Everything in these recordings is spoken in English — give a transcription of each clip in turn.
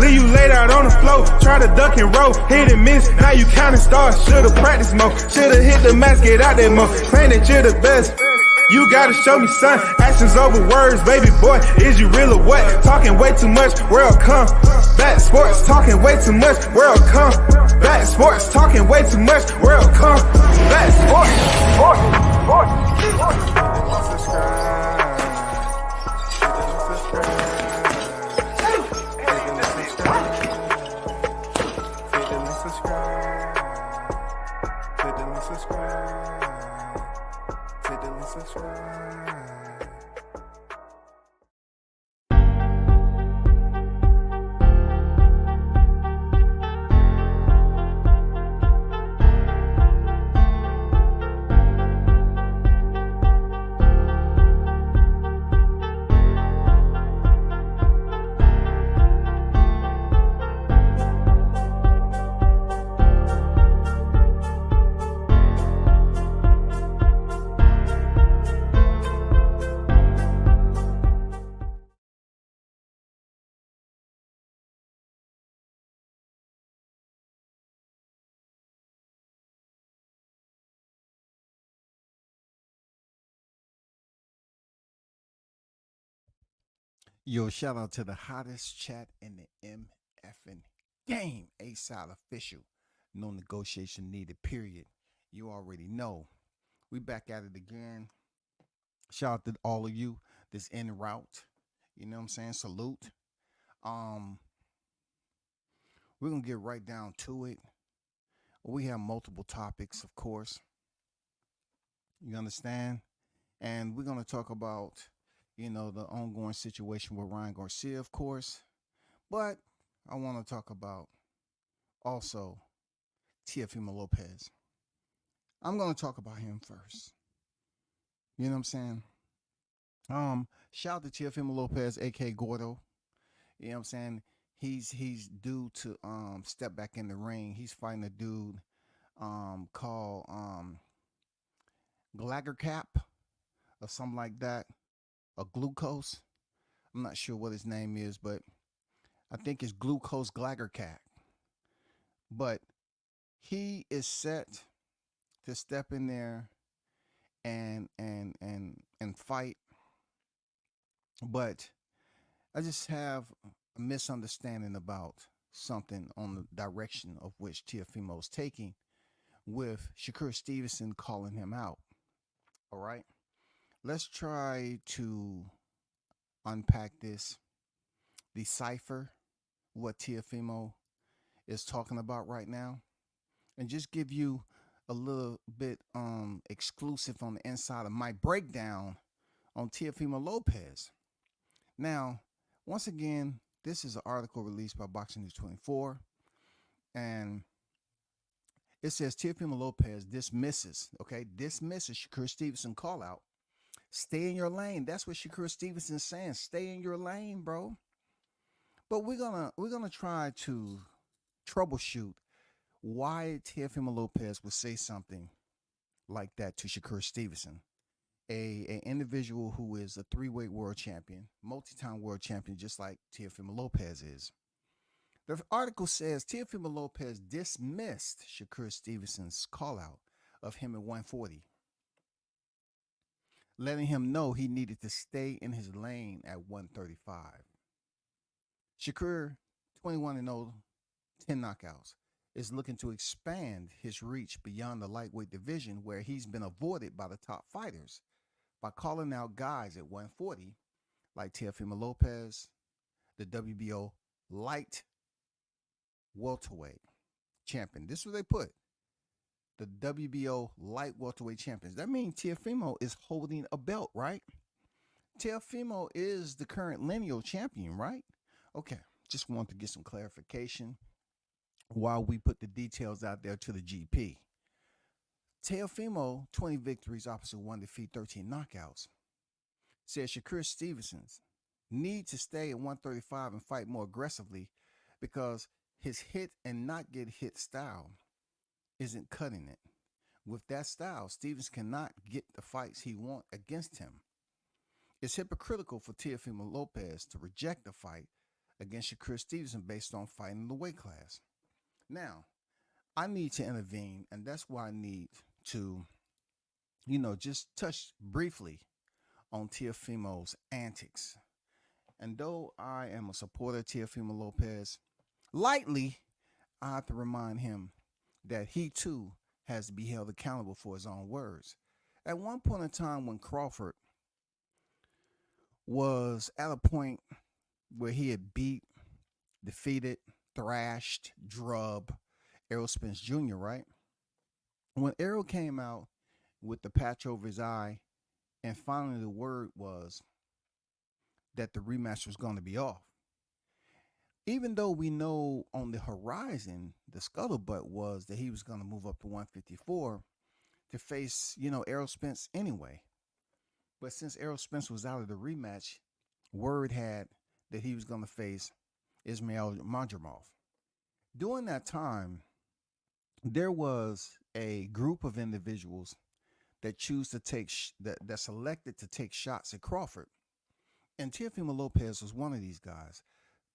leave you laid out on the floor. Try to duck and roll, hit and miss, now you counting stars. Should've practiced more, should've hit the mask, get out there more. Claim that you're the best. You gotta show me, son. Actions over words, baby boy. Is you real or what? Talking way too much, world come. Back sports, talking way too much, world come. Back sports, talking way too much, world come. Back sports, Yo, shout out to the hottest chat in the MFN game. A-Side official. No negotiation needed, period. You already know. We back at it again. Shout out to all of you that's en route. You know what I'm saying? Salute. Um, we're gonna get right down to it. We have multiple topics, of course. You understand? And we're gonna talk about, the ongoing situation with Ryan Garcia, of course. But I want to talk about also Teofimo Lopez. I'm going to talk about him first. You know what I'm saying? Shout out to Teofimo Lopez, aka Gordo. You know what I'm saying? He's due to step back in the ring. He's fighting a dude called Cap or something like that. A glucose. I'm not sure what his name is, but I think it's Glucose Cat. But he is set to step in there and fight. But I just have a misunderstanding about something on the direction of which Teofimo is taking, with Shakur Stevenson calling him out. All right. Let's try to unpack this, decipher what Teofimo is talking about right now, and just give you a little bit exclusive on the inside of my breakdown on Teofimo Lopez. Now, once again, this is an article released by Boxing News 24, and it says Teofimo Lopez dismisses Shakur Stevenson call out. Stay in your lane. That's what Shakur Stevenson's saying. Stay in your lane, bro. But we're gonna try to troubleshoot why Teofimo Lopez would say something like that to Shakur Stevenson, a individual who is a three-weight world champion, multi-time world champion, just like Teofimo Lopez is. The article says Teofimo Lopez dismissed Shakur Stevenson's call out of him at 140. Letting him know he needed to stay in his lane at 135. Shakur, 21-0, 10 knockouts, is looking to expand his reach beyond the lightweight division, where he's been avoided by the top fighters, by calling out guys at 140 like Teofimo Lopez, the WBO light welterweight champion. This is what they put. The WBO light welterweight champions. That means Teofimo is holding a belt, right? Teofimo is the current lineal champion, right? Okay, just want to get some clarification while we put the details out there to the GP. Teofimo, 20 victories, opposite 1 defeat, 13 knockouts. Says Shakur Stevenson's need to stay at 135 and fight more aggressively because his hit and not get hit style isn't cutting it. With that style, Stevens cannot get the fights he wants against him. It's hypocritical for Teofimo Lopez to reject the fight against Shakur Stevenson based on fighting the weight class. Now, I need to intervene, and that's why I need to, just touch briefly on Teofimo's antics. And though I am a supporter of Teofimo Lopez, lightly, I have to remind him that he too has to be held accountable for his own words. At one point in time, when Crawford was at a point where he had beat, defeated, thrashed, drubbed Errol Spence Jr., right? When Errol came out with the patch over his eye, and finally the word was that the rematch was going to be off. Even though we know on the horizon, the scuttlebutt was that he was going to move up to 154 to face, Errol Spence anyway. But since Errol Spence was out of the rematch, word had that he was going to face Ismail Madrimov. During that time, there was a group of individuals that choose to take that selected to take shots at Crawford, and Teofimo Lopez was one of these guys.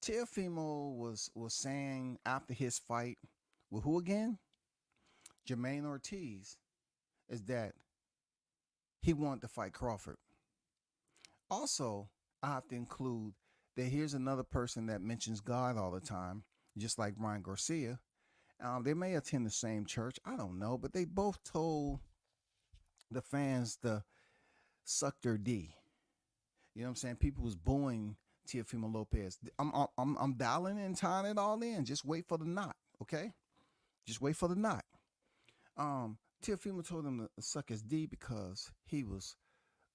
Teofimo was saying after his fight with who again? Jermaine Ortiz, is that he wanted to fight Crawford. Also, I have to include that here's another person that mentions God all the time, just like Ryan Garcia. They may attend the same church, I don't know, but they both told the fans to suck their D. You know what I'm saying? People was booing Teofimo Lopez. I'm dialing and tying it all in. Just wait for the knot, okay? Just wait for the knot. Teofimo told him to suck his D because he was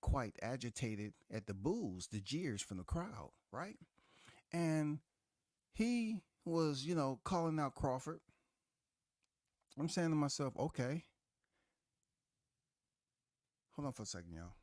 quite agitated at the boos, the jeers from the crowd, right? And he was, calling out Crawford. I'm saying to myself, okay. Hold on for a second, y'all.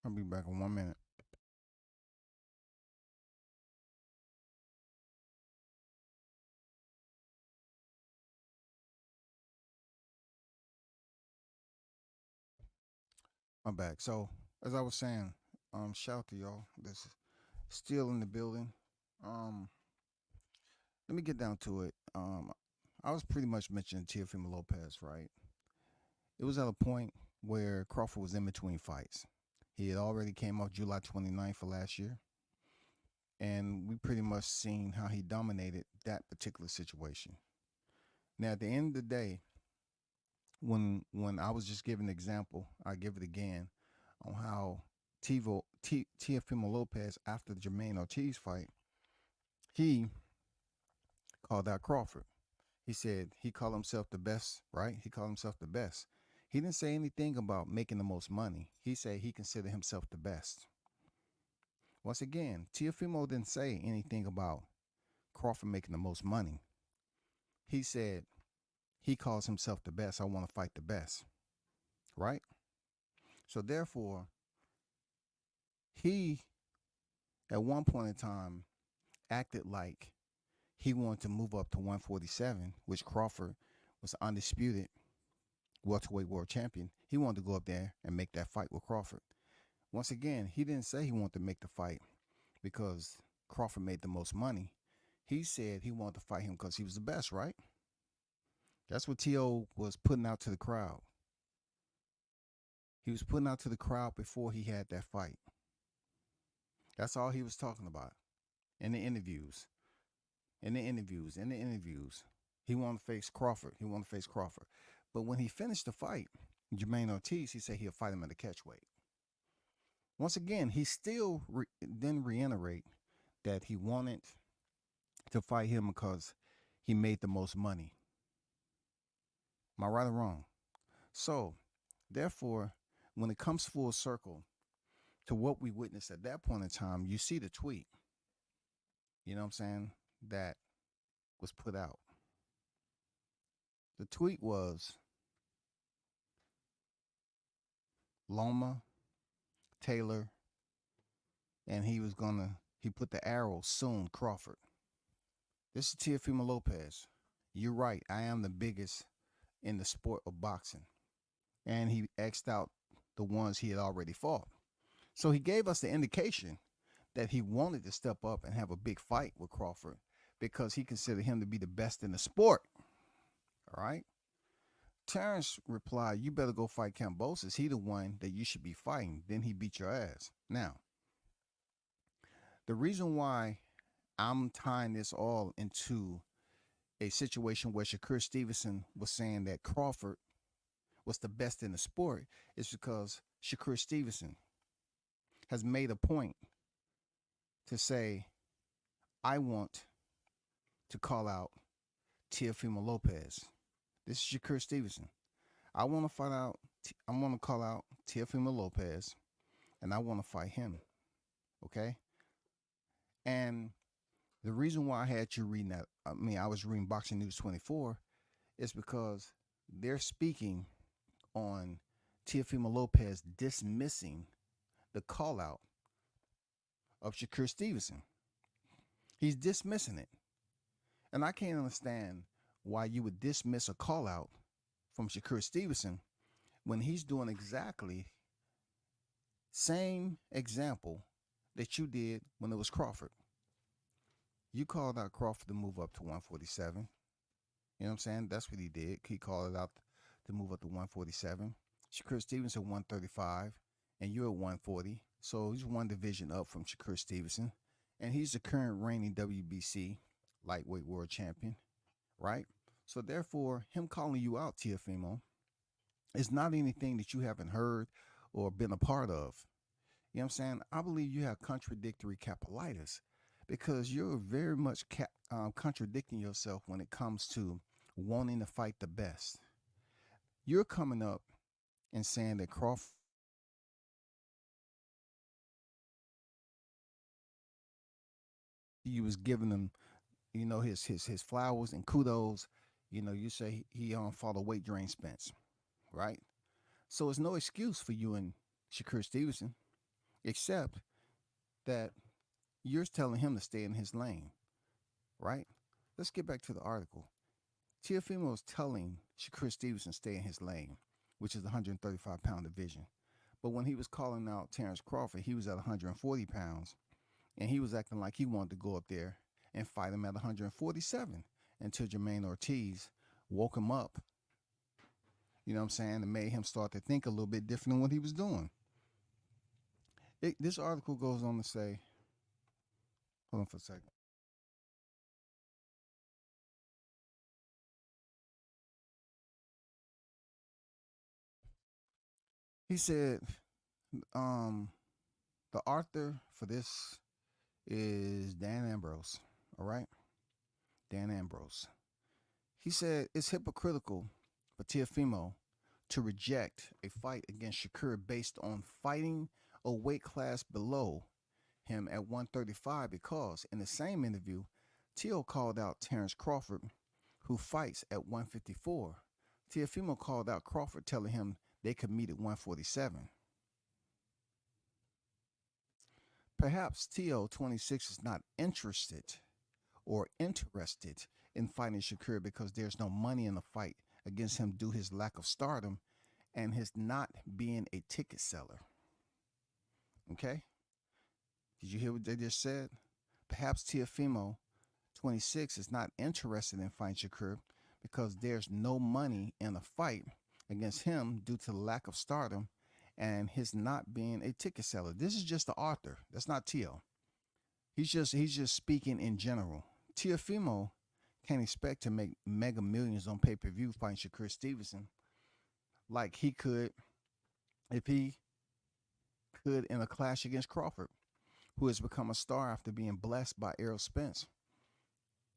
I'll be back in 1 minute. I'm back. So as I was saying, shout out to y'all that's still in the building. Um, Let me get down to it. I was pretty much mentioning Teofimo Lopez, right? It was at a point where Crawford was in between fights. He had already came off July 29th of last year, and we pretty much seen how he dominated that particular situation. Now, at the end of the day, when I was just giving an example, I give it again on how Teofimo Lopez, after the Jermaine Ortiz fight, he called out Crawford. He said he called himself the best, right? He called himself the best. He didn't say anything about making the most money. He said he considered himself the best. Once again, Teofimo didn't say anything about Crawford making the most money. He said he calls himself the best. I want to fight the best, right? So therefore, he at one point in time acted like he wanted to move up to 147, which Crawford was undisputed welterweight world champion. He wanted to go up there and make that fight with Crawford. Once again, he didn't say he wanted to make the fight because Crawford made the most money. He said he wanted to fight him because he was the best, right? That's what T.O. was putting out to the crowd. He was putting out to the crowd before he had that fight. That's all he was talking about in the interviews. In the interviews. He wanted to face Crawford. But when he finished the fight, Jermaine Ortiz, he said he'll fight him at the catchweight. Once again, he still then reiterate that he wanted to fight him because he made the most money. Am I right or wrong? So, therefore, when it comes full circle to what we witnessed at that point in time, you see the tweet, you know what I'm saying, that was put out. The tweet was Loma, Taylor, and he put the arrow soon, Crawford. This is Teofimo Lopez. You're right, I am the biggest in the sport of boxing. And he X'd out the ones he had already fought. So he gave us the indication that he wanted to step up and have a big fight with Crawford because he considered him to be the best in the sport. All right. Terrence replied, you better go fight Kambosos. He the one that you should be fighting. Then he beat your ass. Now, the reason why I'm tying this all into a situation where Shakur Stevenson was saying that Crawford was the best in the sport is because Shakur Stevenson has made a point to say, I want to call out Teofimo Lopez. This is Shakur Stevenson. I want to call out Teofimo Lopez, and I want to fight him. Okay? And the reason why I had you reading that, I was reading Boxing News 24, is because they're speaking on Teofimo Lopez dismissing the call out of Shakur Stevenson. He's dismissing it. And I can't understand why you would dismiss a call out from Shakur Stevenson when he's doing exactly same example that you did when it was Crawford. You called out Crawford to move up to 147. You know what I'm saying? That's what he did. He called it out to move up to 147. Shakur Stevenson 135, and you're at 140. So he's one division up from Shakur Stevenson. And he's the current reigning WBC lightweight world champion, right? So therefore, him calling you out, Teofimo, is not anything that you haven't heard or been a part of. You know what I'm saying? I believe you have contradictory Cap-O-Litis because you're very much contradicting yourself when it comes to wanting to fight the best. You're coming up and saying that Crawford, you was giving him, his flowers and kudos. You say he fought a weight drain Spence, right? So it's no excuse for you and Shakur Stevenson. except that you're telling him to stay in his lane, right? Let's get back to the article. Teofimo is telling Shakur Stevenson to stay in his lane, which is the 135-pound division. But when he was calling out Terrence Crawford, he was at 140 pounds, and he was acting like he wanted to go up there and fight him at 147 until Jermaine Ortiz woke him up, you know what I'm saying, and made him start to think a little bit different than what he was doing. This article goes on to say, hold on for a second. He said, the author for this is Dan Ambrose, all right? Dan Ambrose. He said it's hypocritical for Teofimo to reject a fight against Shakur based on fighting a weight class below him at 135 because in the same interview, Teo called out Terrence Crawford, who fights at 154. Teofimo called out Crawford, telling him they could meet at 147. Perhaps Teo 26 is not interested in fighting Shakur because there's no money in the fight against him due to his lack of stardom and his not being a ticket seller. Okay? Did you hear what they just said? Perhaps Teofimo 26 is not interested in fighting Shakur because there's no money in the fight against him due to the lack of stardom and his not being a ticket seller. This is just the author. That's not Teo. He's just speaking in general. Teofimo can't expect to make mega millions on pay-per-view fighting Shakur Stevenson like he could if he could in a clash against Crawford, who has become a star after being blessed by Errol Spence,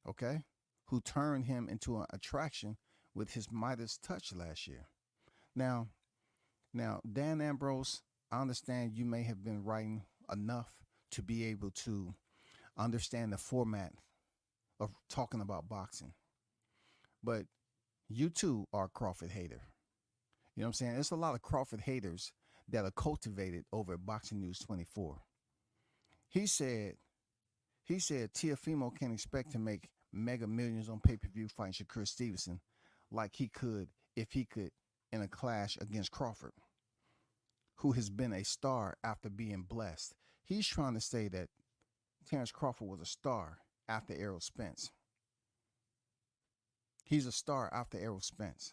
okay, who turned him into an attraction with his Midas touch last year. Now, Dan Ambrose, I understand you may have been writing enough to be able to understand the format of talking about boxing, but you too are a Crawford hater. You know what I'm saying? There's a lot of Crawford haters that are cultivated over at Boxing News 24. He said Teofimo can't expect to make mega millions on pay-per-view fighting Shakur Stevenson like he could if he could in a clash against Crawford, who has been a star after being blessed. He's trying to say that Terrence Crawford was a star after Errol Spence. He's a star after Errol Spence,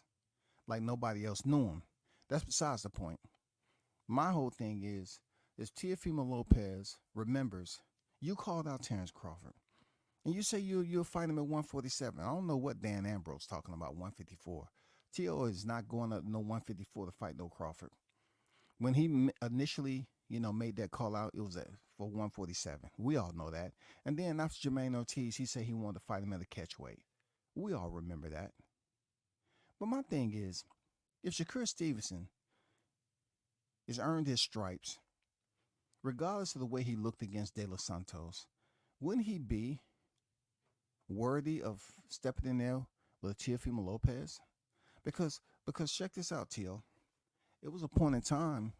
like nobody else knew him. That's besides the point. My whole thing is Teofimo Lopez remembers you called out Terrence Crawford, and you say you'll fight him at 147. I don't know what Dan Ambrose talking about 154. Teo is not going up no 154 to fight no Crawford. When he initially, made that call out, it was for 147. We all know that. And then after Jermaine Ortiz, he said he wanted to fight him at a catch weight. We all remember that. But my thing is, if Shakur Stevenson has earned his stripes, regardless of the way he looked against De Los Santos, wouldn't he be worthy of stepping in there with Teofimo Lopez? Because check this out, Teo. It was a point in time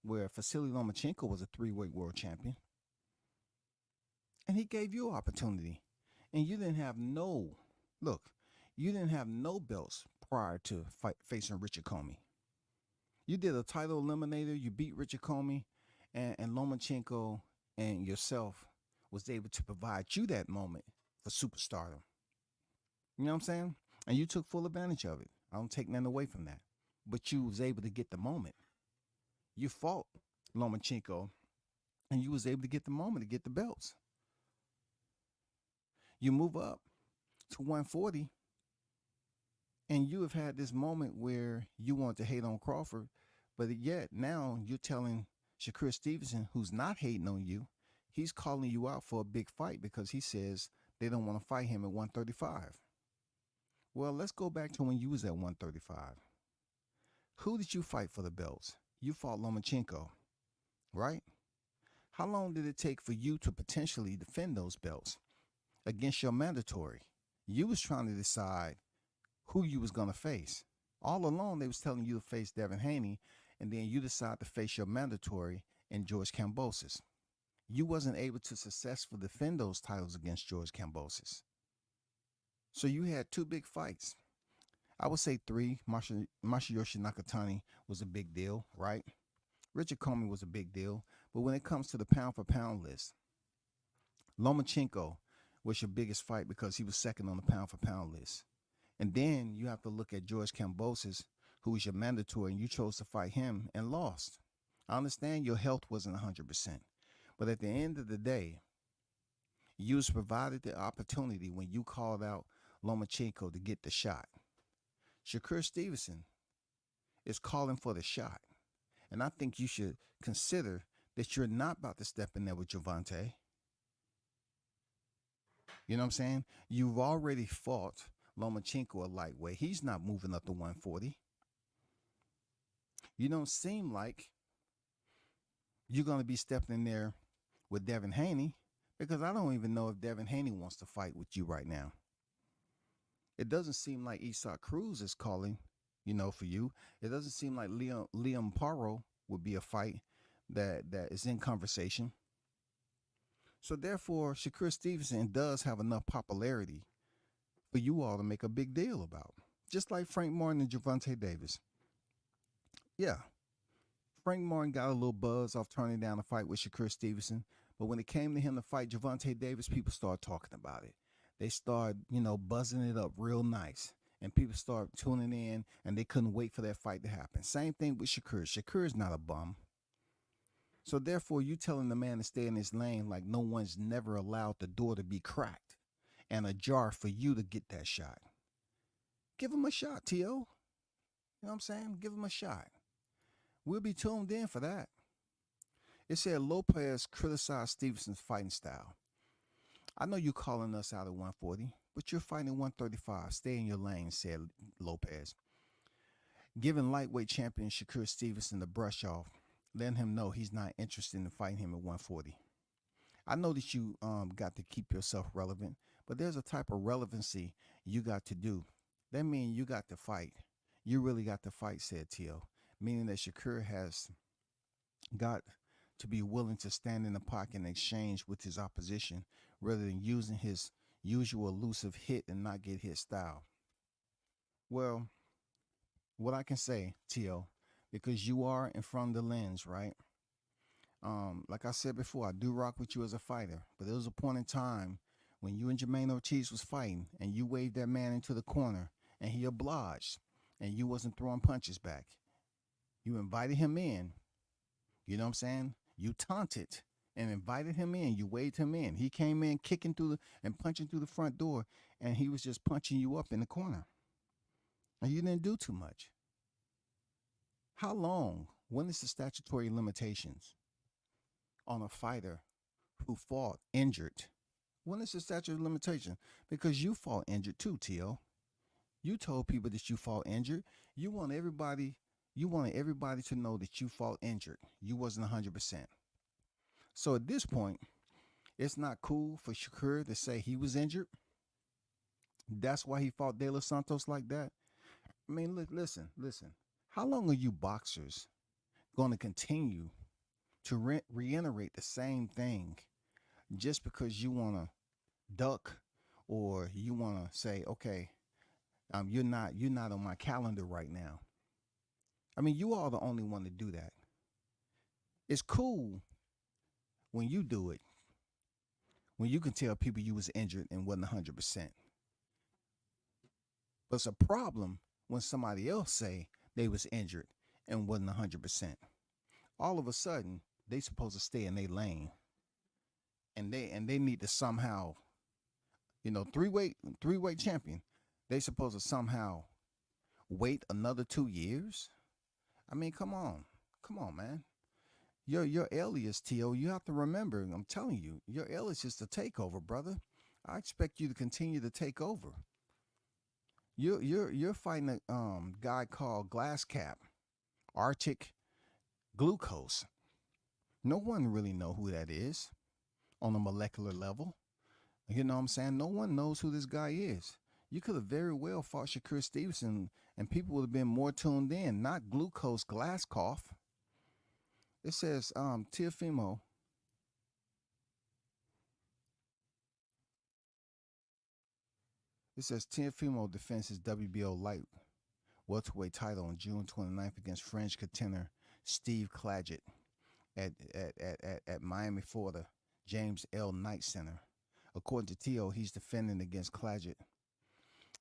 where Vasily Lomachenko was a 3-weight world champion. And he gave you an opportunity. And you didn't have no belts prior to facing Richard Comey. You did a title eliminator, you beat Richard Comey, and Lomachenko and yourself was able to provide you that moment for superstardom. You know what I'm saying? And you took full advantage of it. I don't take nothing away from that. But you was able to get the moment. You fought Lomachenko, and you was able to get the moment to get the belts. You move up to 140, and you have had this moment where you want to hate on Crawford, but yet now you're telling Shakur Stevenson, who's not hating on you, he's calling you out for a big fight because he says they don't want to fight him at 135. Well, let's go back to when you was at 135. Who did you fight for the belts? You fought Lomachenko, right? How long did it take for you to potentially defend those belts against your mandatory? You was trying to decide who you was going to face. All along, they was telling you to face Devin Haney, and then you decide to face your mandatory and George Kambosos. You wasn't able to successfully defend those titles against George Kambosos. So you had two big fights. I would say three. Masayoshi Nakatani was a big deal, right? Richard Comey was a big deal. But when it comes to the pound for pound list, Lomachenko was your biggest fight because he was second on the pound for pound list. And then you have to look at George Kambosos, who was your mandatory, and you chose to fight him and lost. I understand your health wasn't 100%. But at the end of the day, you was provided the opportunity when you called out Lomachenko to get the shot. Shakur Stevenson is calling for the shot. And I think you should consider that you're not about to step in there with Gervonta. You know what I'm saying? You've already fought Lomachenko a lightweight. He's not moving up to 140. You don't seem like you're going to be stepping in there with Devin Haney, because I don't even know if Devin Haney wants to fight with you right now. It doesn't seem like Isaac Cruz is calling, for you. It doesn't seem like Liam Paro would be a fight that is in conversation. So therefore, Shakur Stevenson does have enough popularity for you all to make a big deal about. Just like Frank Martin and Gervonta Davis. Yeah. Frank Martin got a little buzz off turning down a fight with Shakur Stevenson. But when it came to him to fight Gervonta Davis, people started talking about it. They started, buzzing it up real nice. And people started tuning in, and they couldn't wait for that fight to happen. Same thing with Shakur. Shakur is not a bum. So therefore, you telling the man to stay in his lane like no one's never allowed the door to be cracked and ajar for you to get that shot. Give him a shot, T.O. You know what I'm saying? Give him a shot. We'll be tuned in for that. It said Lopez criticized Stevenson's fighting style. I know you're calling us out at 140, but you're fighting at 135. Stay in your lane, said Lopez. Giving lightweight champion Shakur Stevenson the brush off, letting him know he's not interested in fighting him at 140. I know that you got to keep yourself relevant, but there's a type of relevancy you got to do. That means you got to fight. You really got to fight, said T.O., meaning that Shakur has got to be willing to stand in the pocket and exchange with his opposition rather than using his usual elusive hit and not get hit style. Well, what I can say, T.O., because you are in front of the lens, right? Like I said before, I do rock with you as a fighter, but there was a point in time when you and Jermaine Ortiz was fighting and you waved that man into the corner and he obliged and you wasn't throwing punches back. You invited him in. You know what I'm saying? You taunted and invited him in. You waved him in. He came in kicking through and punching through the front door, and he was just punching you up in the corner. And you didn't do too much. How long? When is the statutory limitations on a fighter who fought injured? When is the statute of limitation? Because you fought injured too, T.O. You told people that you fought injured. You wanted everybody to know that you fought injured. You wasn't 100%. So at this point, it's not cool for Shakur to say he was injured. That's why he fought De Los Santos like that. I mean, listen. How long are you boxers going to continue to reiterate the same thing just because you want to duck or you want to say, okay, you're not on my calendar right now? I mean, you are the only one to do that. It's cool when you do it, when you can tell people you was injured and wasn't 100%. But it's a problem when somebody else say they was injured and wasn't 100%. All of a sudden, they supposed to stay in their lane. And they need to somehow, three-weight champion, they supposed to somehow wait another 2 years? I mean, come on, man. Your alias, T.O., you have to remember, I'm telling you, your alias is the takeover, brother. I expect you to continue to take over. You're fighting a guy called Glass Cap, Arctic Glucose. No one really know who that is on a molecular level. You know what I'm saying? No one knows who this guy is. You could have very well fought Shakur Stevenson and people would have been more tuned in, not Glucose Glass Cough. It says Teofimo. It says Teofimo defends his WBO light welterweight title on June 29th against French contender Steve Claggett at Miami, Florida, James L. Knight Center. According to Teo, he's defending against Claggett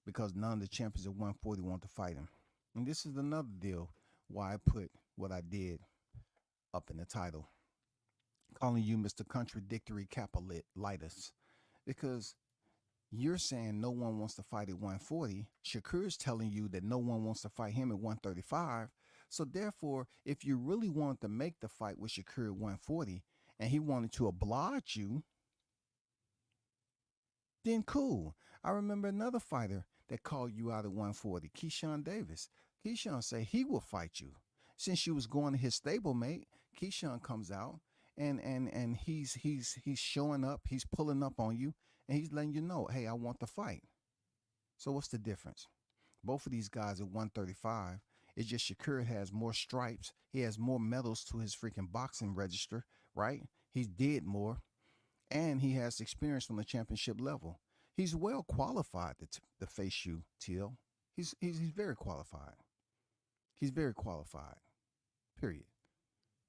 because none of the champions at 140 want to fight him. And this is another deal why I put what I did up in the title, calling you Mr. Contradictory Cap-O-Litis, because you're saying no one wants to fight at 140. Shakur's telling you that no one wants to fight him at 135. So therefore, if you really want to make the fight with Shakur at 140 and he wanted to oblige you, then cool. I remember another fighter that called you out at 140, Keyshawn Davis. Keyshawn said he will fight you. Since you was going to his stablemate, Keyshawn comes out and he's showing up, he's pulling up on you, and he's letting you know, hey, I want the fight. So what's the difference? Both of these guys at 135. It's just Shakur has more stripes. He has more medals to his freaking boxing register, right? He did more, and he has experience from the championship level. He's well qualified to face you, Teal. He's very qualified. He's very qualified. Period.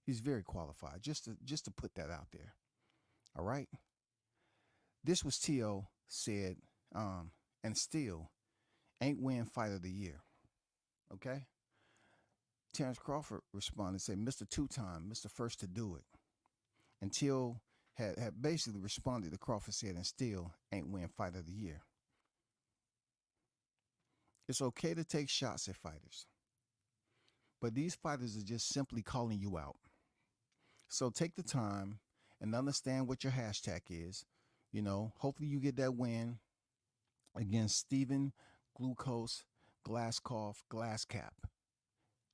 He's very qualified. Just to put that out there. All right. This was Teal said, and still ain't win fight of the year. Okay. Terrence Crawford responded and said, Mr. Two-Time, Mr. First to do it. And Teal had basically responded to Crawford said, and still ain't win fight of the year. It's okay to take shots at fighters, but these fighters are just simply calling you out. So take the time and understand what your hashtag is. You know, hopefully you get that win against Steven Glucose Glasscoff Glasscap.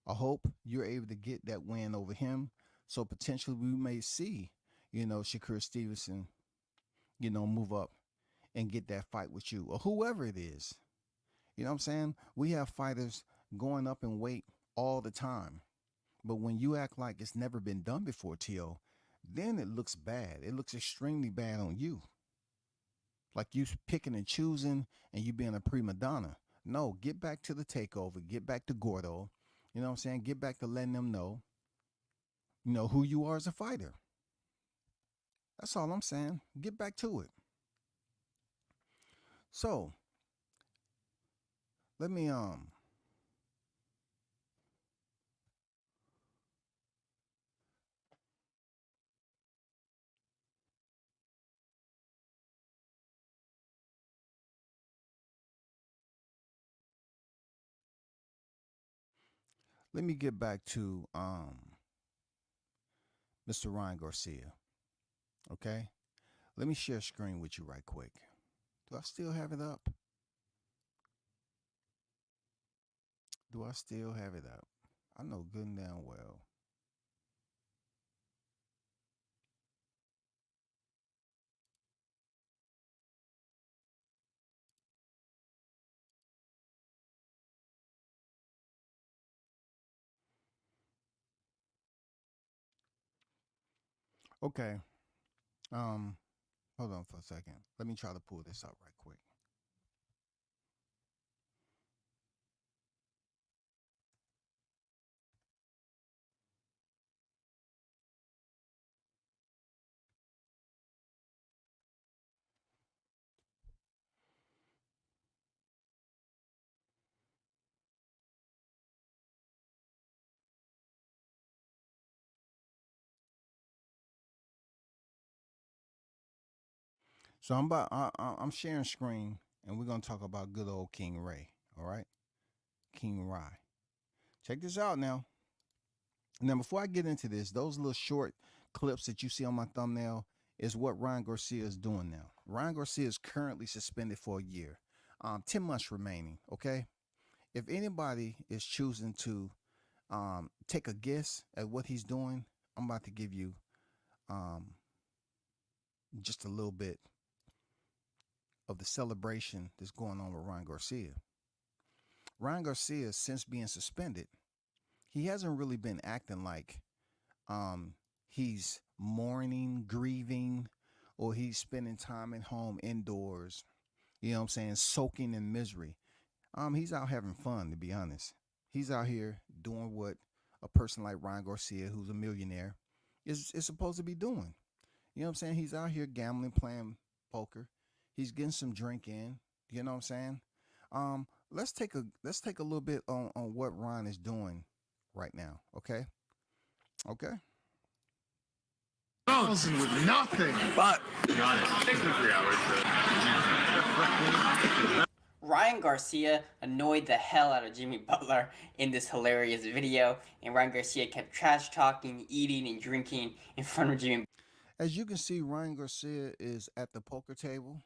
I hope you're able to get that win over him. So potentially we may see, Shakur Stevenson, move up and get that fight with you or whoever it is. You know what I'm saying? We have fighters going up in weight all the time. But when you act like it's never been done before, T.O., then it looks bad. It looks extremely bad on you. Like you picking and choosing and you being a prima donna. No, get back to the takeover. Get back to Gordo. You know what I'm saying? Get back to letting them know, who you are as a fighter. That's all I'm saying. Get back to it. So, let me get back to Mr. Ryan Garcia. Okay? Let me share screen with you right quick. Do I still have it up? Do I still have it up? I know good and damn well. Okay. Hold on for a second. Let me try to pull this up right quick. So I'm sharing screen, and we're gonna talk about good old King Ray. All right, King Rai. Check this out now. Now, before I get into this, those little short clips that you see on my thumbnail is what Ryan Garcia is doing now. Ryan Garcia is currently suspended for a year. 10 months remaining. Okay, if anybody is choosing to take a guess at what he's doing, I'm about to give you just a little bit of the celebration that's going on with Ryan Garcia. Ryan Garcia, since being suspended, he hasn't really been acting like um, he's mourning, grieving, or he's spending time at home indoors, you know what I'm saying, soaking in misery. He's out having fun, to be honest. He's out here doing what a person like Ryan Garcia, who's a millionaire, is supposed to be doing. You know what I'm saying? He's out here gambling, playing poker. He's getting some drink in. You know what I'm saying? Let's take a little bit on what Ryan is doing right now. Okay. Okay. Thousand with nothing. But to be honest, it takes me 3 hours. Ryan Garcia annoyed the hell out of Jimmy Butler in this hilarious video, and Ryan Garcia kept trash talking, eating, and drinking in front of Jimmy. As you can see, Ryan Garcia is at the poker table.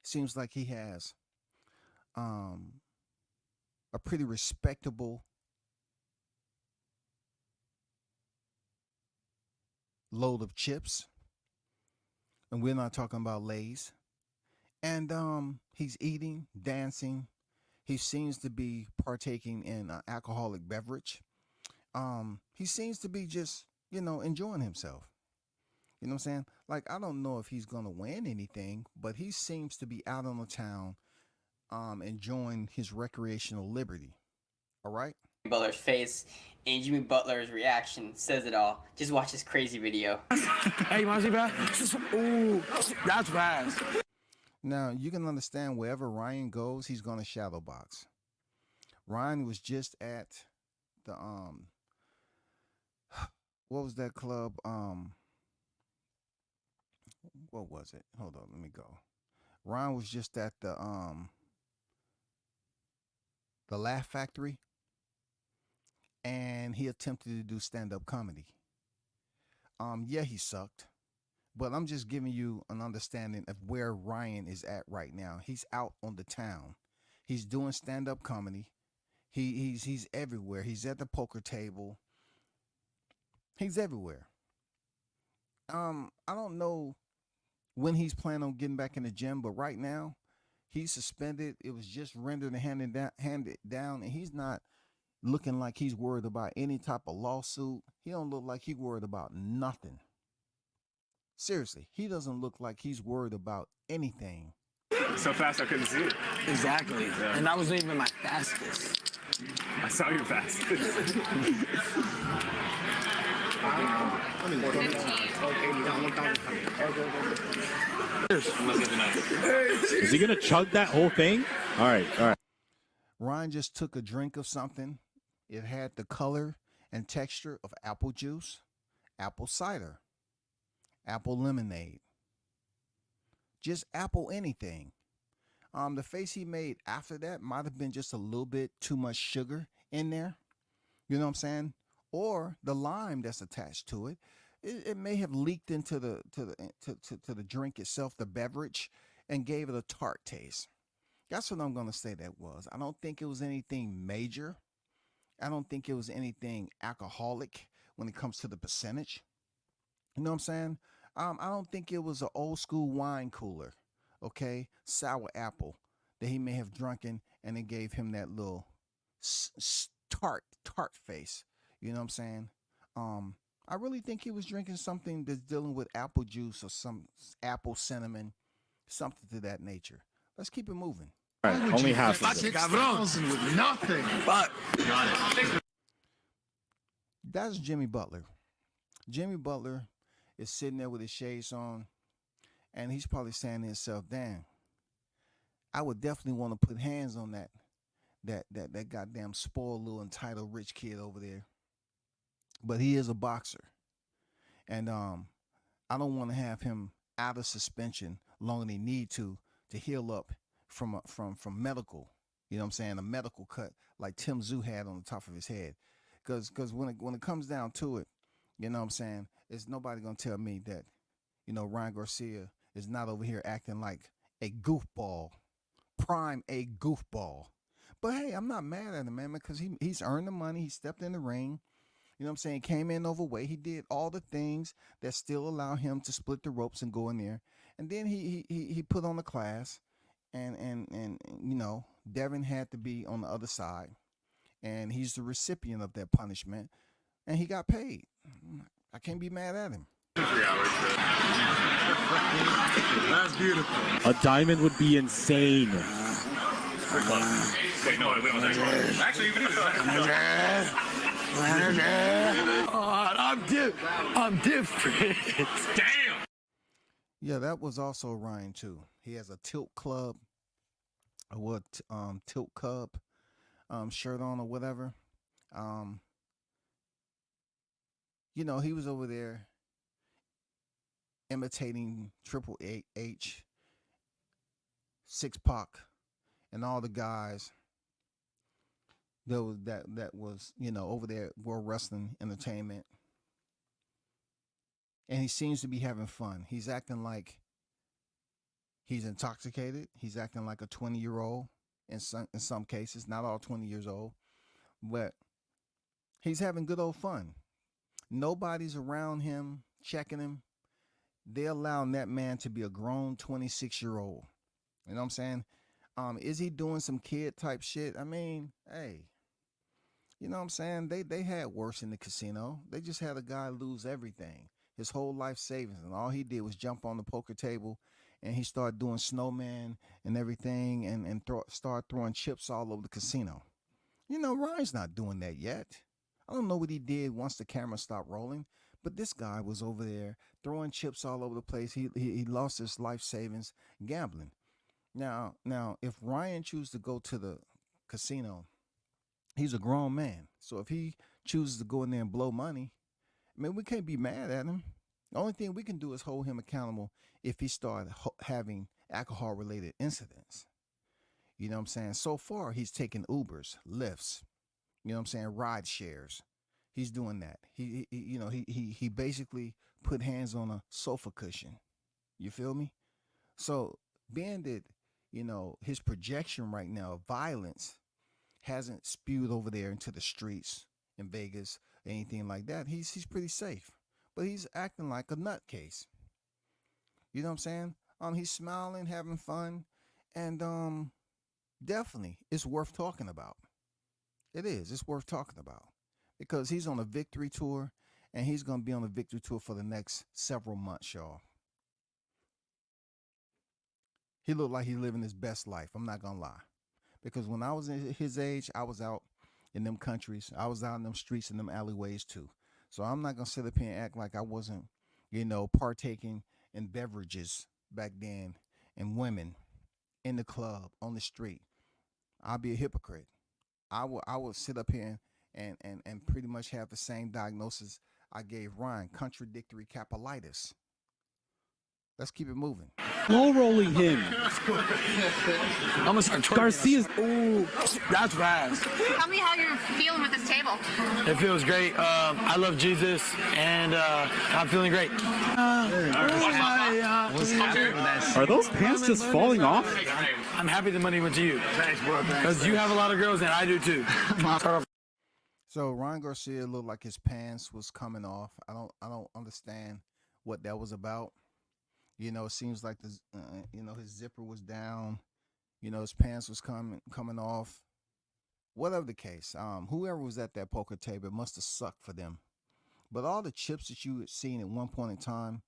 Seems like he has a pretty respectable load of chips. And we're not talking about Lay's. And he's eating, dancing. He seems to be partaking in an alcoholic beverage. He seems to be just, enjoying himself. You know what I'm saying? Like, I don't know if he's going to win anything, but he seems to be out on the town enjoying his recreational liberty. All right? Butler's face, and Jimmy Butler's reaction says it all. Just watch this crazy video. Hey, you want to see that? Ooh, that's fast. Now, you can understand wherever Ryan goes, he's going to shadow box. Ryan was just at the, what was that club? What was it? Hold on, let me go. Ryan was just at the Laugh Factory, and he attempted to do stand-up comedy. Yeah, he sucked, but I'm just giving you an understanding of where Ryan is at right now. He's out on the town. He's doing stand-up comedy. He's everywhere. He's at the poker table. He's everywhere. I don't know when he's planning on getting back in the gym, but right now he's suspended. It was just rendered and handed down, and he's not looking like he's worried about any type of lawsuit. He don't look like he's worried about nothing. Seriously, he doesn't look like he's worried about anything. So fast I couldn't see it. Exactly. Yeah. And that wasn't even my fastest. I saw your fastest. Is he gonna chug that whole thing? All right, all right. Ryan just took a drink of something. It had the color and texture of apple juice, apple cider, apple lemonade, just apple anything. The face he made after that might have been just a little bit too much sugar in there. You know what I'm saying? Or the lime that's attached to it. It may have leaked into the drink itself, the beverage, and gave it a tart taste. That's what I'm going to say that was. I don't think it was anything major. I don't think it was anything alcoholic when it comes to the percentage. You know what I'm saying? I don't think it was an old school wine cooler, okay, sour apple that he may have drunken, and it gave him that little tart face. You know what I'm saying? I really think he was drinking something that's dealing with apple juice or some apple cinnamon, something to that nature. Let's keep it moving. All right, only half of it. With nothing. But That's Jimmy Butler. Jimmy Butler is sitting there with his shades on, and he's probably saying to himself, "Damn, I would definitely want to put hands on that goddamn spoiled little entitled rich kid over there." But he is a boxer, and I don't want to have him out of suspension longer than he need to heal up from medical. You know what I'm saying? A medical cut like Tim Zoo had on the top of his head. Because when it comes down to it, you know what I'm saying, it's nobody gonna tell me that, Ryan Garcia is not over here acting like a goofball, prime a goofball. But hey, I'm not mad at him, man, because he's earned the money. He stepped in the ring. You know what I'm saying? Came in overweight. He did all the things that still allow him to split the ropes and go in there. And then he put on the class, and Devin had to be on the other side, and he's the recipient of that punishment, and he got paid. I can't be mad at him. 3 hours. That's beautiful. A diamond would be insane. Wait, no, we don't think. Actually, even if I'm different. damn. Yeah, that was also Ryan too. He has a Tilt Club, or what? Tilt Cub, shirt on or whatever. You know, he was over there imitating Triple H, Six Pac, and all the guys that was, you know, over there at World Wrestling Entertainment. And he seems to be having fun. He's acting like he's intoxicated. He's acting like a 20-year-old in some cases, not all 20 years old, but he's having good old fun. Nobody's around him checking him. They're allowing that man to be a grown 26-year-old. You know what I'm saying? Is he doing some kid type shit? I mean, hey, you know what I'm saying? They had worse in the casino. They just had a guy lose everything, his whole life savings, and all he did was jump on the poker table, and he started doing snowman and everything, and start throwing chips all over the casino. You know, Ryan's not doing that yet. I don't know what he did once the camera stopped rolling, but this guy was over there throwing chips all over the place. He lost his life savings gambling. Now, if Ryan chooses to go to the casino, he's a grown man. So if he chooses to go in there and blow money, I mean, we can't be mad at him. The only thing we can do is hold him accountable if he started having alcohol-related incidents. You know what I'm saying? So far, he's taking Ubers, Lyfts, you know what I'm saying, ride shares. He's doing that. He basically put hands on a sofa cushion. You feel me? So being that, you know, his projection right now of violence hasn't spewed over there into the streets in Vegas, anything like that, he's pretty safe. But he's acting like a nutcase. You know what I'm saying? He's smiling, having fun, and definitely it's worth talking about. It is. It's worth talking about because he's on a victory tour, and he's going to be on a victory tour for the next several months, y'all. He looked like he's living his best life. I'm not going to lie. Because when I was in his age, I was out in them countries. I was out in them streets and them alleyways too. So I'm not going to sit up here and act like I wasn't, you know, partaking in beverages back then and women in the club, on the street. I'll be a hypocrite. I would sit up here and pretty much have the same diagnosis I gave Ryan, contradictory Cap-O-Litis. Let's keep it moving. Low rolling him. I'm gonna start twerking. Garcia's. Ooh, that's fast. Tell me how you're feeling with this table. It feels great. I love Jesus, and I'm feeling great. Are those pants just falling off? I'm happy the money went to you. Thanks, bro. Because you have a lot of girls, and I do too. So Ryan Garcia looked like his pants was coming off. I don't understand what that was about. You know, it seems like the you know, his zipper was down. You know, his pants was coming off. Whatever the case, whoever was at that poker table, it must have sucked for them. But all the chips that you had seen at one point in time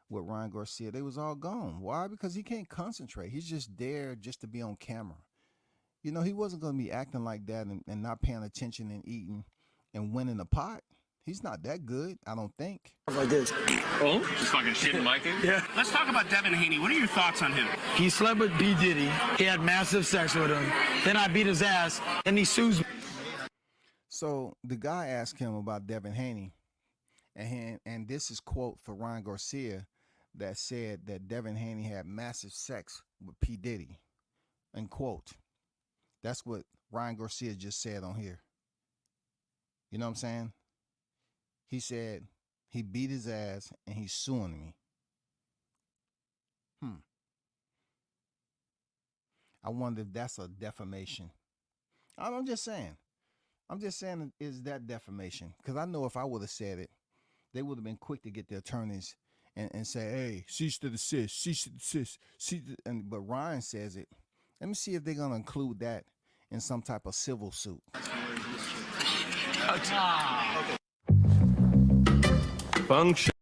with Ryan Garcia, they was all gone. Why? Because he can't concentrate. He's just there just to be on camera. You know, he wasn't going to be acting like that and not paying attention and eating and winning the pot. He's not that good, I don't think. Like this. Oh, just fucking shitting Mikey. Yeah. Let's talk about Devin Haney. What are your thoughts on him? He slept with B. Diddy. He had massive sex with him. Then I beat his ass, and he sues me. So the guy asked him about Devin Haney, and this is quote for Ryan Garcia that said that Devin Haney had massive sex with P. Diddy, and quote. That's what Ryan Garcia just said on here. You know what I'm saying? He said he beat his ass and he's suing me. I wonder if that's a defamation. I'm just saying. Is that defamation? Because I know if I would have said it, they would have been quick to get the attorneys and say, hey, cease to desist, cease to desist. But Ryan says it. Let me see if they're going to include that in some type of civil suit. Function.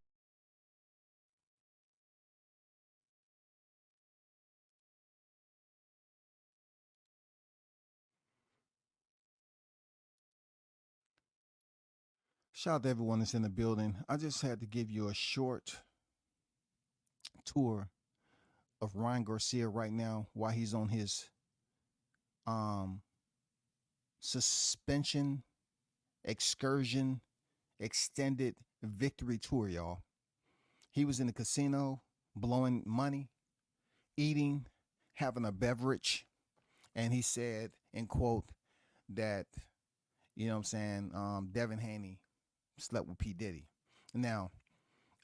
Shout out to everyone that's in the building. I just had to give you a short tour of Ryan Garcia right now while he's on his um suspension excursion extended victory tour, y'all. He was in the casino blowing money, eating, having a beverage, and he said, in quote, that, you know what I'm saying, Devin Haney slept with P. Diddy. Now,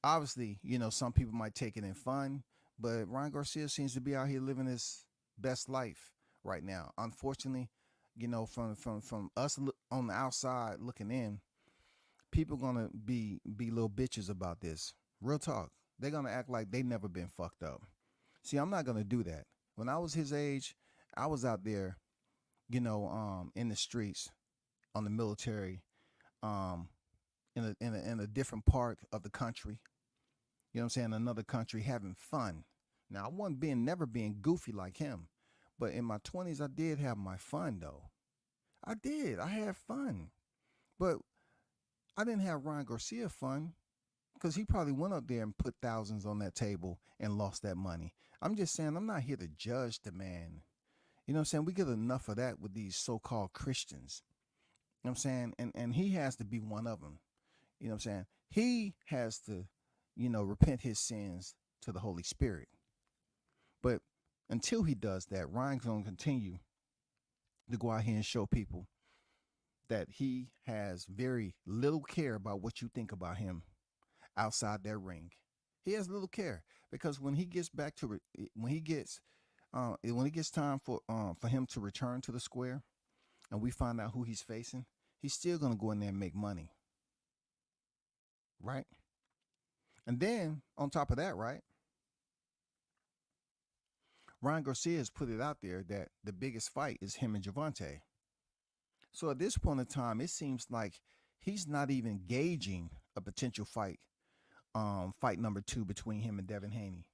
obviously, you know, some people might take it in fun, but Ryan Garcia seems to be out here living his best life right now. Unfortunately, you know, from us on the outside looking in, people gonna be little bitches about this. Real talk. They're gonna act like they never been fucked up. See, I'm not gonna do that. When I was his age, I was out there, you know, in the streets, on the military, in a different part of the country. You know what I'm saying? Another country, having fun. Now, I wasn't never being goofy like him, but in my 20s, I did have my fun though. I did. I had fun, but I didn't have Ryan Garcia fun, because he probably went up there and put thousands on that table and lost that money. I'm just saying, I'm not here to judge the man. You know what I'm saying? We get enough of that with these so-called Christians. You know what I'm saying? And he has to be one of them. You know what I'm saying? He has to, you know, repent his sins to the Holy Spirit. But until he does that, Ryan's going to continue to go out here and show people that he has very little care about what you think about him outside that ring. He has little care, because when he gets back to when he gets time for him to return to the square, and we find out who he's facing, he's still gonna go in there and make money, right? And then on top of that, right, Ryan Garcia has put it out there that the biggest fight is him and Javante. So at this point in time, it seems like he's not even gauging a potential fight number 2 between him and Devin Haney.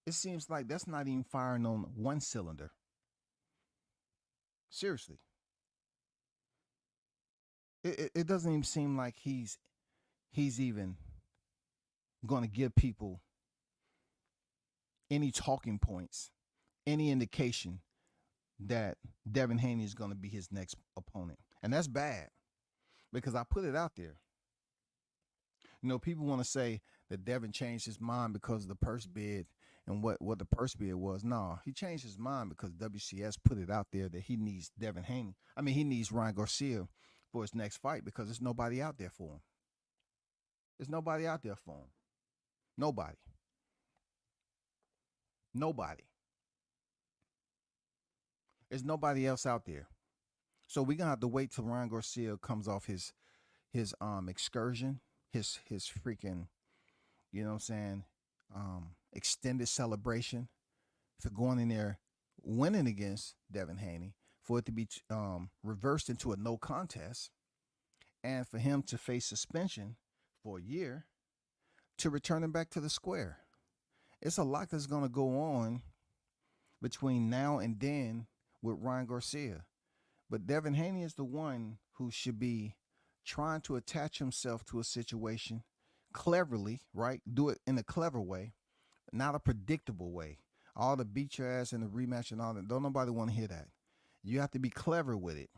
It seems like that's not even firing on one cylinder. Seriously. It doesn't even seem like he's even going to give people any talking points, any indication that Devin Haney is going to be his next opponent. And that's bad, because I put it out there. You know, people want to say that Devin changed his mind because of the purse bid and what the purse bid was. No, he changed his mind because WCS put it out there that he needs Devin Haney. I mean, he needs Ryan Garcia for his next fight, because there's nobody out there for him. There's nobody out there for him. Nobody. Nobody. There's nobody else out there. So we're gonna have to wait till Ryan Garcia comes off his excursion, his freaking, you know what I'm saying, extended celebration for going in there winning against Devin Haney, for it to be reversed into a no contest, and for him to face suspension for a year, to return him back to the square. It's a lot that's going to go on between now and then with Ryan Garcia. But Devin Haney is the one who should be trying to attach himself to a situation cleverly, right? Do it in a clever way, not a predictable way. All the beat your ass in the rematch and all that, don't nobody want to hear that. You have to be clever with it,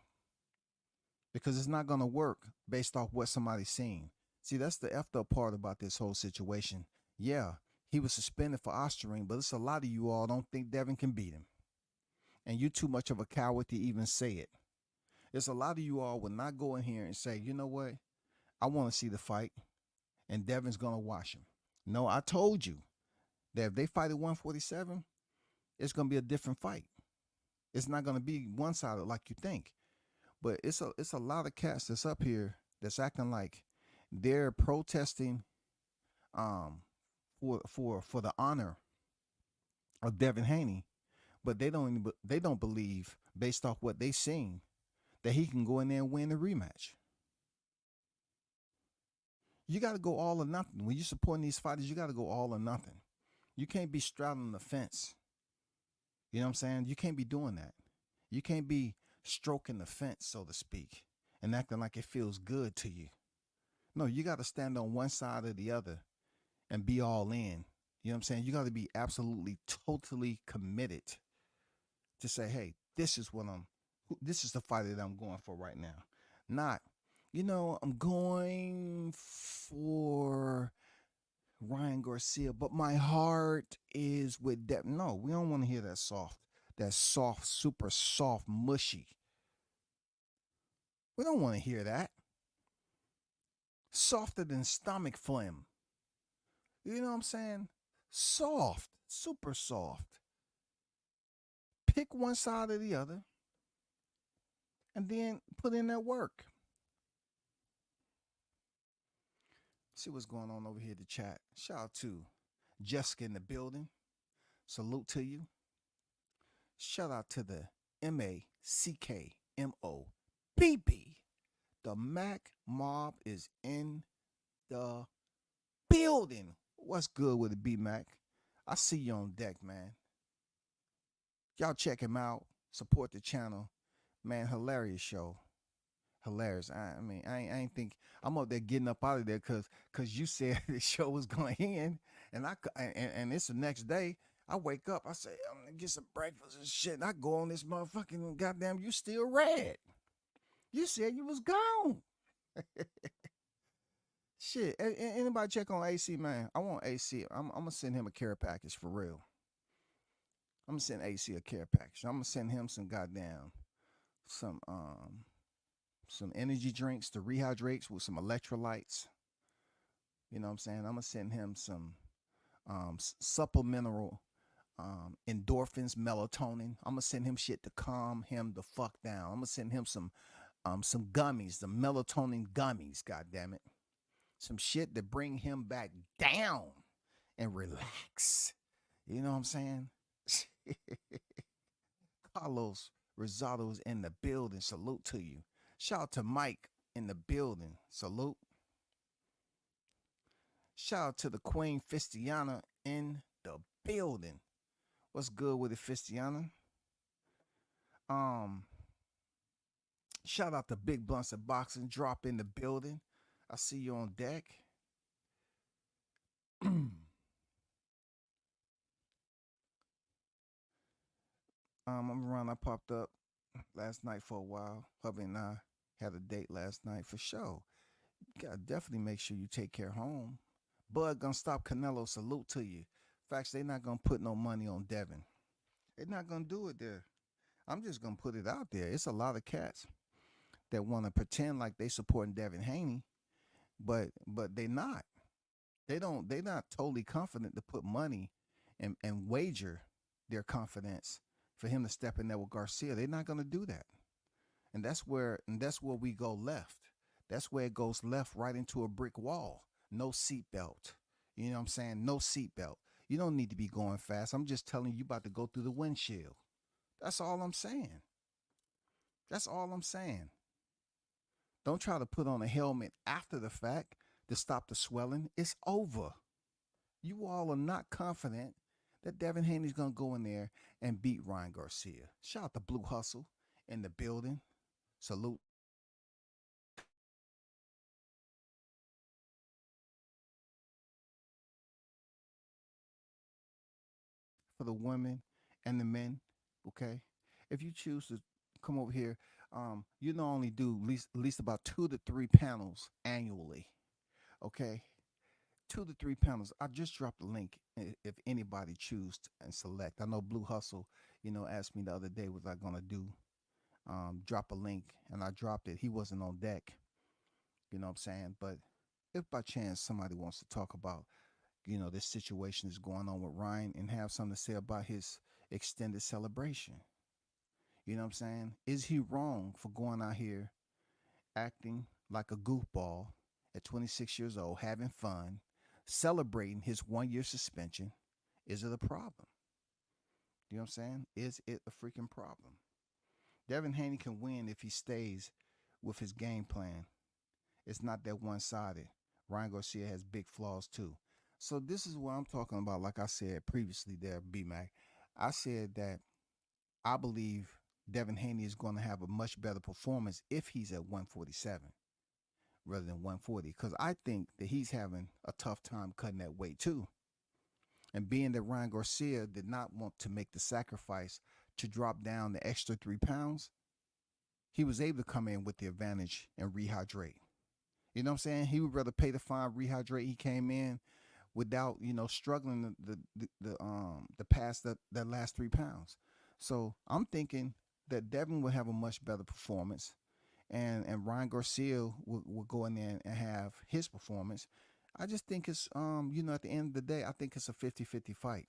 because it's not going to work based off what somebody's seen. See, that's the effed up part about this whole situation. Yeah, he was suspended for Osterring, but it's a lot of you all don't think Devin can beat him. And you're too much of a coward to even say it. There's a lot of you all will not go in here and say, you know what, I want to see the fight, and Devin's going to wash him. No, I told you that if they fight at 147, it's going to be a different fight. It's not going to be one-sided like you think. But it's a lot of cats that's up here that's acting like they're protesting for the honor of Devin Haney, but they don't believe, based off what they seen, that he can go in there and win the rematch. You got to go all or nothing. When you're supporting these fighters, you got to go all or nothing. You can't be straddling the fence. You know what I'm saying? You can't be doing that. You can't be stroking the fence, so to speak, and acting like it feels good to you. No, you got to stand on one side or the other and be all in. You know what I'm saying? You got to be absolutely, totally committed to say, hey, this is the fight that I'm going for right now. Not, I'm going for Ryan Garcia, but my heart is with that. No, we don't want to hear that soft, super soft, mushy. We don't want to hear that. Softer than stomach phlegm. You know what I'm saying? Soft, super soft. Pick one side or the other and then put in that work. See what's going on over here in the chat. Shout out to Jessica in the building. Salute to you. Shout out to the MACKMOBB. The Mac Mob is in the building. What's good with the B-Mac? I see you on deck, man. Y'all check him out. Support the channel. Man, hilarious show. Hilarious. I mean, I ain't think I'm up there getting up out of there because you said the show was going to end, and it's the next day. I wake up, I say, I'm gonna get some breakfast and shit, and I go on this motherfucking goddamn, you still red. You said you was gone. Shit. Anybody check on AC, man? I want AC. I'm gonna send him a care package for real. I'm gonna send AC a care package. I'm gonna send him some goddamn some energy drinks to rehydrates with some electrolytes. You know what I'm saying? I'm gonna send him some supplemental endorphins, melatonin. I'm gonna send him shit to calm him the fuck down. I'm gonna send him some gummies, the melatonin gummies, god damn it. Some shit to bring him back down and relax. You know what I'm saying? Carlos Rosado's in the building. Salute to you. Shout out to Mike in the building. Salute. Shout out to the Queen Fistiana in the building. What's good with it, Fistiana? Shout out to Big Blunts of Boxing. Drop in the building. I see you on deck. I'm around. I popped up last night for a while. Hubby and I had a date last night for sure. You gotta definitely make sure you take care home. Bud gonna stop Canelo. Salute to you. Facts, they not gonna put no money on Devin. They're not gonna do it there. I'm just gonna put it out there. It's a lot of cats that want to pretend like they supporting Devin Haney, but they not. They're not totally confident to put money and wager their confidence for him to step in there with Garcia. They're not gonna do that. And that's where we go left. That's where it goes left right into a brick wall. No seatbelt. You know what I'm saying? No seatbelt. You don't need to be going fast. I'm just telling you about to go through the windshield. That's all I'm saying. That's all I'm saying. Don't try to put on a helmet after the fact to stop the swelling. It's over. You all are not confident that Devin Haney's going to go in there and beat Ryan Garcia. Shout out to Blue Hustle in the building. Salute. For the women and the men, okay? If you choose to come over here, you not only do at least about 2 to 3 panels annually, okay? 2 to 3 panels. I just dropped the link if anybody choose and select. I know Blue Hustle, asked me the other day, was I gonna do drop a link, and I dropped it. He wasn't on deck, you know what I'm saying? But if by chance somebody wants to talk about, this situation is going on with Ryan and have something to say about his extended celebration, you know what I'm saying? Is he wrong for going out here acting like a goofball at 26 years old, having fun, celebrating his 1-year suspension? Is it a problem? You know what I'm saying? Is it a freaking problem? Devin Haney can win if he stays with his game plan. It's not that one-sided. Ryan Garcia has big flaws too. So this is what I'm talking about. Like I said previously, there, B-Mac, I said that I believe Devin Haney is going to have a much better performance if he's at 147 rather than 140, because I think that he's having a tough time cutting that weight too. And being that Ryan Garcia did not want to make the sacrifice to drop down the extra 3 pounds, he was able to come in with the advantage and rehydrate. You know what I'm saying? He would rather pay the fine, rehydrate. He came in without, struggling the past that last 3 pounds. So I'm thinking that Devin will have a much better performance, and Ryan Garcia will go in there and have his performance. I just think it's at the end of the day, I think it's a 50-50 fight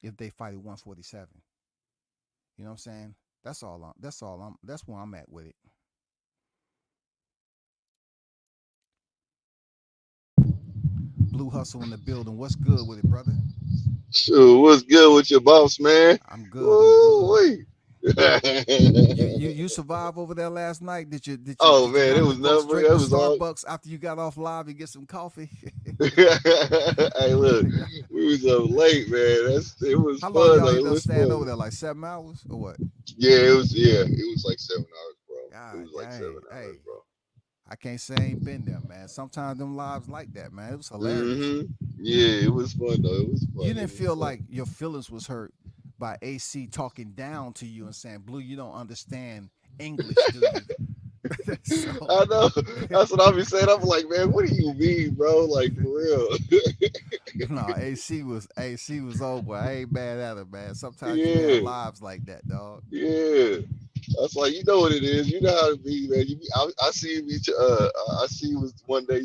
if they fight at 147. You know what I'm saying? That's where I'm at with it. Blue Hustle in the building. What's good with it, brother? Sure, what's good with your boss, man? I'm good. Woo-wee. You survived over there last night? Did you Oh did man, you it was go never. straight It to was all. Starbucks after you got off live and get some coffee? Hey, look, we was up late, man. It was How fun. long y'all Though. ended It up was staying fun. over there? Like 7 hours or what? Yeah, it was like 7 hours, bro. God, It was like dang. 7 hours, Hey, bro. I can't say I ain't been there, man. Sometimes them lives like that, man. It was hilarious. Yeah, it was fun though. It was fun. You didn't feel like your feelings was hurt by AC talking down to you and saying, "Blue, you don't understand English, do you?" So, I know. That's what I be saying. I'm like, man, what do you mean, bro? Like for real. no, AC was over. I ain't mad at her, man. Sometimes you Yeah. have lives like that, dog. Yeah. That's like, you know what it is. You know how to be, man. I see me. I see was one day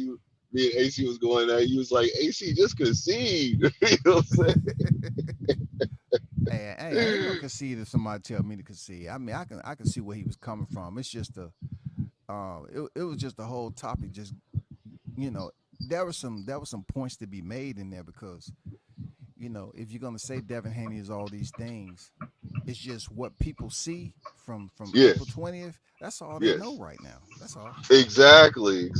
me and AC was going there. You was like, AC, just concede. You know what I'm saying? Hey, I ain't gonna concede if somebody tell me to concede. I mean, I can see where he was coming from. It's just it was just the whole topic. Just there were some points to be made in there because if you're gonna say Devin Haney is all these things, it's just what people see from Yes. April 20th. That's all they Yes. know right now. That's all. Exactly.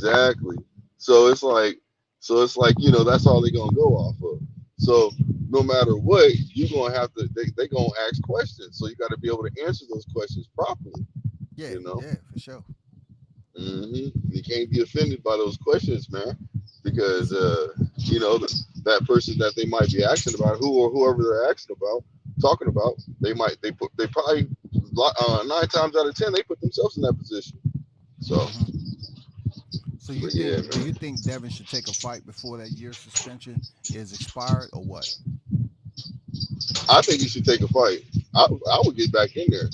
So it's like, that's all they're gonna go off of. So no matter what, you're gonna have to. They gonna ask questions. So you got to be able to answer those questions properly. Yeah, Yeah, for sure. You can't be offended by those questions, man, because that person that they might be asking about, whoever they're asking about, talking about, they probably 9 times out of 10 they put themselves in that position. So. So do you think Devin should take a fight before that year's suspension is expired or what? I think he should take a fight. I would get back in there,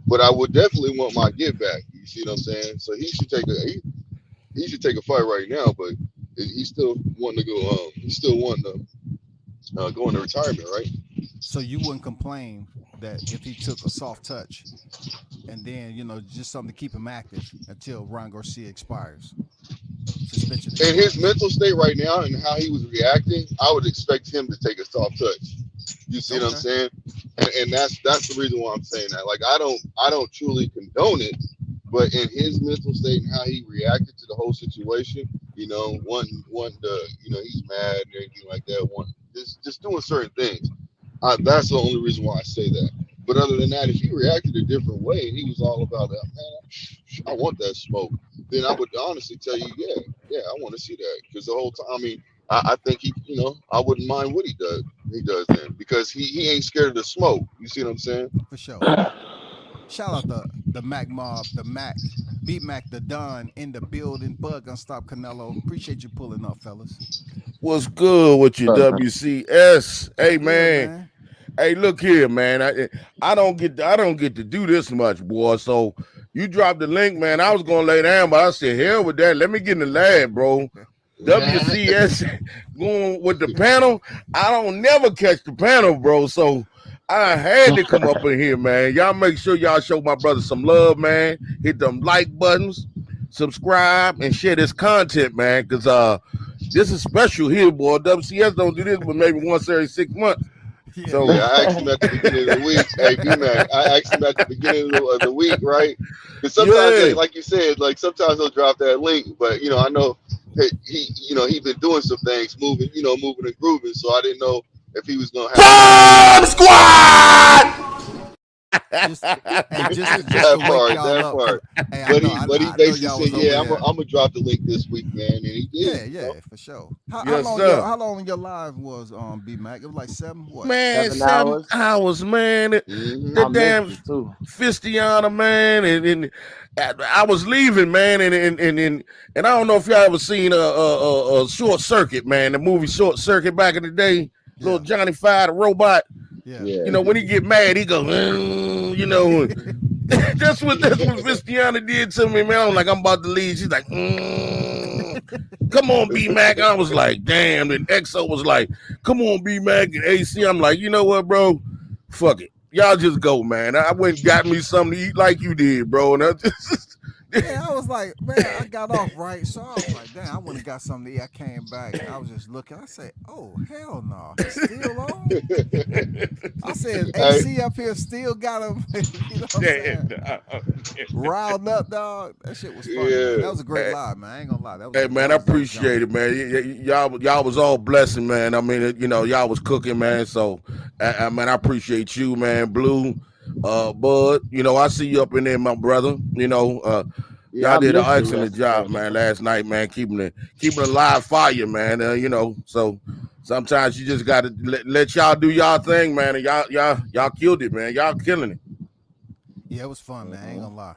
but I would definitely want my get back. You see what I'm saying? So he should take a fight right now, but he's still wanting to go. He's still wanting to go into retirement, right? So you wouldn't complain that if he took a soft touch, and then just something to keep him active until Ryan Garcia expires. Suspension. In his mental state right now and how he was reacting, I would expect him to take a soft touch. You see what I'm saying? And that's the reason why I'm saying that. Like I don't truly condone it, but in his mental state and how he reacted to the whole situation, he's mad and everything like that. Just doing certain things. That's the only reason why I say that. But other than that, if he reacted a different way and he was all about that, man, I want that smoke, then I would honestly tell you, yeah, I want to see that. Because the whole time, I mean, I think I wouldn't mind what he does then, because he ain't scared of the smoke. You see what I'm saying? For sure. Shout out the Mac Mob, the Mac, B-Mac, the Don in the building. Bug Unstop Canelo. Appreciate you pulling up, fellas. What's good with you, WCS? Hey, Good, man. Hey, look here, man. I don't get to do this much, boy. So you dropped the link, man. I was gonna lay down, but I said, hell with that. Let me get in the lab, bro. WCS going with the panel. I don't never catch the panel, bro. So I had to come up in here, man. Y'all make sure y'all show my brother some love, man. Hit them like buttons, subscribe, and share this content, man. Cause this is special here, boy. WCS don't do this, but maybe once every 6 months. Yeah. So I asked him at the beginning of the week. Hey, B-Mac, I asked him at the beginning of the week, right? Because sometimes, like you said, like sometimes they'll drop that link, but I know he been doing some things, moving and grooving. So I didn't know if he was gonna have Bomb Squad! Just to that wake y'all part. up. Hey, But I he know basically y'all said, was "Yeah, over I'm gonna drop the link this week, man," and he there. did. Yeah, for sure. How Yes, long? sir. How long your live was? B Mac. It was like 7. What? Man, 7 7 hours. hours, man. Mm-hmm. The I damn missed it too. Fistiana, man, and I was leaving, man, and I don't know if y'all ever seen a Short Circuit, man, the movie Short Circuit back in the day. Yeah. Little Johnny Five, the robot. Yeah. Yeah. You know, when he get mad, he go, you know. that's what Fistiana did to me, man. I'm like, I'm about to leave. She's like, come on, B Mac. I was like, damn. And EXO was like, come on, B Mac. And AC, I'm like, you know what, bro? Fuck it. Y'all just go, man. I went and got me something to eat like you did, bro. And I just Yeah, I was like, man, I got off right, so I was like, damn, I went and got something to eat. I came back, I was just looking. I said, oh hell no, he's still on. I said, AC up here still got him. You know what I'm saying? Riled up, dog. That shit was funny, man. That was a great live, man. I ain't gonna lie. That was Hey, man, I appreciate it, man. Y'all was all blessing, man. I mean, y'all was cooking, man. So, man, I appreciate you, man. Blue, Bud, I see you up in there, my brother. Y'all did an excellent job, man, last night, man, keeping the live fire, man. So sometimes you just gotta let y'all do y'all thing, man. And y'all killed it, man. Y'all killing it. Yeah, it was fun, man. I ain't gonna lie.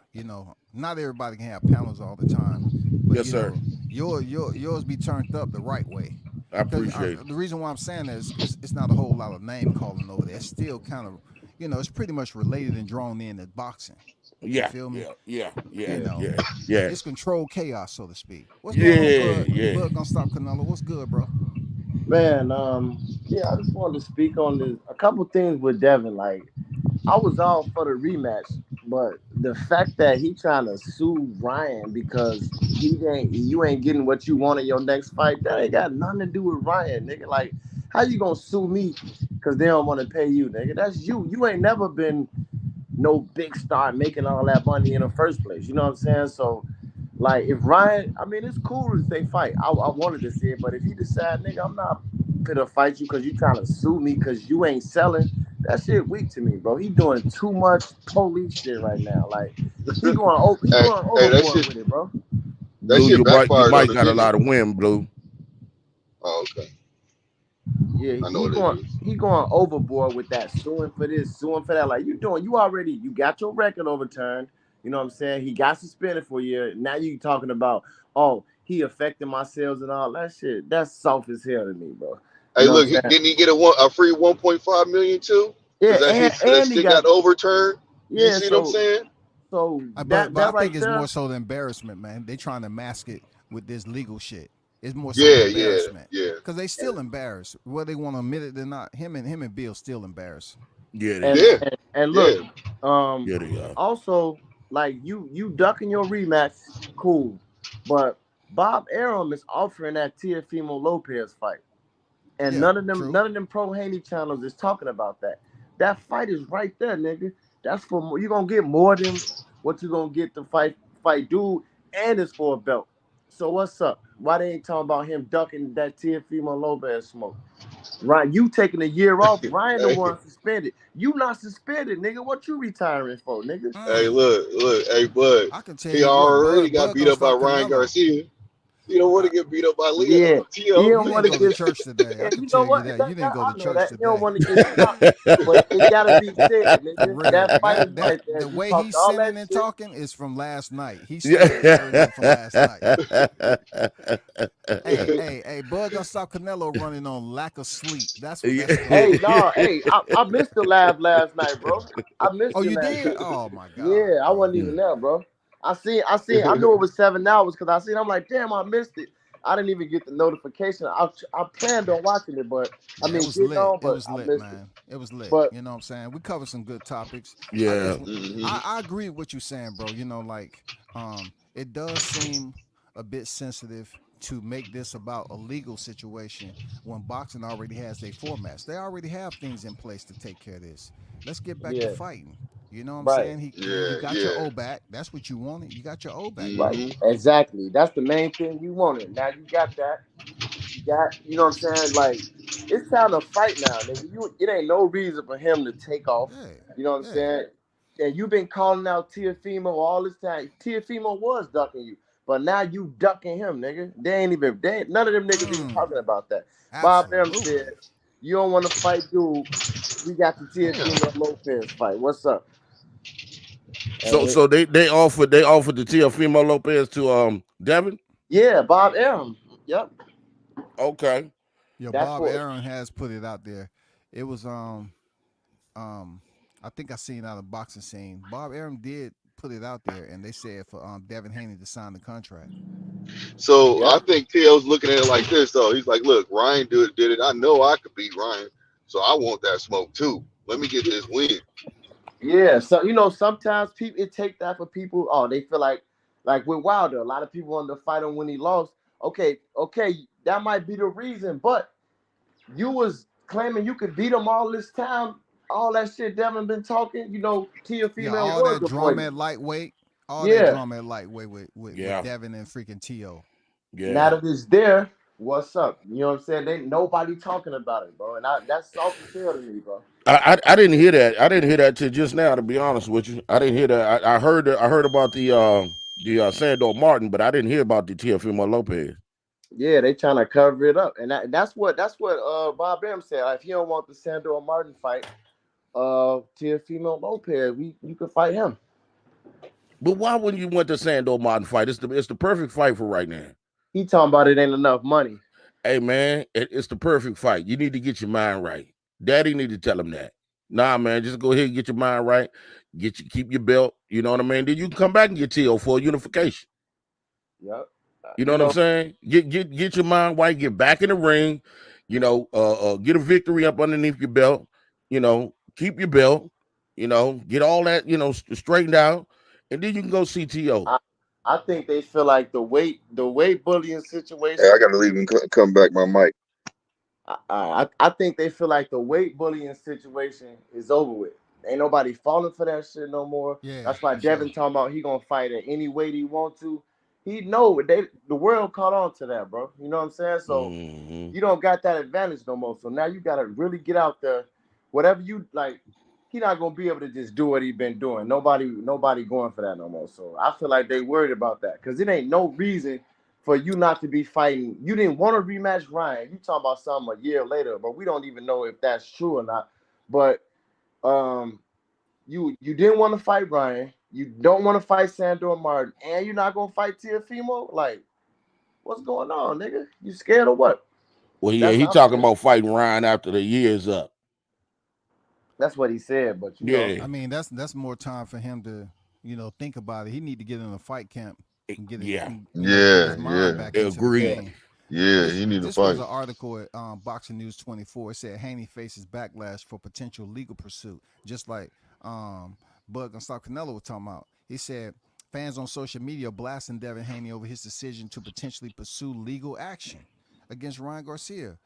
Not everybody can have panels all the time. But, yes, sir. Yours be turned up the right way. I appreciate it. The reason why I'm saying that is it's not a whole lot of name calling over there. It's still kind of, it's pretty much related and drawn in to boxing. Yeah, you feel me? Yeah. It's controlled chaos, so to speak. What's going on, Bud? Bud gonna stop Canelo. What's good, bro? Man, I just wanted to speak on this. A couple things with Devin. Like, I was all for the rematch, but the fact that he trying to sue Ryan because you ain't getting what you want in your next fight, that ain't got nothing to do with Ryan, nigga. Like, how you gonna sue me because they don't want to pay you, nigga? That's you. You ain't never been no big star making all that money in the first place. You know what I'm saying? So, like, if Ryan, I mean, it's cool if they fight. I wanted to see it, but if he decide, nigga, I'm not gonna fight you because you trying to sue me because you ain't selling, that shit weak to me, bro. He doing too much police shit right now. Like, he going overboard with it, bro. That shit backfired you on might got a lot of wind, Blue. Oh, okay. Yeah, he going overboard with that, suing for this, suing for that. Like, you got your record overturned. You know what I'm saying? He got suspended for a year. Now you talking about, oh, he affected my sales and all that shit. That's soft as hell to me, bro. Hey, look, didn't he get a free 1.5 million too? Yeah, that shit got overturned. Yeah, you see what I'm saying? So but I think it's more so the embarrassment, man. They trying to mask it with this legal shit. It's more so embarrassment. Yeah. Because they still embarrassed. Whether they want to admit it or not, him and Bill still embarrassed. Yeah. And look, also, like, you ducking your rematch, cool. But Bob Arum is offering that Teofimo Lopez fight. And none of them pro Haney channels is talking about that. That fight is right there, nigga. That's for you gonna get more than what you gonna get to fight dude, and it's for a belt. So what's up? Why they ain't talking about him ducking that Teofimo Lopez smoke? Ryan, you taking a year off. Ryan the one suspended. You not suspended, nigga. What you retiring for, nigga? Hey, look, hey, bud. I can tell he you already got beat up by Ryan Garcia. You don't want to get beat up by Leo. Yeah, you don't want to go to church today. I can tell you that. You didn't go to church today. You don't want to get stopped, but it gotta be said, nigga. That fight is right there. The way he's sitting and talking is from last night. He's from last night. Hey, Bud gonna stop Canelo running on lack of sleep. That's what. I missed the live last night, bro. I missed. Oh, you did? Oh my god. Yeah, I wasn't even there, bro. I knew it was 7 hours because I'm like, damn, I missed it. I didn't even get the notification. I planned on watching it, but it was lit. It was lit, man. It was lit. But, you know what I'm saying? We covered some good topics. Yeah. I agree with what you're saying, bro. It does seem a bit sensitive to make this about a legal situation when boxing already has their formats. They already have things in place to take care of this. Let's get back to fighting. You know what I'm Right. saying? You Yeah, got your yeah. O back. That's what you wanted. You got your O back, Right. brother. Hmm. Exactly. That's the main thing you wanted. Now you got that. You got, you know what I'm saying? Like, it's time to fight now, nigga. It ain't no reason for him to take off. Yeah, You know what I'm yeah. saying? And you've been calling out Teofimo all this time. Teofimo was ducking you, but now you ducking him, nigga. None of them niggas even talking about that. Bob M Absolutely. said, "You don't want to fight, dude. We got the Damn. Teofimo Lopez fight. What's up?" So And so they offered the Teofimo Lopez to Devin. yeah, Bob M. Yep, Okay. Yo, that's Bob what. Aaron has put it out there. It was um I think I seen out of boxing scene. Bob Aaron did put it out there, and they said for Devin Haney to sign the contract. So I Yep. think Teo's looking at it like this though. He's like, look, Ryan did it. I know I could beat Ryan, so I want that smoke too. Let me get this win. Yeah, so sometimes people it take that for people. Oh, they feel like with Wilder, a lot of people wanted to fight him when he lost. Okay, that might be the reason, but you was claiming you could beat him all this time, all that shit Devin been talking. Tia Yeah, female all was that before drama you. at lightweight, all that Yeah, drama at lightweight with Yeah. Devin and freaking T.O. now Yeah. that it's there, what's up? You know what I'm saying? Ain't nobody talking about it, bro, and that's soft as hell to me, bro. I didn't hear that. I didn't hear that till just now. To be honest with you, I didn't hear that. I heard about the Sandor Martin, but I didn't hear about the Teofimo Lopez. Yeah, they trying to cover it up, and that's what Bob Bam said. Like, if you don't want the Sandor Martin fight, Teofimo Lopez, you could fight him. But why wouldn't you want the Sandor Martin fight? It's the perfect fight for right now. He talking about it ain't enough money. Hey man, it's the perfect fight. You need to get your mind right. Daddy need to tell him that. Nah, man, just go ahead and get your mind right. Keep your belt. You know what I mean? Then you can come back and get TO for unification. Yep. You know You what I'm know, saying? Get your mind right. Get back in the ring. Get a victory up underneath your belt. Keep your belt. Get all that straightened out, and then you can go CTO. I think they feel like the weight bullying Hey, I situation. gotta leave and come back my mic. I think they feel like the weight bullying situation is over with. Ain't nobody falling for that shit no more. Yeah, That's why for sure. Devin talking about he gonna fight at any weight he want to. He know the world caught on to that, bro. You know what I'm saying? So Hmm. you don't got that advantage no more. So now you gotta really get out there. Whatever you like, he not gonna be able to just do what he been doing. Nobody going for that no more. So I feel like they worried about that because it ain't no reason for you not to be fighting. You didn't want to rematch Ryan. You talking about something a year later, but we don't even know if that's true or not. But um, you didn't want to fight Ryan. You don't want to fight Sandor Martin, and you're not gonna fight Teofimo. Like, what's going on, nigga? You scared of what? Well, yeah, That's he how I'm talking feeling. about fighting Ryan after the year's up. That's what he said, but Yeah, I mean, that's more time for him to think about it. He need to get in a fight camp and get it, yeah, get Yeah, his mind yeah, back into the agreed. game. yeah. This He need to this was fight. an article at Boxing News 24. It said Haney faces backlash for potential legal pursuit, just like Bud Gonzalo Canelo was talking about. He said fans on social media blasting Devin Haney over his decision to potentially pursue legal action against Ryan Garcia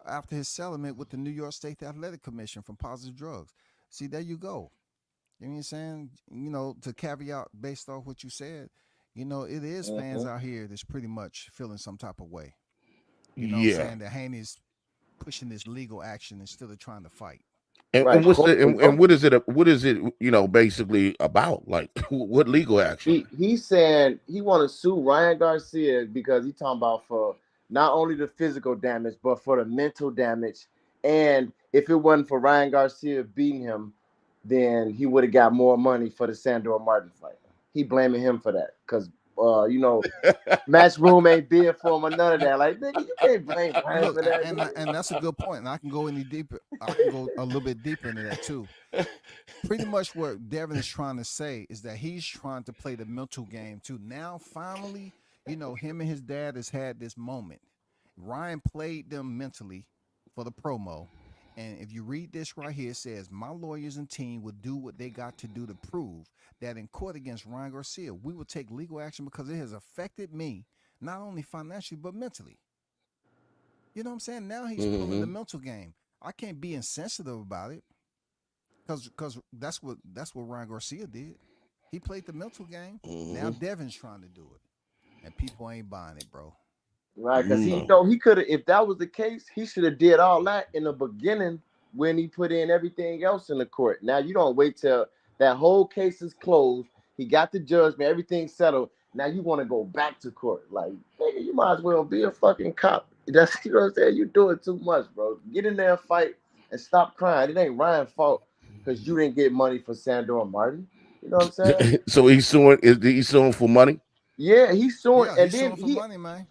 after his settlement with the New York State Athletic Commission from positive drugs. See, there you go. You know what I'm saying? To caveat based off what you said, it is fans Mhm. out here that's pretty much feeling some type of way. You know what I'm Yeah. saying? That Haney's pushing this legal action instead of trying to fight. And Right, what's court, the and what is it? What is it? Basically about like what legal action? he's saying he want to sue Ryan Garcia because he talking about for not only the physical damage but for the mental damage. And if it wasn't for Ryan Garcia beating him, then he would have got more money for the Sandor Martin fight. He blaming him for that because Matchroom ain't bid for him or none of that. Like, nigga, you can't blame Ryan Look, for that. and that's a good point, and I can go any deeper. I can go a little bit deeper into that too. Pretty much what Devin is trying to say is that he's trying to play the mental game too. Now, finally, him and his dad has had this moment. Ryan played them mentally for the promo. And if you read this right here, it says, my lawyers and team will do what they got to do to prove that in court against Ryan Garcia, we will take legal action because it has affected me, not only financially, but mentally. You know what I'm saying? Now he's pulling the Hmm. mental game. I can't be insensitive about it. Because that's what Ryan Garcia did. He played the mental game. Now Devin's trying to do it, and people ain't buying it, bro. Right, because he could have. If that was the case, he should have did all that in the beginning when he put in everything else in the court. Now you don't wait till that whole case is closed. He got the judgment, everything's settled. Now you want to go back to court? Like, nigga, you might as well be a fucking cop. That's, you know what I'm saying. You doing too much, bro. Get in there and fight and stop crying. It ain't Ryan's fault because you didn't get money for Sandor Martin. You know what I'm saying? So he's suing. Is he suing for money? Yeah, he's suing. Yeah, and he's then suing for money, man.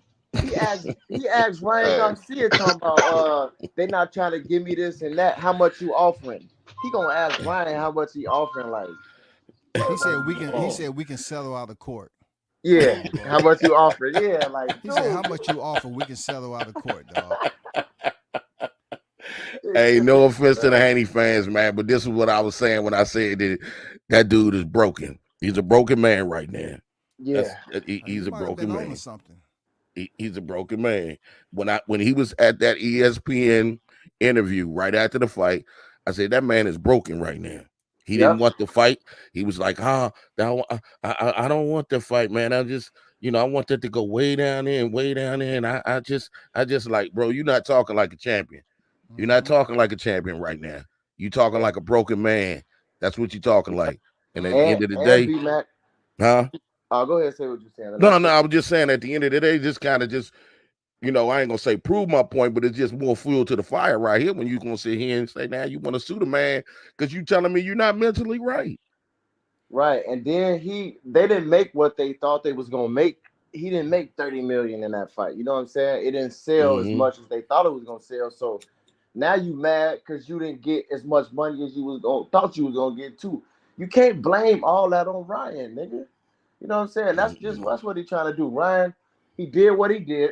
he asked Ryan Garcia talking about they not trying to give me this and that. How much you offering? He gonna ask Ryan how much he offering. Like he said we can settle out of court. Yeah, how much you offering? Yeah, like he said how much you offer, we can settle out of court, dog. Hey, no offense to the Haney fans, man, but this is what I was saying when I said that dude is broken. He's a broken man right now. Yeah, he's a broken man. Something. He's a broken man. When he was at that ESPN interview right after the fight, I said that man is broken right now. He didn't want the fight. He was like, I don't want the fight, man. I just, I want that to go way down there and way down there. And I just like, bro, you're not talking like a champion. You're not talking like a champion right now. You talking like a broken man. That's what you're talking like. And at the end of the day, B-Mac, huh? Go ahead and say what you're saying. No, I was just saying at the end of the day, just kind of just, I ain't gonna say prove my point, but it's just more fuel to the fire right here when you're gonna sit here and say, now you want to sue the man because you telling me you're not mentally right. Right. And then they didn't make what they thought they was gonna make. He didn't make $30 million in that fight. You know what I'm saying? It didn't sell as much as they thought it was gonna sell. So now you mad because you didn't get as much money as thought you was gonna get too. You can't blame all that on Ryan, nigga. You know what I'm saying? That's what he's trying to do. Ryan, he did what he did.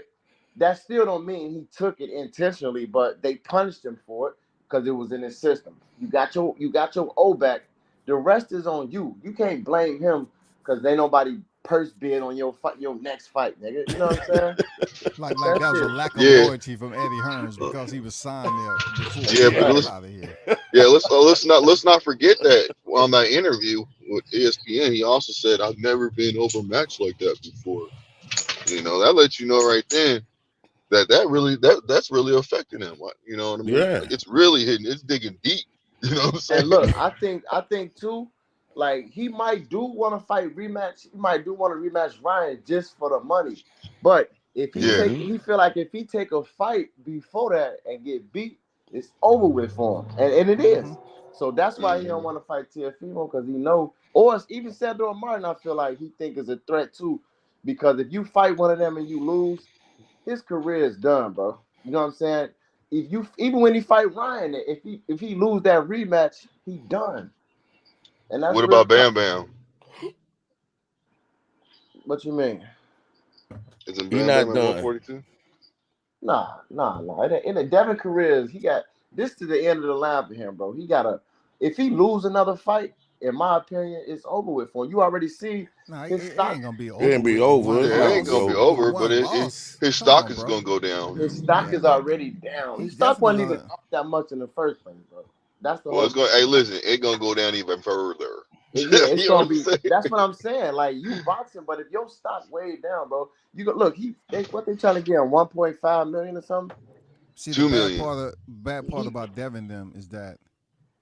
That still don't mean he took it intentionally, but they punished him for it because it was in his system. You got your O back. The rest is on you. You can't blame him because ain't nobody purse bid on your next fight, nigga. You know what I'm saying? like that was a lack of loyalty from Eddie Hearns because he was signed there before. Yeah, but out of here. Yeah, let's not forget that on that interview with ESPN, he also said, "I've never been overmatched like that before." That lets you know right then that's really affecting him. You know what I mean? Yeah. It's really hitting. It's digging deep. You know what I'm saying? And look, I think too, like he might do want to fight rematch. He might do want to rematch Ryan just for the money. But if he feel like if he take a fight before that and get beat, it's over with for him. And it is. So that's why he don't want to fight Teofimo because he know, or even Sandor Martin, I feel like he think is a threat too. Because if you fight one of them and you lose, his career is done, bro. You know what I'm saying? Even when he fight Ryan, if he lose that rematch, he done. And that's what about Bam Bam? What you mean? Isn't Bam Bam at 142? Nah. In the Devin careers, he got this to the end of the line for him, bro. If he lose another fight, in my opinion, it's over with for him. You already see his stock ain't gonna be over. It ain't be over. It ain't gonna be over, but his stock is gonna go down. His stock is already down. His stock wasn't even up that much in the first place, bro. That's the whole. Listen, it's gonna go down even further. It's gonna be. That's what I'm saying. Like you boxing, but if your stock way down, bro, you go look. What they trying to get him 1.5 million or something. See, 2 the million. bad part about Devin them is that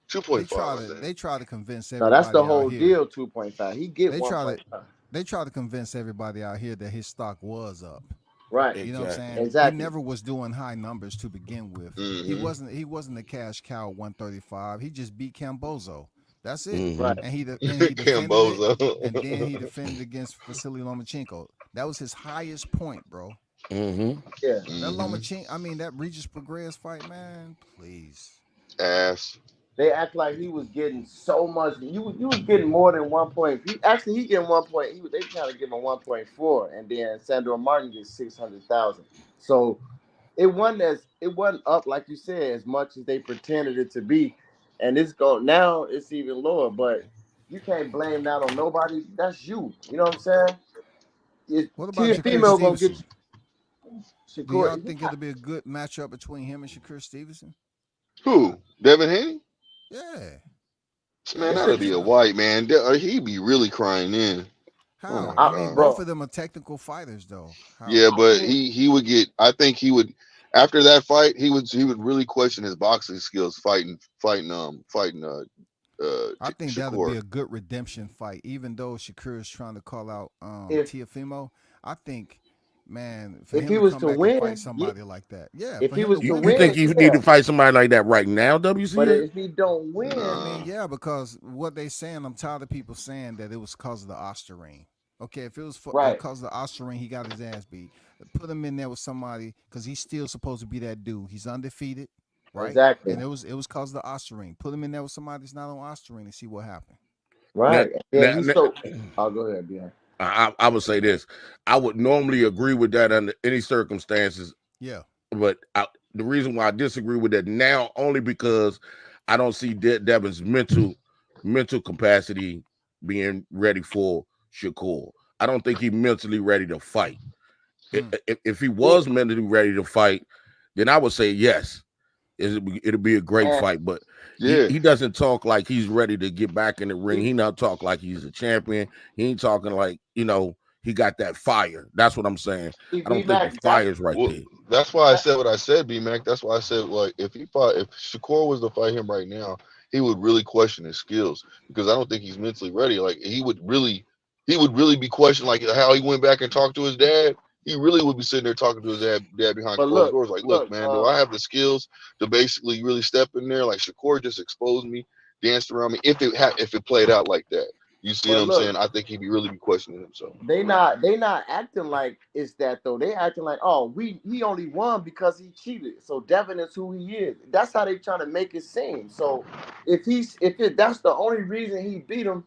2.5. They try to convince No, everybody. that's the whole here. deal. 2.5. He get 1.5. They try to convince everybody out here that his stock was up. Right. You know what I'm saying? Exactly. He never was doing high numbers to begin with. He wasn't a cash cow at 135. He just beat Cambozo. That's it. Right. And he defended Cambozo. and then he defended against Vasily Lomachenko. That was his highest point, bro. Yeah. That Lomachenko, that Regis Prograis fight, man, please. Ass. They act like he was getting so much. You was getting more than 1 point. He getting 1 point. They trying to give him 1.4, and then Sandor Martin gets 600,000. So it wasn't up like you said as much as they pretended it to be, and now it's even lower. But you can't blame that on nobody. That's you. You know what I'm saying? What about Teofimo gonna get you? Do y'all think it'll be a good matchup between him and Shakur Stevenson? Who? Devin Haney? Yeah. Man, It that'll should be be a white man. He'd be really crying in. Oh How? my I mean, God. both bro. of them are technical fighters, though. How? Yeah, I but think he would get. I think he would after that fight. He would really question his boxing skills I think that'll be Shakur. a good redemption fight, even though Shakur is trying to call out if Teofimo. I think, man, for if him he to was come to back and fight win, yeah. somebody like that, yeah, If for he him to was to win You it. think win, you need yeah. to fight somebody like that right now, But WCA? if he don't win, I mean, Nah. yeah, because what they saying, I'm tired of people saying that it was because of the Ostarine. Okay, if it was right? because of the Ostarine, he got his ass beat. Put him in there with somebody because he's still supposed to be that dude. He's undefeated, right? Exactly. And it was because of the Ostarine. Put him in there with somebody that's not on Ostarine and see what happened. Right. And Now, he's now, so. I'll go ahead, Beyond. I would say this. I would normally agree with that under any circumstances, Yeah. but the reason why I disagree with that now only because I don't see Devin's mental capacity being ready for Shakur. I don't think he's mentally ready to fight. If he was mentally ready to fight, then I would say yes. It'll be a great And fight, but Yeah. he doesn't talk like he's ready to get back in the ring. he, He not talk like he's a champion. He ain't talking like, he got that fire. That's what I'm saying. he I don't think the Mac, that's fire's right Well, there. that's why I said what I said, B Mac. That's why I said like if Shakur was to fight him right now, he would really question his skills because I don't think he's mentally ready. Like he would really be questioning like how he went back and talked to his dad. He really would be sitting there talking to his dad behind but closed doors. Like, look, man, do I look, have the skills to basically really step in there? Like Shakur just exposed me, danced around me. If it played out like that, you see but what I'm look, saying? I think he'd really be questioning himself. they not acting like it's that though. They acting like, oh, he only won because he cheated. So Devin is who he is. That's how they trying to make it seem. So if that's the only reason he beat him,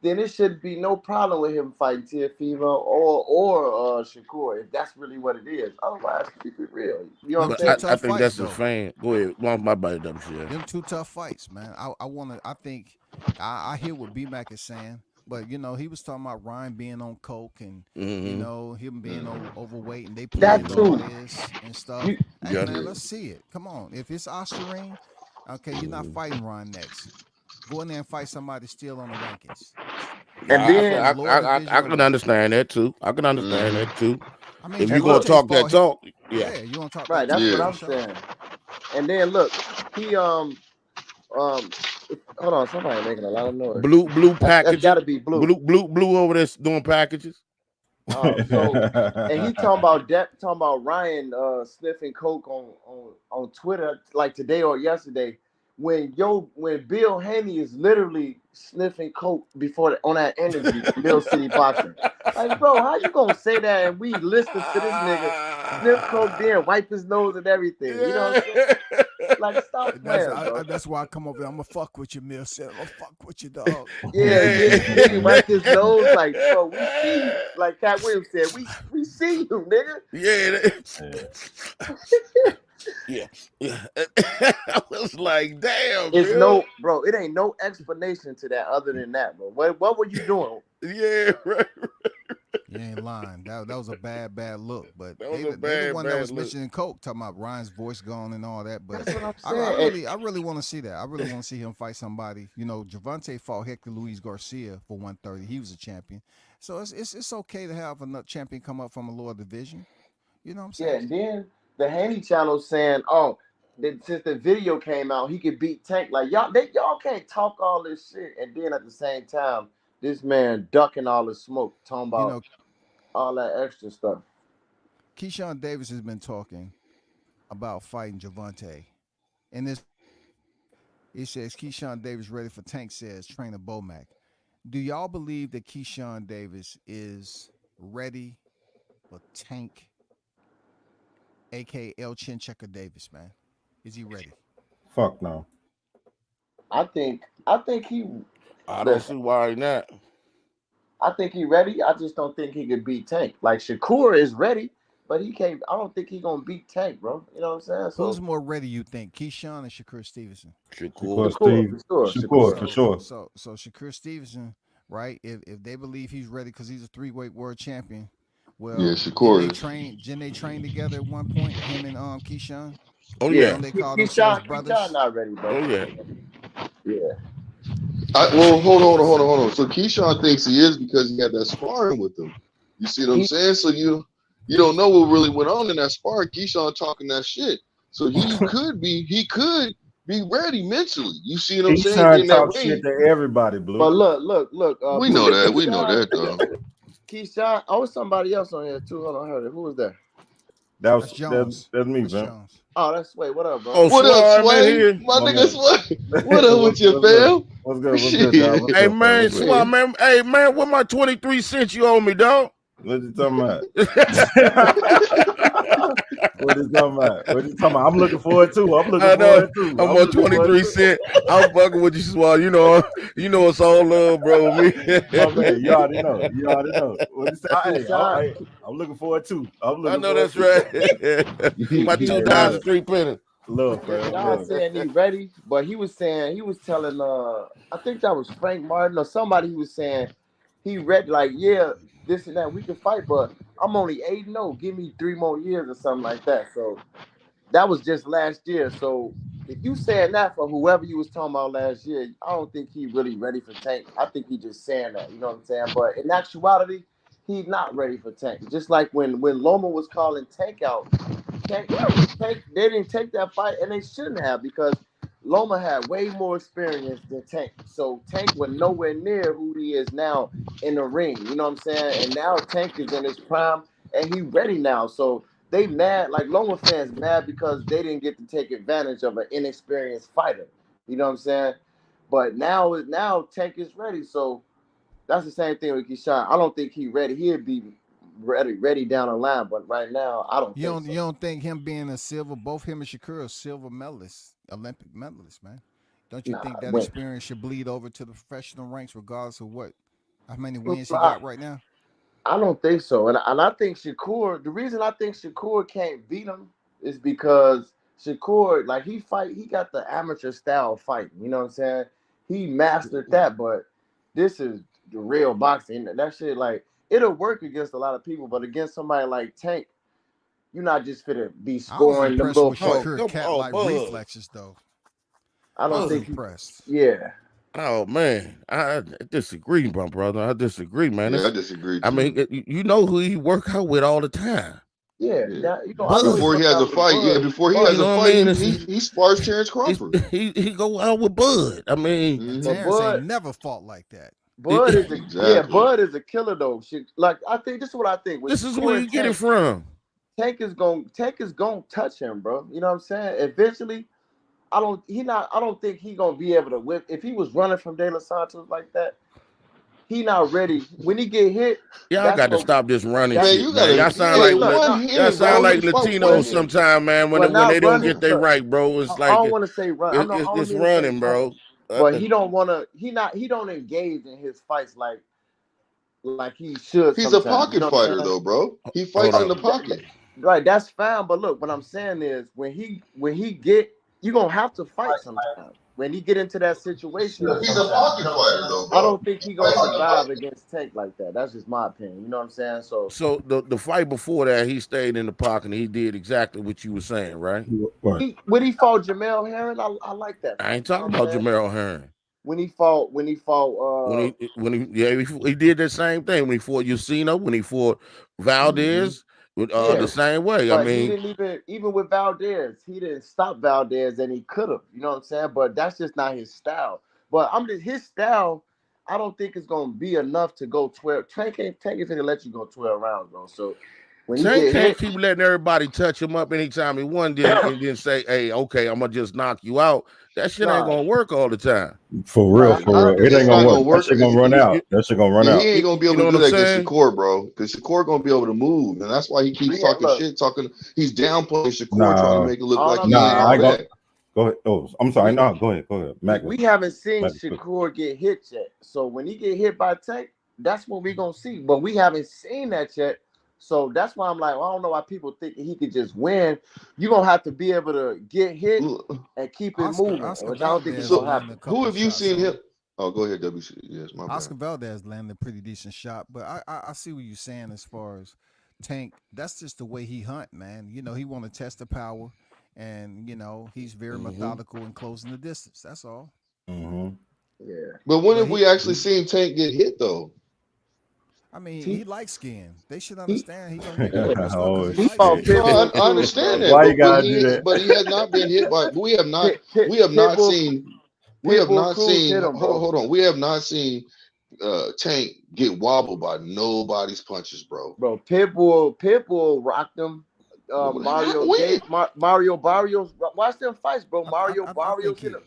then it should be no problem with him fighting Teofimo or Shakur if that's really what it is. Otherwise, keep it real. You know Them what I'm two saying? I tough think fights that's the though. fan. Go ahead. One my body WCA. Them two tough fights, man. I hear what B-Mac is saying, but he was talking about Ryan being on coke and him being overweight, and they That played too. all this and stuff. You, Hey Yeah. man, let's see it. Come on. If it's Ostarine, okay, you're not fighting Ryan next. Go in there and fight somebody still on the rankings. and then I can understand that too. I can understand that too. I mean, If you're look, gonna talk that talk, yeah. you want to talk right, that that's talk what for I'm sure. saying. And then look, he hold on, somebody making a lot of noise. Blue That's packages. gotta be blue. Blue over there doing packages. So and he talking about Ryan sniffing coke on Twitter like today or yesterday when Bill Haney is literally sniffing coke on that interview from Mill City Boxing. Like, bro, how you gonna say that and we listen to this nigga sniff coke there, wipe his nose and everything? You know what I'm saying? Like, stop playing, bro. That's why I come over here. I'm gonna fuck with you, Mill. I'm gonna fuck with you, dog. Yeah, he wiped his nose like, bro, we see you. Like Cat Williams said, we see you, nigga. Yeah. I was like, damn, It's Bill. bro, it ain't no explanation to that other than that, bro. What were you doing? Yeah, right. You ain't lying. That was a bad look. But That was they a bad the one that was look. mentioning coke, talking about Ryan's voice gone and all that. But That's what I'm saying. I really want to see that. I really want to see him fight somebody. Gervonta fought Hector Luis Garcia for 130. He was a champion. So it's okay to have another champion come up from a lower division. You know what I'm saying? Yeah, and then the Haney channel saying, since the video came out, he could beat Tank. Like y'all can't talk all this shit, and then at the same time, this man ducking all the smoke, talking about all that extra stuff. Keyshawn Davis has been talking about fighting Gervonta. And he says Keyshawn Davis ready for Tank, says trainer Bomac. Do y'all believe that Keyshawn Davis is ready for Tank, aka El Chin Checker Davis, man? Is he ready? Fuck no. I think he. I don't see why not. I think he ready. I just don't think he could beat Tank. Like Shakur is ready, but he can't. I don't think he gonna beat Tank, bro. You know what I'm saying? So, who's more ready, you think, Keyshawn or Shakur Stevenson? Shakur for sure. So Shakur Stevenson, right? If they believe he's ready because he's a 3-weight world champion, well, Yeah, Shakur. Didn't they train together at one point? Him and Keyshawn. Oh yeah. They call themselves brothers. Keyshawn not ready, bro. Oh yeah. Yeah. Well, hold on. So Keyshawn thinks he is because he had that sparring with him. You see what I'm saying? So you don't know what really went on in that sparring. Keyshawn talking that shit. So he could be ready mentally. You see what I'm saying? Keyshawn Getting that talk shit ring. to everybody, Blue. But look. We know that. We know that though. Keyshawn. Oh, somebody else on here too. Hold on, I heard it. Who was there? That's Jones. That's me, That's man. Jones. Oh, that's Sway. What up, bro? Oh, What up, Sway? My What nigga up? Sway. What up with you, fam? What's good? What's good, dog? What's Hey up, man, what's Swat, man. Hey man, what my 23 cents you owe me, dog? What you talking about? What you talking about? What you talking about? I'm looking forward to. I'm looking forward to. I'm on 23 cents. I'm fucking with you, Swat. You know it's all love, bro. Me. My man, you already know. You already know. What you say? Hey, I'm looking forward to. I know that's right. My $2 3 pennies. Love, fam. Y'all saying he ready, but he was telling I think that was Frank Martin or somebody. He was saying he read like, yeah, this and that, we can fight, but I'm only 8-0. Give me 3 more years or something like that. So that was just last year. So if you saying that for whoever you was talking about last year, I don't think he really ready for Tank. I think he just saying that, you know what I'm saying? But in actuality, he's not ready for Tank. Just like when Loma was calling Tank out, Tank, they didn't take that fight, and they shouldn't have, because Loma had way more experience than Tank. So Tank was nowhere near who he is now in the ring. You know what I'm saying? And now Tank is in his prime, and he ready now. So they mad, like Loma fans mad because they didn't get to take advantage of an inexperienced fighter. You know what I'm saying? But now Tank is ready. So that's the same thing with Keyshawn. I don't think he ready. He'd be ready down the line, but right now I don't think so. You don't think him being a silver, both him and Shakur are silver medalists, Olympic medalists, man? Don't you think that experience should bleed over to the professional ranks, regardless of how many wins he got right now? I don't think so, and I think Shakur. The reason I think Shakur can't beat him is because Shakur, like he got the amateur style fighting. You know what I'm saying? He mastered that, but this is the real boxing. That shit, like, it'll work against a lot of people, but against somebody like Tank, you're not just gonna be scoring them little points. Cat-like reflexes, though. I don't think impressed. Yeah. Oh man, I disagree, my brother. I disagree, man. Yeah, I disagree. I mean, you know who he work out with all the time. Yeah, before he has a fight, before he has a fight, he spars Terrence Crawford. He go out with Bud. I mean, Terrence ain't never fought like that. Bud is Bud is a killer though. Like, I think this is what I think. This is where you get it from. Tank is gonna touch him, bro. You know what I'm saying? Eventually, I don't think he gonna be able to whip. If he was running from De Los Santos like that, he not ready. When he get hit, I got to stop this running shit, you man. Y'all sound like Latinos sometime, man. When they don't get their right, bro. It's like I don't want to say run. It's running, bro. But he don't want to. He don't engage in his fights like he should. He's a pocket fighter though, bro. He fights in the pocket. Right, that's fine. But look, what I'm saying is when he get, you're gonna have to fight sometimes. When he get into that situation, he's a pocket fighter though, bro. I don't think he gonna survive against Tank like that. That's just my opinion. You know what I'm saying? So the fight before that, he stayed in the pocket and he did exactly what you were saying, right? When he fought Jamel Herring, I like that. I ain't talking about Jamel Herring. When he fought he did the same thing when he fought Yusino, when he fought Valdez. The same way. But I mean, he didn't even with Valdez, he didn't stop Valdez, and he could have. You know what I'm saying? But that's just not his style. But his style. I don't think it's gonna be enough to go 12. Tank is gonna let you go 12 rounds, bro. So when Tank can't keep letting everybody touch him up anytime he won, and then say, "Hey, okay, I'm gonna just knock you out." That shit ain't gonna work all the time. For real. It ain't gonna work. That shit gonna run out. He ain't gonna be able to do that against Shakur, bro. Because Shakur gonna be able to move, and that's why he keeps talking shit. He's downplaying Shakur, trying to make it look like he ain't Go ahead. Oh, I'm sorry. No, go ahead. Mac, we haven't seen Shakur get hit yet. So when he get hit by Tank, that's what we gonna see. But we haven't seen that yet. So that's why I'm like, well, I don't know why people think he could just win. You're gonna have to be able to get hit and keep it moving. Which I don't think it's gonna happen. Who have you seen him? Oh, go ahead, WC. Yes, my bad. Oscar Valdez landed a pretty decent shot, but I see what you're saying as far as Tank. That's just the way he hunt, man. You know, he want to test the power, and you know he's very methodical in closing the distance. That's all. Mm-hmm. Yeah. But when have we actually seen Tank get hit though? I mean, he likes skiing. They should He- understand he's gonna get the first one because He he fought likes skiing. No, Pitbull. I understand that, Why you gotta do he that? but he has not been hit by. We have not Pitbull, seen. Pitbull Cruz hit him, bro. Hold on. We have not seen Tank get wobbled by nobody's punches, bro. Bro, Pitbull rocked him. Mario Barrios. Watch them fights, bro. Mario Barrios hit him.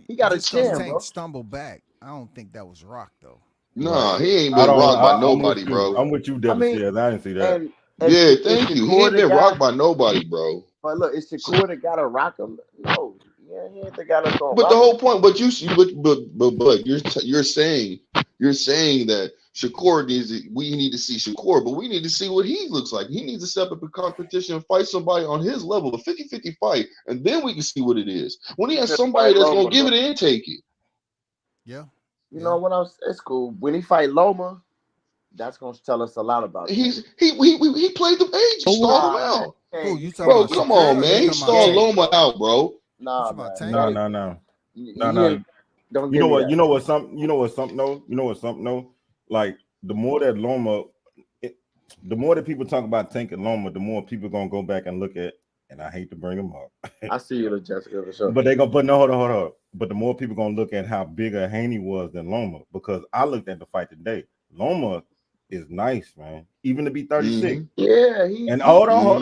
He got a chin, Tank bro. stumbled back. I don't think that was rock though. No, he ain't been rocked by nobody, bro. I'm with you, Devin. I didn't see that. Yeah, thank you. He ain't been rocked by nobody, bro. But look, is Shakur that gotta rock him? No, he ain't the guy that's gonna. But rock the whole him. point, but you're saying that Shakur we need to see Shakur, but we need to see what he looks like. He needs to step up in competition and fight somebody on his level, a 50-50 fight, and then we can see what it is. When he has somebody that's gonna give it and take it. Yeah. You know what it's cool. When he fight Loma, that's gonna tell us a lot about He played the age. He stalled him out. Bro, come on, man. He stalled Loma out, bro. No. You know what something though? Like the more that people talk about Tank and Loma, the more people gonna go back and look at, and I hate to bring them up. I see you, Jessica, for sure. But hold on. But the more people gonna look at how bigger Haney was than Loma, because I looked at the fight today. Loma is nice, man. Even to be 36. Yeah, hold on. Hold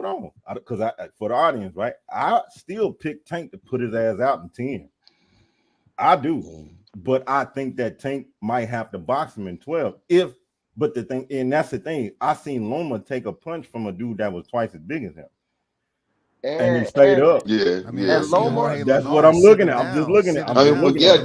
on. Because for the audience, right? I still pick Tank to put his ass out in 10. I do. But I think that Tank might have to box him in 12. But the thing, and that's the thing, I seen Loma take a punch from a dude that was twice as big as him. And he stayed up. Yeah, and Loma, that's what I'm looking at. I'm just looking at.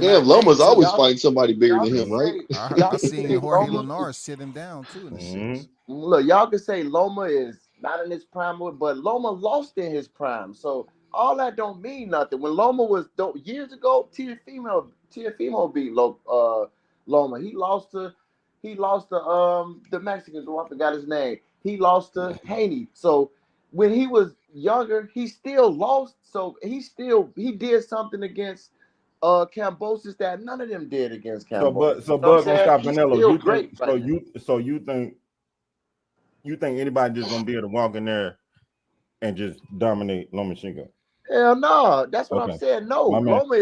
Damn, Loma's always fighting somebody bigger than him, right? I seen Jorge Linares sit him down too in the six. Look, y'all can say Loma is not in his prime, but Loma lost in his prime, so all that don't mean nothing. When Loma was years ago, Teofimo beat Loma. He lost to the Mexican. I forgot his name. He lost to Haney. So when he was younger, he still lost. So he did something against Cambosis that none of them did against Cambosis. So Bud gonna stop Vanello. You think anybody just gonna be able to walk in there and just dominate Lomachenko? Hell no. That's what I'm saying. No, Loma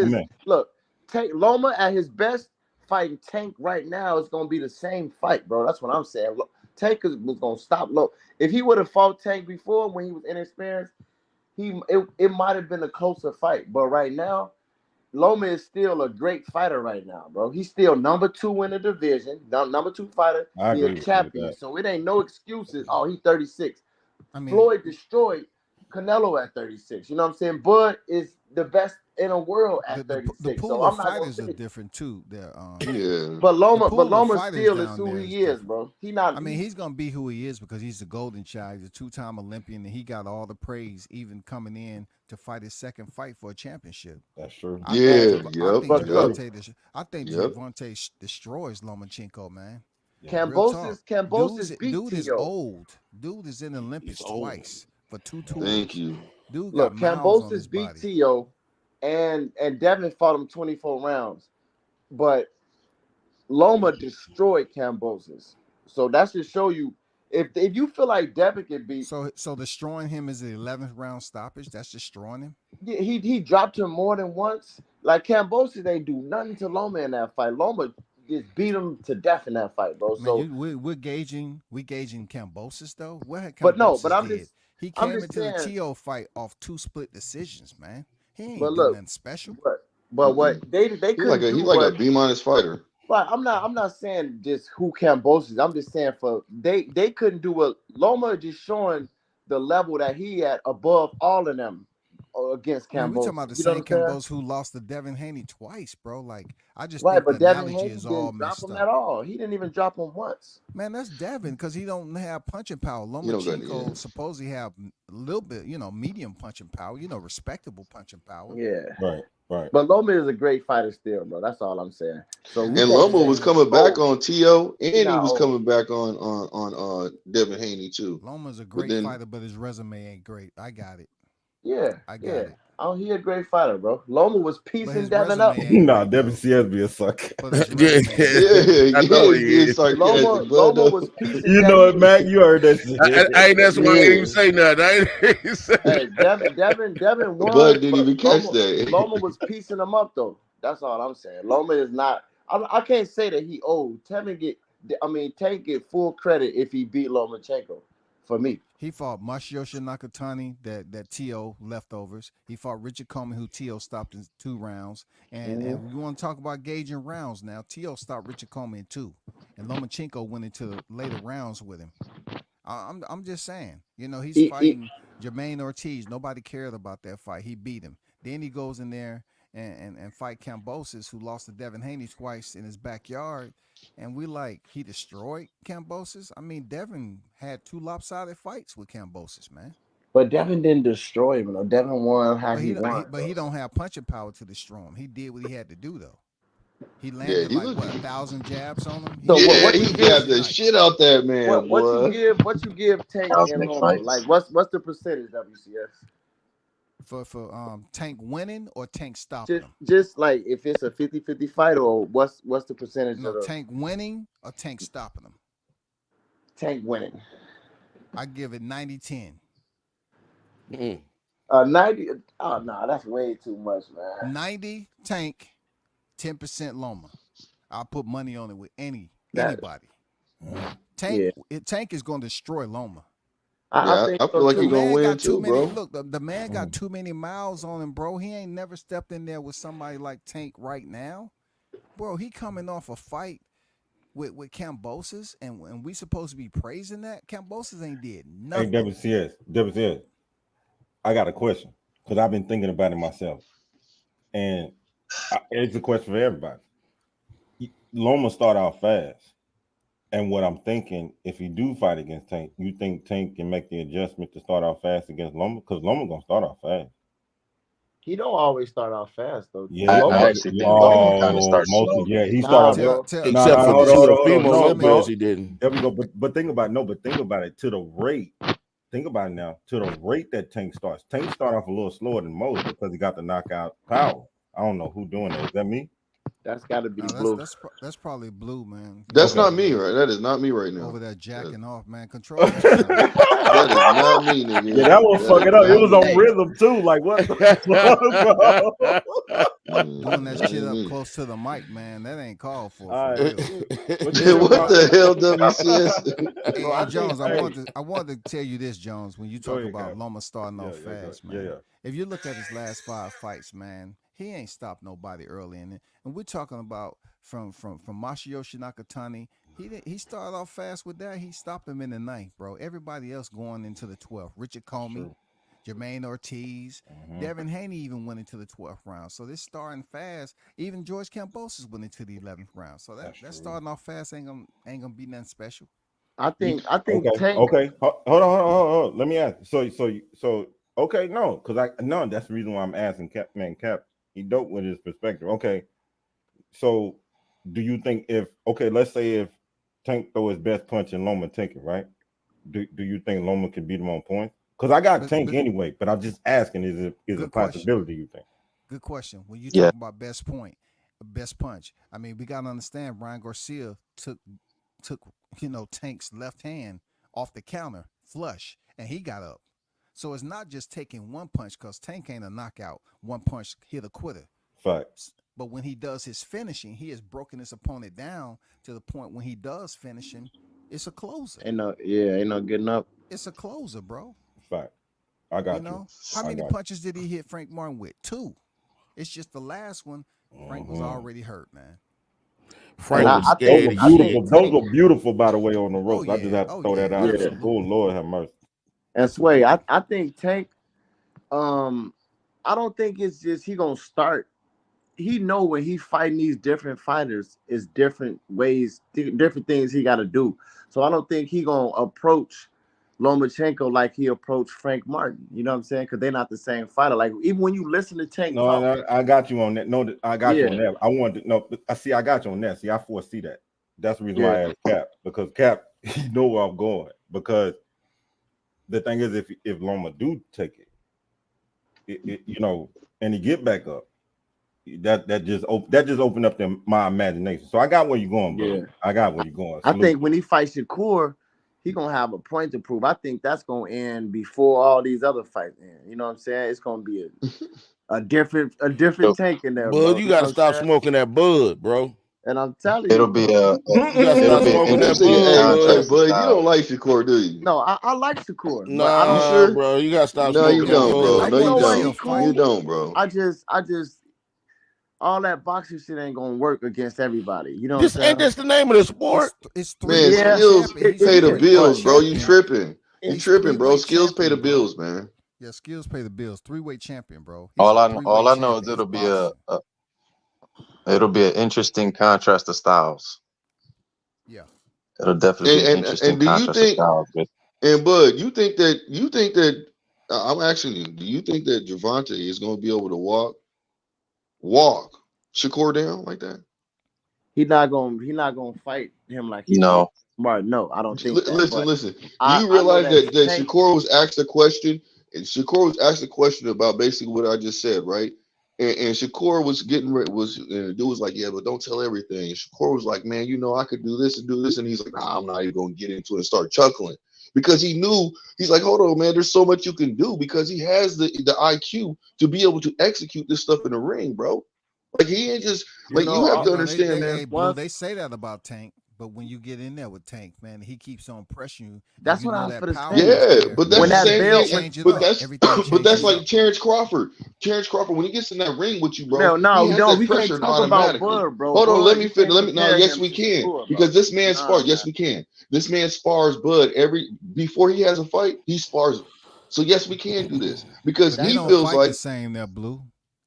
at his best fighting Tank right now is gonna be the same fight, bro. That's what I'm saying. Tank was gonna stop low. If he would have fought Tank before when he was inexperienced, it might have been a closer fight. But right now, Loma is still a great fighter right now, bro. He's still number 2 in the division, number 2 fighter. He's a champion, so it ain't no excuses. Oh, he's 36. Floyd destroyed Canelo at 36. You know what I'm saying? Bud is the best in the world at 36. The pool so of fighters are different too. But Loma still is who he is, bro. He's gonna be who he is because he's the golden child. He's a 2-time Olympian, and he got all the praise even coming in to fight his second fight for a championship. That's true. I think Gervonta destroys Lomachenko, man. Cambosis beat dude is old. Dude is in the Olympics twice for 2 tours. Thank you. Dude Look, Cambosis beat Tio, and Devin fought him 24 rounds, but Loma destroyed Cambosis. So that should show you if you feel like Devin can beat. So destroying him is the 11th round stoppage. That's destroying him. Yeah, he dropped him more than once. Like Cambosis ain't do nothing to Loma in that fight. Loma just beat him to death in that fight, bro. So we're gauging Cambosis though. He came into the Tio fight off 2 split decisions, man. He ain't doing nothing special. But what they couldn't do. He's like a B- fighter. But I'm not saying just who Cambosis. I'm just saying they couldn't do what Loma just showing the level that he at above all of them against Cambosis. We're talking about the same Cambosis who lost to Devin Haney twice, bro. Like I just think the Devin analogy Haney is didn't all drop messed him up at all. He didn't even drop him once. Man, that's Devin because he don't have punching power. Lomachenko supposedly have a little bit, medium punching power, respectable punching power. Yeah. Right. But Loma is a great fighter still, bro. That's all I'm saying. So and Loma was coming back on Tio, and he was coming back on Devin Haney too. Loma's a great fighter, but his resume ain't great. I got it. Yeah, I got it. Oh, he a great fighter, bro. Loma was piecing his Devin up. resume ain't Nah, great, Devin though. CS be a sucker. But his Yeah, resume ain't Yeah, I know he it's is. Loma sarcastic, but was piecing You know it, Devin. Mac. You heard that shit. That's why I ain't even Yeah. say nothing. I ain't even say Hey, Devin won, Bud didn't but even catch that. Loma was piecing him up though. That's all I'm saying. Loma is not. I can't say that he owed. Tank get full credit if he beat Lomachenko. For me, He fought Masayoshi Nakatani, that T.O. leftovers. He fought Richard Coleman, who T.O. stopped in 2 rounds. And we want to talk about gauging rounds now. T.O. stopped Richard Coleman in 2. And Lomachenko went into the later rounds with him. I'm just saying, he's fighting Jermaine Ortiz. Nobody cared about that fight. He beat him. Then he goes in there and fight Kambosos, who lost to Devin Haney twice in his backyard. And he destroyed Kambosos. I mean, Devin had 2 lopsided fights with Kambosos, man. but Devin didn't destroy him. Devin won how he won. But he don't have punching power to destroy him. He did what he had to do, though. He Yeah, landed he 1,000 jabs on him. So Yeah, what he you got give? the shit out that man, What boy. you give Tank That was and mixed Loma? fights. Like what's the percentage WCS? For Tank winning or Tank stopping him? Just like if it's a 50-50 fight, or what's the percentage No, of the Tank winning or Tank stopping him? Tank winning? I give it 90-10. 90. Oh no, that's way too much, man. 90 Tank, 10% Loma. I'll put money on it with anybody. Tank is going to destroy Loma. I think feel like so he's too. gonna win got too, bro. Look, the man got too many miles on him, bro. He ain't never stepped in there with somebody like Tank right now. Bro, he coming off a fight with Kambosos, and we supposed to be praising that. Kambosos ain't did nothing. Hey, Devin CS. I got a question because I've been thinking about it myself. And it's a question for everybody. Loma start out fast. And what I'm thinking, if he do fight against Tank, you think Tank can make the adjustment to start out fast against Loma? Because Loma gonna start out fast. He don't always start off fast though. Yeah, I actually think that he kind of starts slow. he Nah, started bro. Except for the Teofimo No, Lopez, he didn't. there we go. But think about it to the rate. Think about it now, to the rate that Tank starts. Tank start off a little slower than most because he got the knockout power. I don't know who doing that. Is that me? That's got to be Blue. That's probably Blue, man. That's not me, right? That is not me right now. Over there jacking off, man. Control. That is not me, nigga. Yeah, that one fucking up. It was on rhythm too. Like what? Doing that shit up close to the mic, man. That ain't called for. What the hell, WCS? Hey, Jones, I wanted to tell you this, Jones. When you talk about Loma starting off fast, man. If you look at his last 5 fights, man, he ain't stopped nobody early in it. And we're talking about from Masayoshi Nakatani. He started off fast with that. He stopped him in the 9th, bro. Everybody else going into the 12th. Richard Coleman, Jermaine Ortiz, Devin Haney even went into the 12th round. So this starting fast. Even George Kambosos went into the 11th round. So that starting off fast ain't gonna be nothing special. I think okay. Tank. Okay, hold on. Let me ask. So okay, no, because that's the reason why I'm asking Cap. He dope with his perspective. Okay, so do you think let's say if Tank throw his best punch and Loma take it, right? Do you think Loma can beat him on points? Because I got Tank anyway, but I'm just asking, is it a possibility, you think? Good question. When you talk about best punch, I mean, we gotta understand Brian Garcia took Tank's left hand off the counter, flush, and he got up. So it's not just taking one punch, because Tank ain't a knockout. One punch hit a quitter. Facts. But when he does his finishing, he has broken his opponent down to the point when he does finish him, it's a closer. Ain't no getting up. It's a closer, bro. Fact. I got you. How many punches did he hit Frank Martin with? 2. It's just the last one. Frank was already hurt, man. Frank was scared. Those were beautiful, by the way, on the ropes. I just have to throw that out there. Oh, Lord have mercy. And Sway, I think Tank, I don't think it's just he gonna start. He know when he fighting these different fighters is different ways, different things he got to do. So I don't think he gonna approach Lomachenko like he approached Frank Martin. You know what I'm saying? Because they're not the same fighter. Like even when you listen to Tank, no, I got you on that. No, I got you on that. I wanted to know. I got you on that. See, I foresee that. That's the reason why I asked Cap, because Cap, he know where I'm going. Because the thing is, if Loma do take it, and he get back up. That just opened up my imagination. So I got where you're going, bro. Yeah. I got where you're going. I think when he fights Shakur, he gonna have a point to prove. I think that's gonna end before all these other fights end. You know what I'm saying? It's gonna be a different Tank in there, Bud, bro. you gotta stop smoking that bud, bro. And I'm telling you, It'll be a Hey, Bud, you don't like Shakur, do you? No, I like Shakur. Nah, I'm sure, bro, you gotta stop No, you smoking that don't, bro. bud. No, you don't. don't. You don't, bro. I just all that boxing shit ain't gonna work against everybody. You know what I'm This saying? ain't this the name of the sport. It's three. Man, skills pay the bills, bro. You tripping? You He's tripping, bro? three-way Skills pay the champion, bro. bills, man. Yeah, skills pay the bills. 3-way champion, bro. All I know is it'll be an interesting contrast of styles. Yeah, it'll definitely be an interesting contrast of styles. And Bud, you think that I'm asking you, do you think that Gervonta is going to be able to walk Shakur down like that? He's not gonna fight him like he No. Smart. No, I don't think. Listen. Do you realize that Shakur was asked a question, and Shakur was asked a question about basically what I just said, right? And Shakur was getting ready, and the dude was like, yeah, but don't tell everything. And Shakur was like, man, I could do this and do this, and he's like, nah, I'm not even gonna get into it, and start chuckling because he knew. He's like, hold on, man, there's so much you can do because he has the IQ to be able to execute this stuff in the ring, bro. Like he ain't just like you have to understand, man. Blue, they say that about Tank, but when you get in there with Tank, man, he keeps on pressing you. That's what I was gonna say. Yeah, but that's the same thing. But that's like up. Terrence Crawford. Terrence Crawford, when he gets in that ring with you, bro, we can't talk about Bud, bro. Hold on, let me finish. No, yes, we can, because this man spars. Yes, we can. This man spars Bud before he has a fight. He spars him. So yes, we can do this because he feels like the same there, Blue.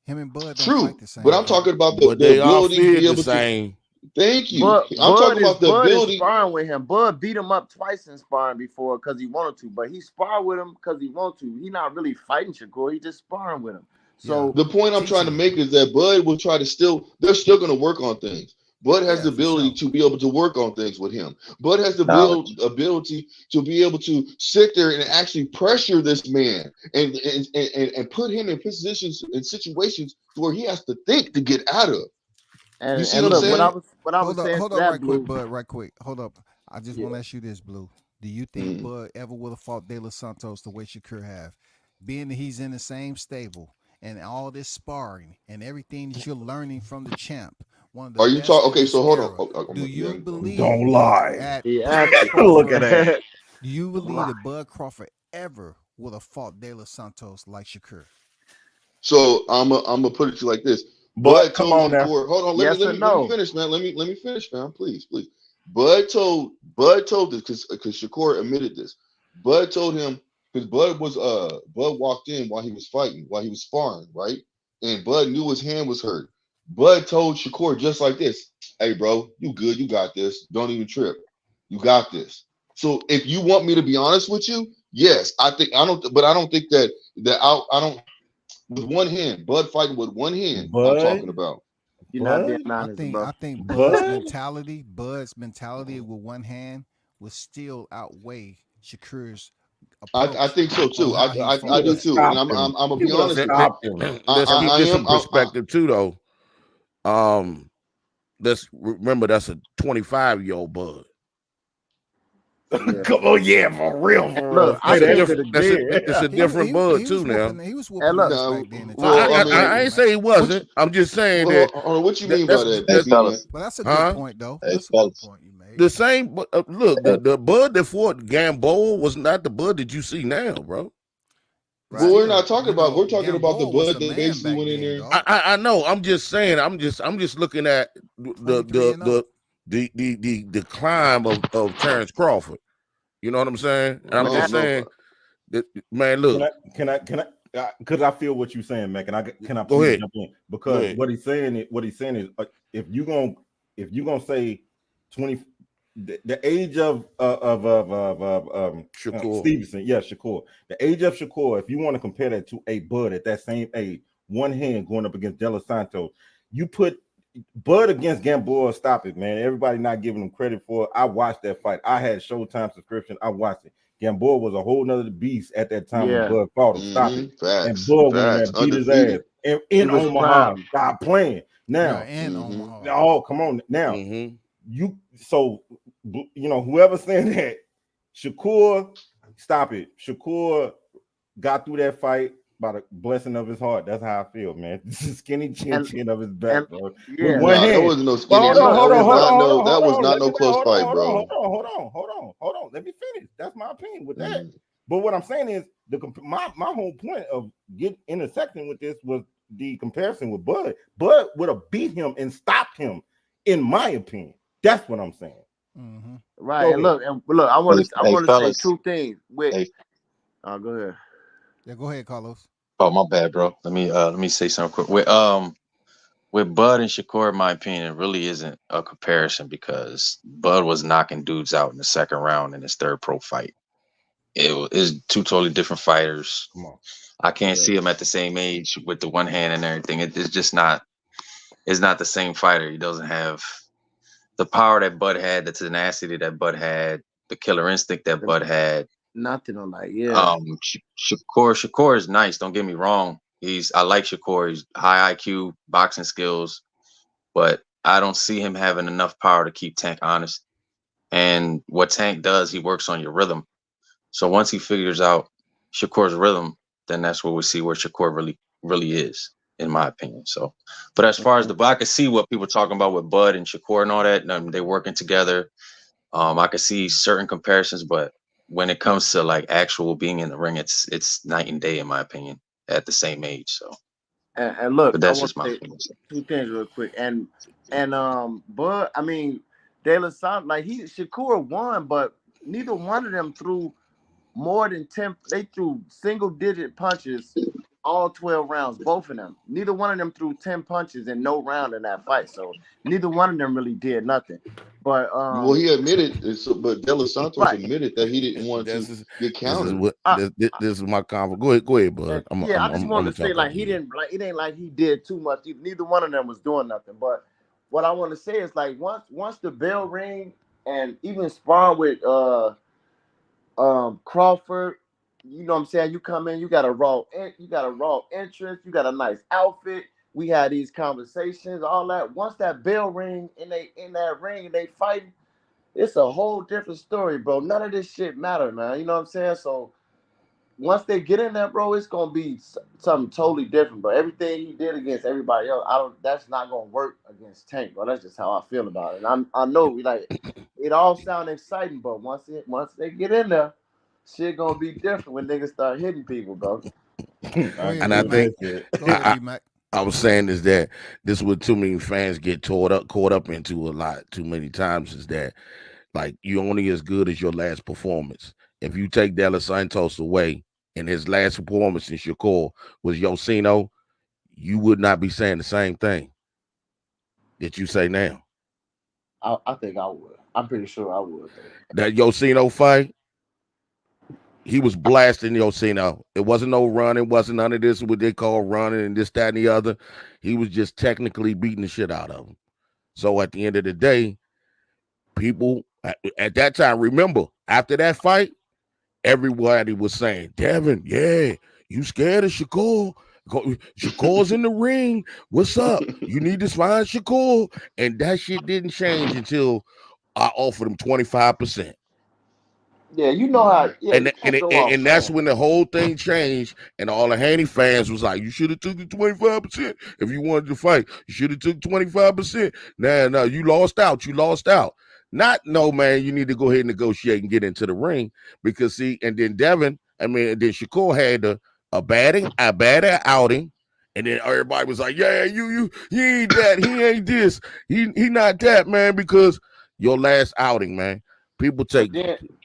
Him and Bud don't true, fight the same. but I'm talking about the they ability to be able the same. Thank you. I'm talking about the ability. Is sparring with him. Bud beat him up twice in sparring before because he wanted to, but he sparred with him because he wanted to. He's not really fighting Shakur. He just sparring with him. So the point I'm trying to make is that Bud will try to they're still going to work on things. Bud has the ability to be able to work on things with him. Bud has the ability to be able to sit there and actually pressure this man and put him in positions and situations where he has to think to get out of. And, you see what I'm saying? What I was saying hold to on, that, right Blue. quick, Bud, right quick. Hold up. I just want to ask you this, Blue. Do you think Bud ever would have fought De Los Santos the way Shakur have? Being that he's in the same stable and all this sparring and everything that you're learning from the champ. Are you talking? Okay, so hold on. Do you believe? Don't lie. Look at that. Do you believe that Bud Crawford ever would have fought De Los Santos like Shakur? So I'm gonna put it to you like this. Bud come on now. Hold on, let me finish, man. Let me finish, man. Please. Bud told this because Shakur admitted this. Bud told him because Bud walked in while he was fighting, while he was sparring, right? And Bud knew his hand was hurt. Bud told Shakur just like this: "Hey, bro, you good? You got this. Don't even trip. You got this." So if you want me to be honest with you, yes, I don't think that I don't. With one hand, Bud fighting with one hand. I'm talking about. You're not being honest, I think Bud's mentality with one hand will still outweigh Shakur's. I think so too. I do too. And I'm gonna be honest with you. Let's keep this in perspective too, though. Let's remember that's a 25-year-old Bud. Come on, for real. Look, it's a different Bud too now. He was whooping back then. I ain't say he wasn't. I'm just saying that. What you mean by that? Well, that's a good point, though. That's a good point you made. The same. Look, the Bud that fought Gamboa was not the Bud that you see now, bro. Well, we're not talking about. We're talking about the Bud that basically went in there. I know. I'm just saying. I'm just looking at the climb of Terrence Crawford. You know what I'm saying? And I'm just saying that, man, look. Can I because I feel what you're saying, man. Can I go please ahead. jump in? Because what he's saying is if you're gonna say 20, the age of Shakur Stevenson, Shakur. The age of Shakur, if you want to compare that to a Bud at that same age, one hand going up against De Los Santos, you put Bud against Gamboa, stop it, man. Everybody not giving him credit for it. I watched that fight. I had Showtime subscription. I watched it. Gamboa was a whole nother beast at that time when Yeah. Bud fought him. Stop it. Facts. And Bud went in there Facts. and beat his Undefeated. ass. And in He was Omaha, prime. stop playing. Now, in Omaha. oh, come on. Now, whoever saying that, Shakur, stop it. Shakur got through that fight by the blessing of his heart. That's how I feel, man. This is skinny chin of his back, bro. Yeah. With one hand. That wasn't no skinny. Hold on. That was not no close fight, bro. Hold on. Let me finish. That's my opinion with that. But what I'm saying is my whole point of intersecting with this was the comparison with Bud. Bud would have beat him and stopped him, in my opinion. That's what I'm saying. Mm-hmm. Right. And look, I want to say two things. Go ahead. Yeah, go ahead, Carlos. Oh, my bad, bro. Let me say something quick. With Bud and Shakur, in my opinion, it really isn't a comparison because Bud was knocking dudes out in the second round in his third pro fight. It is two totally different fighters. Come on. I can't see him at the same age with the one hand and everything. It's just not. It's not the same fighter. He doesn't have the power that Bud had, the tenacity that Bud had, the killer instinct that Bud had. Nothing on that. Yeah. Shakur is nice. Don't get me wrong. I like Shakur. He's high IQ, boxing skills, but I don't see him having enough power to keep Tank honest. And what Tank does, he works on your rhythm. So once he figures out Shakur's rhythm, then that's where we see where Shakur really is, in my opinion. So, but as far as I can see what people are talking about with Bud and Shakur and all that, and they're working together. I can see certain comparisons, but when it comes to like actual being in the ring, it's night and day, in my opinion, at the same age. So, and look, but that's I just my want to opinion. say two things real quick. And Bud, I mean, De La Santa, like Shakur won, but neither one of them threw more than 10. They threw single-digit punches all 12 rounds, both of them. Neither one of them threw 10 punches in no round in that fight. So neither one of them really did nothing. But he admitted, but De Los Santos admitted that he didn't want to get countered. This is my conversation. Go ahead, bud. I just wanted to say, like, it ain't like he did too much. Neither one of them was doing nothing. But what I want to say is, like, once the bell ring and even sparring with Crawford, you know what I'm saying? You come in, you got a raw entrance, you got a nice outfit. We had these conversations, all that. Once that bell ring and they in that ring and they fighting, it's a whole different story, bro. None of this shit matter, man. You know what I'm saying? So once they get in there, bro, it's gonna be something totally different, bro. Everything he did against everybody else, that's not gonna work against Tank, bro. That's just how I feel about it. And I know, like, it all sounds exciting, but once they get in there, shit gonna be different when niggas start hitting people, bro. And I think I was saying is that this is what too many fans get caught up into a lot too many times is that, like, you're only as good as your last performance. If you take De Los Santos away and his last performance in Shakur was Yoshino, you would not be saying the same thing that you say now. I think I would. I'm pretty sure I would. That Yoshino fight, he was blasting Yoshino. It wasn't no running, wasn't none of this what they call running and this, that, and the other. He was just technically beating the shit out of him. So at the end of the day, people at that time, remember, after that fight, everybody was saying, Devin, yeah, you scared of Shakur? Shakur's in the ring. What's up? You need to find Shakur. And that shit didn't change until I offered him 25%. Yeah, you know how. Yeah, and that's when the whole thing changed, and all the Haney fans was like, "You should have took the 25% if you wanted to fight. You should have took 25%. No, you lost out. You lost out. No, man. You need to go ahead and negotiate and get into the ring because and then then Shakur had a bad outing, and then everybody was like, "Yeah, you ain't that. He ain't this. He not that, man." Because your last outing, man. People take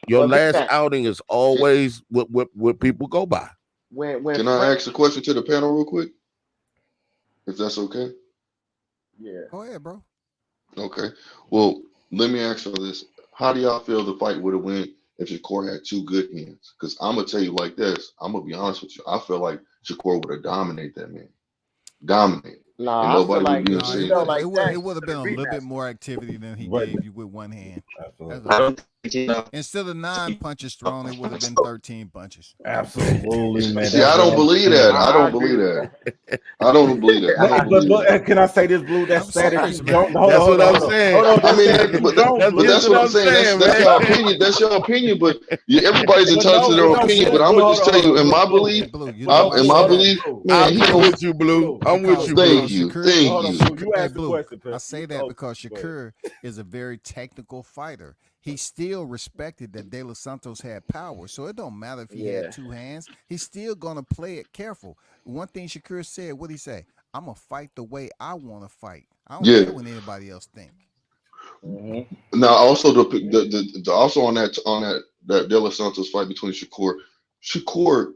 your last outing is always what people go by. Can I ask a question to the panel real quick? If that's okay? Yeah. Go ahead, bro. Okay. Well, let me ask you this. How do y'all feel the fight would have went if Shakur had two good hands? Because I'm going to tell you like this. I'm going to be honest with you. I feel like Shakur would have dominated that man. Dominated. and Nah, I feel nobody was like being if he it seen. felt would like that, it he would have should been have a little bit rematched. more activity than he Right. gave you with one hand. Absolutely. That's I all. don't think, you know, Instead of 9 punches thrown, it would have been 13 punches. Absolutely, man. See, That's I what don't I'm believe saying. that. I I don't agree believe with that. that. I don't believe that. I But, don't but, believe that. can I say this, Blue? That's I'm sad if serious, you man. don't. Hold That's on, what hold on, I'm hold on. saying. Hold on. I That's mean, sad if you don't, but Blue. that's That's what what I'm I'm saying. saying, That's man. your opinion. That's your opinion. But everybody's But entitled to no, their what I'm opinion. saying, But I'm Blue, gonna hold just on, tell hold you, on, in Blue, my Blue, belief, Hey, Blue, you Blue, know I'm why I in saying say my that, that? belief, Blue. man, I'm he I'm saying gonna with that, you, Blue. Blue. I'm with Because you, thank Blue. you, Shakur, thank Hold on, you. Blue. You hey, asked the Blue, question, I Pep. say You that go. because Go ahead. Shakur is a very technical fighter. He still respected that De Los Santos had power, so it don't matter if he had Yeah. 2 hands. He's still gonna play it careful. One thing Shakur said, what he say? I'm gonna fight the way I want to fight. I don't Yeah. care what anybody else think. Mm-hmm. Now, also also on that De Los Santos fight between Shakur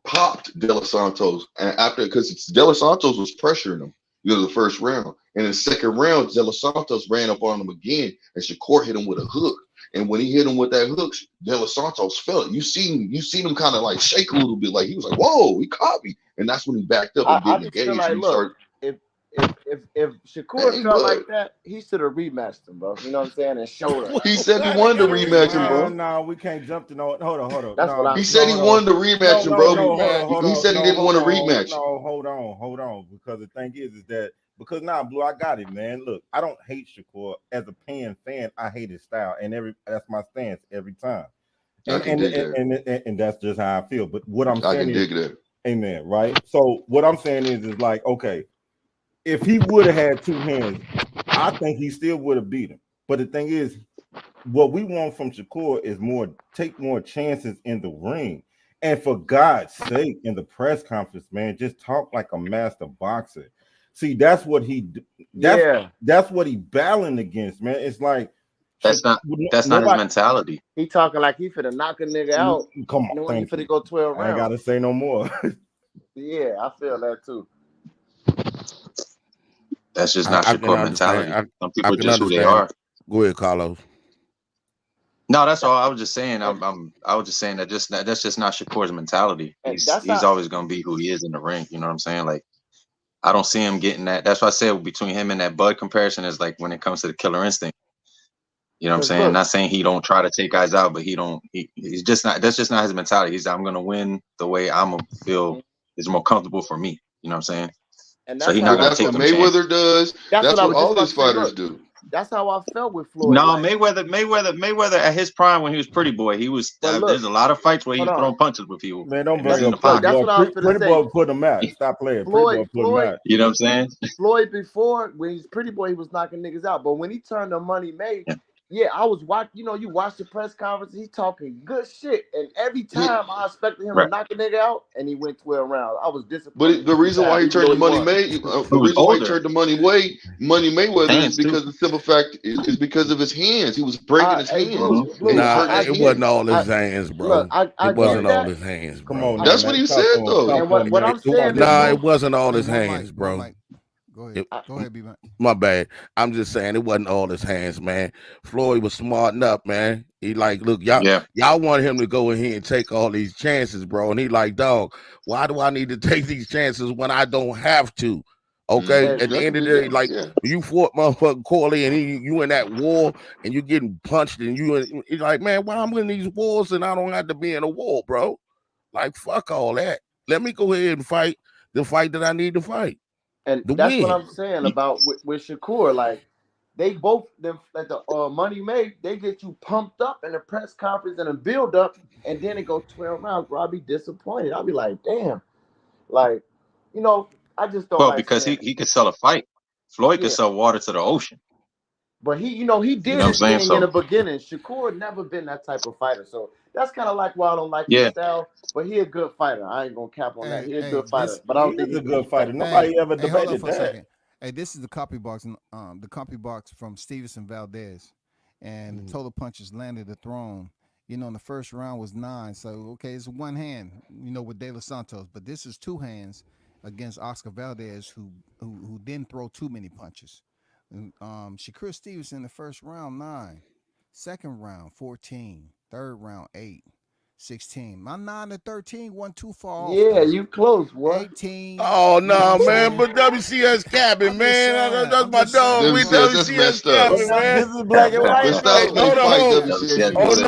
popped De Los Santos, and after because De Los Santos was pressuring him, the first round, and in the second round, De Los Santos ran up on him again, and Shakur hit him with a hook. And when he hit him with that hook, De Los Santos felt it. You seen him kind of like shake a little bit, like he was like, "Whoa, he caught me," and that's when he backed up and I didn't just feel engage. like, And he look, started, if Shakur hey, felt bud. like that, he should have rematched him, bro. You know what I'm saying? And showed us. He said he Why they wanted to gotta rematch him, rematch? bro. No, we can't jump to no. Hold on. That's what No, I'm He no, said he saying. hold on. wanted to rematch him, bro. Hold He on. said he No, didn't want to hold rematch him. hold on. Because the thing is that because now, Blue, I got it, man. Look, I don't hate Shakur as a fan. I hate his style, and that's my stance every time. I can dig that. And that's just how I feel. But what I'm I saying can is, dig that. amen, right? So what I'm saying is like, okay, if he would have had 2 hands, I think he still would have beat him. But the thing is, what we want from Shakur is take more chances in the ring. And for God's sake, in the press conference, man, just talk like a master boxer. See, that's what that's what he battling against, man. It's like that's not his nobody. mentality. He talking like he finna knock a nigga out, Come on, knowing he thank finna you. go 12 I ain't rounds. gotta say no more. Yeah, I feel that too. That's just not I can Shakur understand. mentality. Some I people are can just who they understand. are. Go ahead, Carlos. No, that's all. I was just saying. I was just saying that's just not Shakur's mentality. And He's always gonna be who he is in the ring. You know what I'm saying? Like I don't see him getting that. That's why I said between him and that Bud comparison is like when it comes to the killer instinct. You know what I'm saying? look, Not saying he don't try to take guys out, but he's just not. That's just not his mentality. I'm gonna win the way I'm gonna feel is more comfortable for me. You know what I'm saying? and So that's he's how not But I gonna that's take what felt. them chances. Mayweather does. That's what That's I what was just all about these to say. fighters Look, do. that's how I felt with Floyd. No, Like, Mayweather at his prime when he was pretty boy, but there's look, a lot of fights where he hold was on. throwing punches with people Man, don't and he's bring in up the Pretty Look, pocket. that's Boy. what I was gonna Pretty say. Boy put him out. Stop playing. Pretty Boy put him out. You know what I'm saying? Floyd before when he's pretty boy, he was knocking niggas out. But when he turned to Money Made, Yeah. yeah, I was watching. You know, you watch the press conference. He's talking good shit, and every time I expected him to Right. knock a nigga out, and he went 12 rounds. I was But disappointed the every reason why time, he even turned though to he Money won. May, He the was reason why he older. turned to Money Mayweather is Hands too. because the simple fact is because of his hands. He was breaking his Hey, hands, Blue, Mhm. and he Blue, was Nah, hurting his it wasn't hands. all his hands, look, bro. I It get wasn't all that. his hands, Come on, bro. now, That's what man. he Talk said, to him. though. And Talk to him, what man. I'm It wasn't saying is, his Nah, Blue, it wasn't all Hey, his hands, bro. Go ahead. It, Go ahead, B-Man. my bad. I'm just saying it wasn't all his hands, man. Floyd was smarting up, man. He like, look, Yeah. y'all want him to go in here and take all these chances, bro. And he like, dog, why do I need to take these chances when I don't have to? Okay. and At the That's end what of he the day, did. like Yeah. you fought motherfucking Corley and you in that war and you getting punched and he's like, man, why I'm in these wars and I don't have to be in a war, bro? Like, fuck all that. Let me go ahead and fight the fight that I need to fight. The that's what win. I'm saying about with Shakur. Like, they both them like the Money Made, they get you pumped up in the press conference and a build up, and then it go 12 rounds, bro. I'll be disappointed. I'll be like, damn, like, you know, I just don't Well, like because saying, he could sell a fight. Floyd could yeah. sell water to the ocean. But he, you know, he You know did what I'm his saying? thing in the So beginning. Shakur never been that type of fighter, so that's kind of like why I don't like his yeah. style. But he a good fighter. I ain't gonna cap on that. He a Hey, good fighter, this but I He don't think is he a can good fighter. respect him. hey, Nobody ever hey, hold on debated for a that. second. Hey, this is the copy box, the copy box from Stevenson Valdez, and the total punches landed the throne. You know, in the first round was 9, so okay, it's one hand. You know, with De Los Santos, but this is 2 hands against Oscar Valdez, who didn't throw too many punches. Shakur Stevenson in the first round 9, second round 14, third round 8, 16. My 9 to 13 wasn't too far off. Yeah, you close, boy. 18. Oh you know no, what I'm man! saying? But WCS capping, I'm just man. saying, That's I'm my just saying, dog. We WCS, that's WCS messed up. capping, man. This is black and white. But stop though. they fight, WCS. You Hold know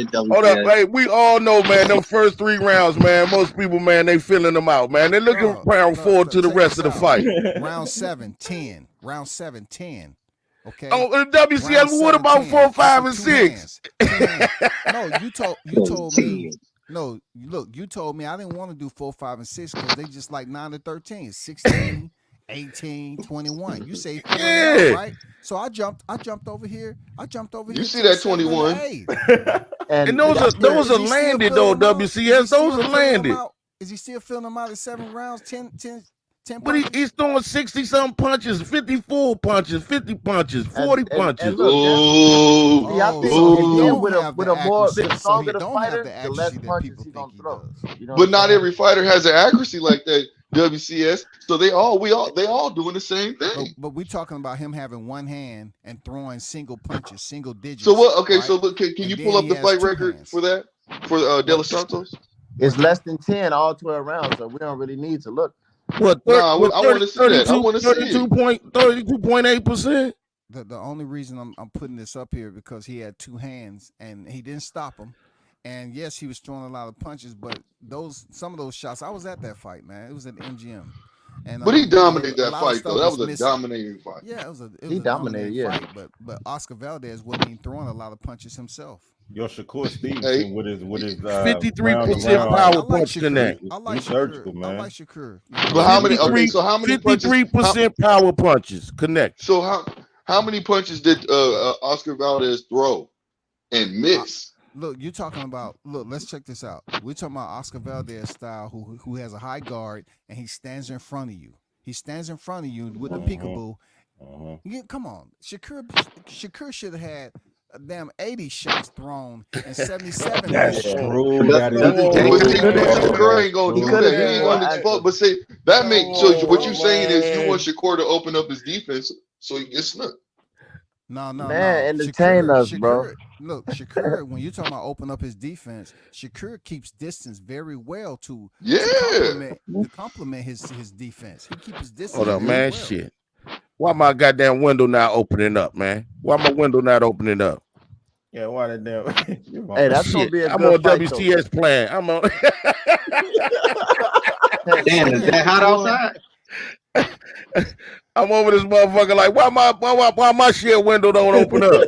that. on. Hold up. Hey, we all know, man, them first 3 rounds, man, most people, man, they filling them out, man. They looking round 4 to the check rest this of the out. fight. Round 7, 10. Round 7, 10. Okay. Oh, WCS, Round what 7, about 10. 4, 5, and Two 6? hands. No, you told me. No, look, you told me I didn't want to do 4, 5, and 6 because they just like 9 to 13, 16, 18, 21. You say filling it out, right? So I jumped over here. You see that 21. And those are landed though, WCS. Those are landed. Is he still filling them out at 7 rounds, 10 But he's throwing 60-something punches, 54 punches, 50 punches, 40 punches. And look, see, I think with a more stronger the fighter, the less punches he gonna throw. You know But not every fighter has an accuracy like that, WCS. So they all doing the same thing. But we're talking about him having one hand and throwing single punches, single digits. So what? Okay, right? so look, can you pull up the fight record for that for De Los Santos? It's less than 10 all 12 rounds, so we don't really need to look. What? I want to see that. I want to see it. 32.8%. The only reason I'm putting this up here because he had 2 hands and he didn't stop him. And yes, he was throwing a lot of punches, but some of those shots, I was at that fight, man. It was at MGM. And, but he dominated that fight, though. That was a dominating fight. Yeah, it was he dominated, fight, but Oscar Valdez wasn't even throwing a lot of punches himself. Your Shakur Stevenson with his 53% power punch connect. He's surgical, man. I like Shakur. But how many? Okay, so how many 53% power punches connect. So how many punches did Oscar Valdez throw and miss? Look, you're talking about. Look, let's check this out. We're talking about Oscar Valdez style, who has a high guard and he stands in front of you. He stands in front of you with the peekaboo. Come on, Shakur should have had a damn 80 shots thrown and 77. That's true. Shakur ain't gonna do that. He ain't gonna expose. But see, that makes so. What you're saying is you want Shakur to open up his defense so he gets snuck. No, entertain us, bro. Look, Shakur, when you're talking about open up his defense, Shakur keeps distance very well to complement his defense. He keeps his distance. Hold up, man. Well. Shit. Why my goddamn window not opening up, man? Why my window not opening up? Yeah, why the damn? Hey, that's gonna be a I'm good on fight, WCS plan. I'm on. Damn, is that hot outside? I'm over this motherfucker like, why my shit window don't open up?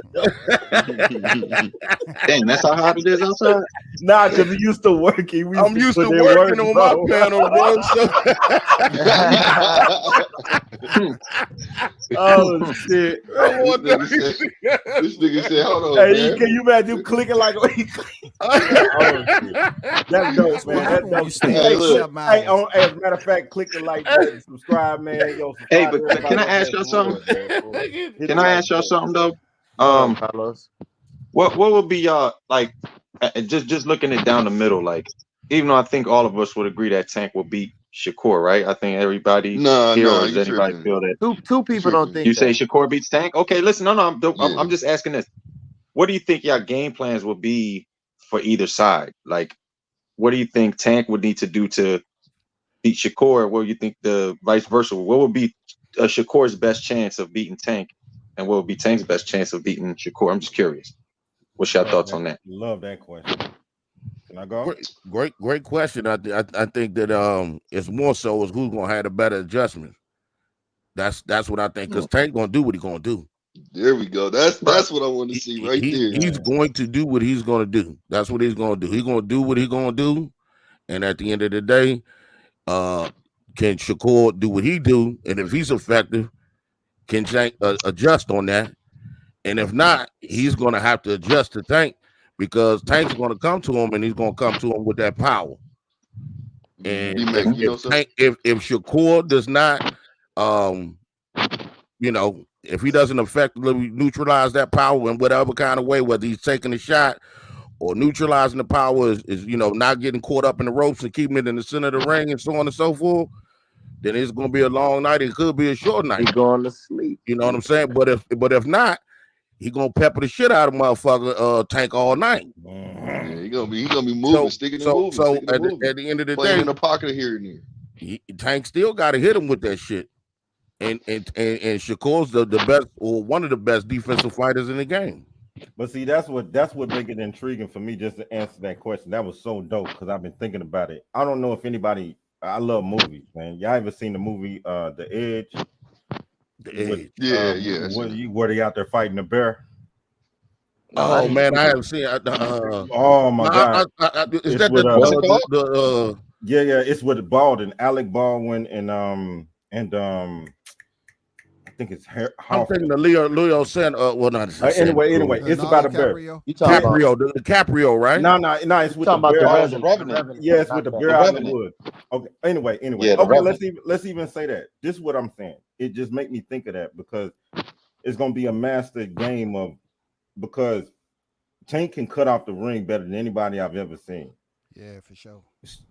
Damn, that's how hot it is outside? Nah, because he used to working. I'm used to working on my panel, bro. So. Oh, shit. This nigga said, hold on, hey, man. Can you imagine him clicking like oh, shit. That's dope, man. That's dope. Hey, look. Hey, as a matter of fact, clicking like that. Subscribe, man. Yo, hey, but can I ask y'all something? Can I ask y'all something though? What would be y'all like? Just looking it down the middle, like even though I think all of us would agree that Tank will beat Shakur, right? I think everybody here does anybody feel that two people don't think you say Shakur beats Tank. Okay, listen, I'm just asking this. What do you think y'all game plans will be for either side? Like, what do you think Tank would need to do to beat Shakur? What do you think the vice versa? What would be Shakur's best chance of beating Tank, and what would be Tank's best chance of beating Shakur? I'm just curious. What's your thoughts on that? Love that question. Can I go? Great question. I think that it's more so is who's gonna have a better adjustment. That's what I think, because Tank gonna do what he gonna do. There we go. That's what I want to see right there. He's going to do what he's gonna do. That's what he's gonna do. He's gonna do what he's gonna do, and at the end of the day, can Shakur do what he do? And if he's effective, can Tank adjust on that? And if not, he's going to have to adjust to Tank, because Tank's going to come to him, and he's going to come to him with that power. And if Shakur does not, if he doesn't effectively neutralize that power in whatever kind of way, whether he's taking a shot or neutralizing the power is not getting caught up in the ropes and keeping it in the center of the ring and so on and so forth, then it's going to be a long night. It could be a short night. He's going to sleep. You know what I'm saying? But if not, he gonna pepper the shit out of motherfucker Tank all night. Yeah, he gonna be moving, sticking and moving, So sticking and moving. at the end of the Playing day, in the pocket here and there. Tank still got to hit him with that shit. And Shakur's the best or one of the best defensive fighters in the game. But see, that's what make it intriguing for me. Just to answer that question, that was so dope because I've been thinking about it. I don't know if anybody. I love movies, man. Y'all ever seen the movie The Edge? The Edge. Yeah. Where they out there fighting the bear? Oh man, I haven't seen. Oh my god, is that the yeah, it's with Baldwin, Alec Baldwin, and I think it's I'm thinking the Leo San. Well, not anyway, it's about a bear. You Caprio, the Caprio, right? No, it's with the bear. Yeah, it's with the bear out in the woods. Okay. Anyway. Yeah, okay, let's even say that. This is what I'm saying. It just make me think of that because it's gonna be a master game of because Tank can cut off the ring better than anybody I've ever seen. Yeah, for sure.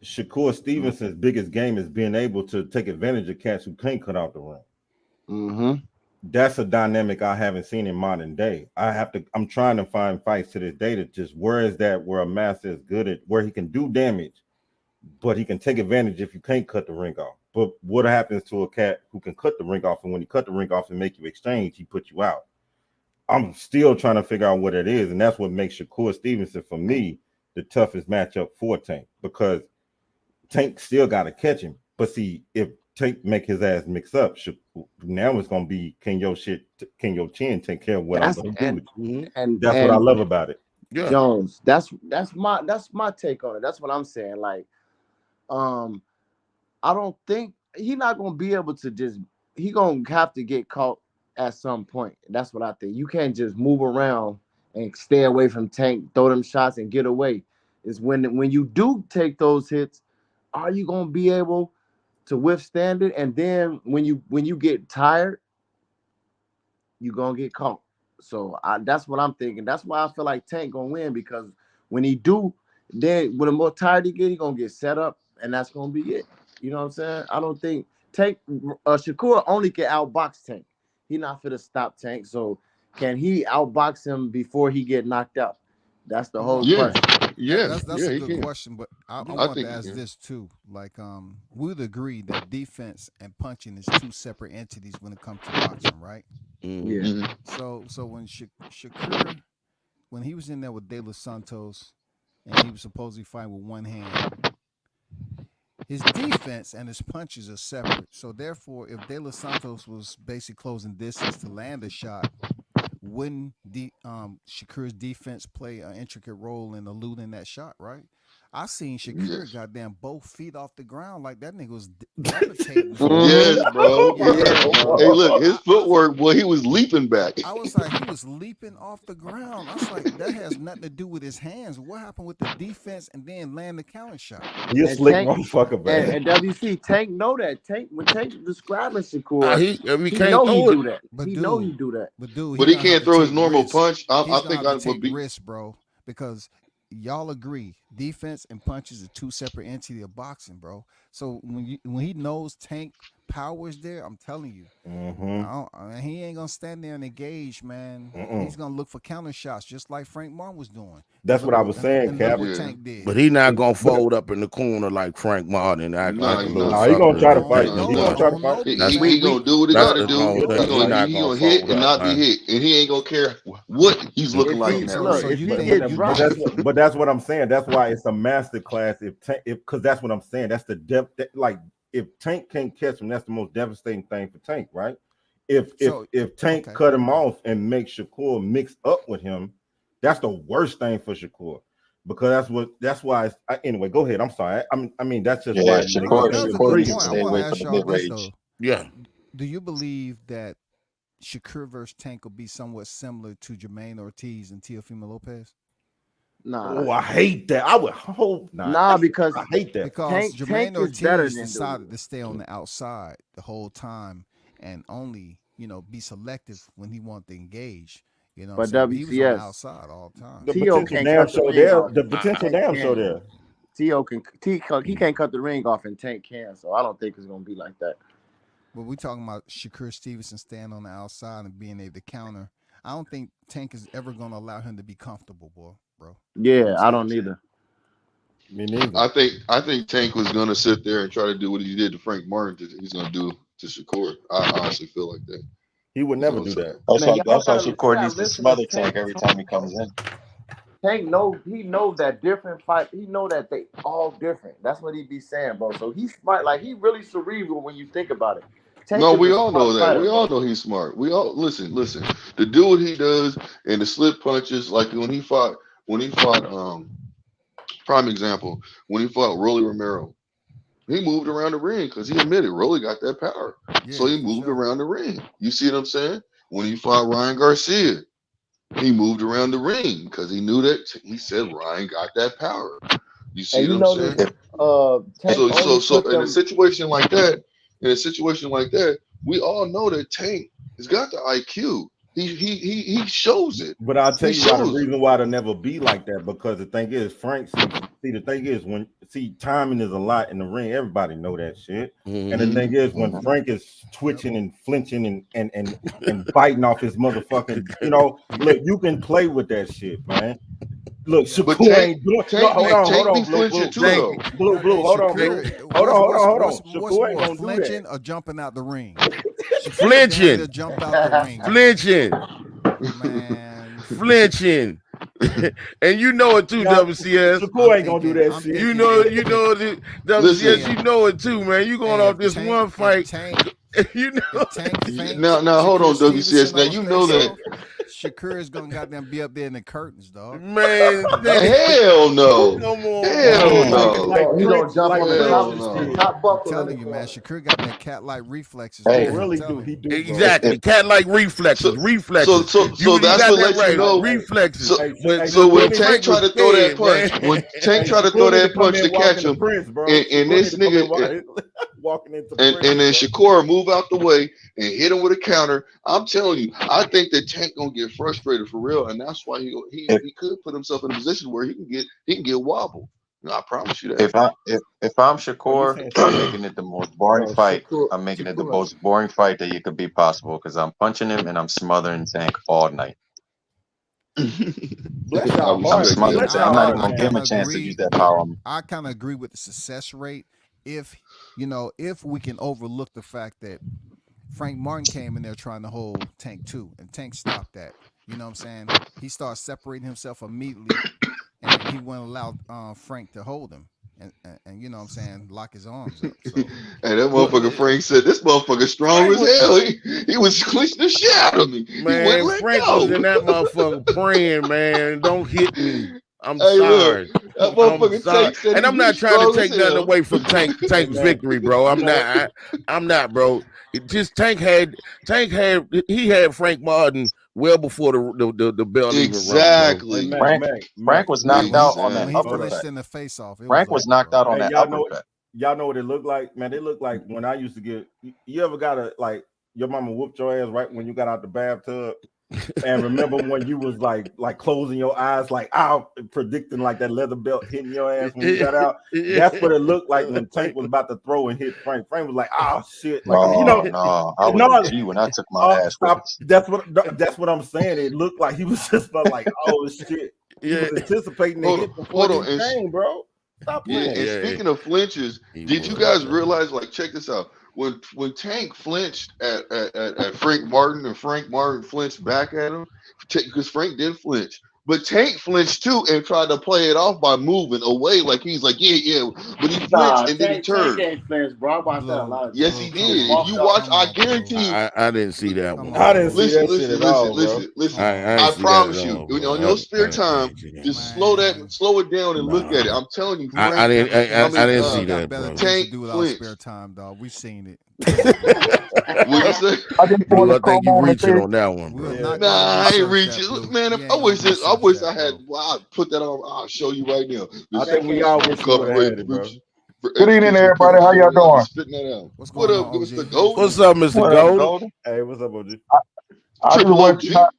Shakur Stevenson's biggest game is being able to take advantage of cats who can't cut off the ring. Mm-hmm. That's a dynamic I haven't seen in modern day. I'm trying to find fights to this day that just where a master is good at where he can do damage, but he can take advantage if you can't cut the ring off. But what happens to a cat who can cut the ring off, and when he cut the ring off and make you exchange, he put you out? I'm still trying to figure out what it is, and that's what makes Shakur Stevenson for me the toughest matchup for Tank because Tank still got to catch him. But see, if Tank make his ass mix up, now it's gonna be can your chin take care of what I'm gonna do? And that's what I love about it. Yeah. Jones, that's my take on it. That's what I'm saying. Like, I don't think he's not gonna be able to just. He gonna have to get caught at some point. That's what I think. You can't just move around and stay away from Tank, throw them shots, and get away. It's when you do take those hits, are you gonna be able to withstand it? And then when you get tired, you're gonna get caught. So that's what I'm thinking. That's why I feel like Tank gonna win because when he do, then when the more tired he get, he gonna get set up, and that's gonna be it. You know what I'm saying? I don't think Tank Shakur only can outbox Tank. He not fit to stop Tank. So can he outbox him before he get knocked out? That's the whole question. Yeah, that's a good question, but I want to ask this too. Like, we would agree that defense and punching is two separate entities when it comes to boxing, right? Yeah. So when Shakur, when he was in there with De Los Santos, and he was supposedly fighting with one hand, his defense and his punches are separate. So therefore, if De Los Santos was basically closing distance to land a shot, wouldn't Shakur's defense play an intricate role in eluding that shot, right? I seen Shakur goddamn both feet off the ground like that nigga was levitating. Yes, bro. Hey, look, his footwork, boy, he was leaping back. I was like, he was leaping off the ground. I was like, that has nothing to do with his hands. What happened with the defense and then land the counter shot? You a slick motherfucker, man. And WC Tank know that. When Tank describing Shakur, he can't know he do that. But he dude, know he do that. But he can't throw his normal punch. I think I would be risk, bro, because y'all agree defense and punches are two separate entities of boxing, bro. So when he knows Tank power is there, I'm telling you, he ain't gonna stand there and engage, man. He's gonna look for counter shots just like Frank Martin was doing. That's what I was saying, Cap. Tank did. But he not gonna fold up in the corner like Frank Martin. He gonna try to fight. He gonna do what he gotta do. He gonna hit and not be hit, and he ain't gonna care what he's looking like in that ring. But that's what I'm saying. That's why it's a master class. Because that's what I'm saying. That's the depth. Like if Tank can't catch him, that's the most devastating thing for Tank, right? If Tank cut him off and make Shakur mix up with him, that's the worst thing for Shakur. Because that's why. Anyway, go ahead. I'm sorry. I mean, that's just why. Yeah. Do you believe that Shakur versus Tank will be somewhat similar to Jermaine Ortiz and Teofimo Lopez? Nah. Oh, I hate that. I would hope not. Nah, because I hate that. Because Jermaine Tank Ortiz decided to stay on the outside the whole time and only, be selective when he wanted to engage. But so he was on the WCS outside all the time. The potential damn show there. The potential damn show there. He can't cut the ring off and Tank can, so I don't think it's gonna be like that. But we're talking about Shakur Stevenson staying on the outside and being able to counter. I don't think Tank is ever going to allow him to be comfortable, bro. Yeah, I don't either. Me neither. I think Tank was gonna sit there and try to do what he did to Frank Martin. He's gonna do to Shakur. I honestly feel like that. He would never do that. That's Man, why y'all Shakur gotta needs to listen smother to Tank. Tank every time he comes in. Tank he know that different fight. He know that they all different. That's what he be saying, bro. So he's smart. Like he really cerebral when you think about it. Tank No, is we a all smart know that. fighter, We all bro. know he's smart. We all listen. To do what he does and the slip punches, like when he fought prime example, when he fought Rolly Romero, he moved around the ring because he admitted Rolly got that power. So he moved around the ring. You see what I'm saying? When he fought Ryan Garcia, he moved around the ring because he knew that he said Ryan got that power. You see And you what I'm know saying? this, Tank only So put in a them. situation like that, we all know that Tank has got the IQ. He shows it. But I'll tell He you why the shows it. reason why it'll never be like that, because the thing is, Frank, the thing is timing is a lot in the ring. Everybody know that shit. And the thing is, when Frank is twitching and flinching and biting off his motherfucking, look, you can play with that shit, man. Look, Shakur ain't doing. No, hold on, Blue, hold on, Blue. Hold on. Shakur ain't gonna do flinching that. or jumping out the ring. Flinching. Jumped out the ring. Flinching. Man. Flinching. And you know it too, WCS. Shakur ain't gonna do that shit. You know it, WCS. You know it too, man. You going off this one fight. You know. Now hold on, WCS. Now you know that. Shakur is gonna goddamn be up there in the curtains, dog. Man, hell no. Come on, hell no. He gonna jump on the top buckle. I'm telling you, man, Shakur got that cat-like reflexes. Hey, really do. He do. Exactly, cat-like reflexes. Reflexes. So that's what lets you know. Reflexes. So when Tank tried to throw that punch, to catch him, and this nigga walking into and then Shakur move out the way and hit him with a counter. I'm telling you, I think that Tank gonna get frustrated for real, and that's why he could put himself in a position where he can get wobbled. I promise you that. If I'm Shakur, I'm making it the most boring fight. I'm making it the most boring fight that you could be possible because I'm punching him and I'm smothering Tank all night. I'm not even gonna give him a chance to use that power on me. I kind of agree with the success rate if we can overlook the fact that Frank Martin came in there trying to hold Tank too, and Tank stopped that. You know what I'm saying? He started separating himself immediately, and he wouldn't allow Frank to hold him, and you know what I'm saying, lock his arms up. So. And that motherfucker Frank said, "This motherfucker strong as hell. He was clenching the shit out of me. Man, Frank was in that motherfucker praying, man. Don't hit me. I'm Hey, sorry. look, that motherfucker Tank said And I'm not trying to take nothing away from Tank's victory, bro. I'm not, bro. It just Tank had Frank Martin well before the bell exactly. Even run, Frank was knocked out on that uppercut. In the face off. Frank was knocked out on that uppercut. Y'all know what it looked like, man. It looked like when I used to get. You ever got like your mama whooped your ass right when you got out the bathtub? And remember when you was like closing your eyes, like out predicting like that leather belt hitting your ass when you got out. That's what it looked like when Tank was about to throw and hit Frank. Frank was like, "Oh shit!" Like I was a G when I took my ass. That's what I'm saying. It looked like he was just like, "Oh shit!" He was anticipating the hit before he came, bro. Stop playing. And speaking of flinches, did you guys realize? Like, check this out. When Tank flinched at Frank Martin and Frank Martin flinched back at him, because Frank did flinch, but Tank flinched too and tried to play it off by moving away, like he's like yeah, but he flinched and then he turned. Tank flinched, bro. I watched that a lot. Yes, he did. If you watch, I guarantee you. I didn't see that one. I didn't see that shit at all, bro. Listen. I promise you, on your spare time, just slow it down and look at it. I'm telling you, I didn't see that, bro. Tank do with our spare time, dog. We've seen it. What you say? I think you reaching on that one, bro. Nah, I ain't reaching. Man, I wish I had. Well, I'll put that on. I'll show you right now. I think we all wish we would have had it, bro. Good evening, everybody. How y'all doing? Spitting that out. What up, Mr. Golden? What's up, Mr. Golden? Hey, what's up, OG? I just want to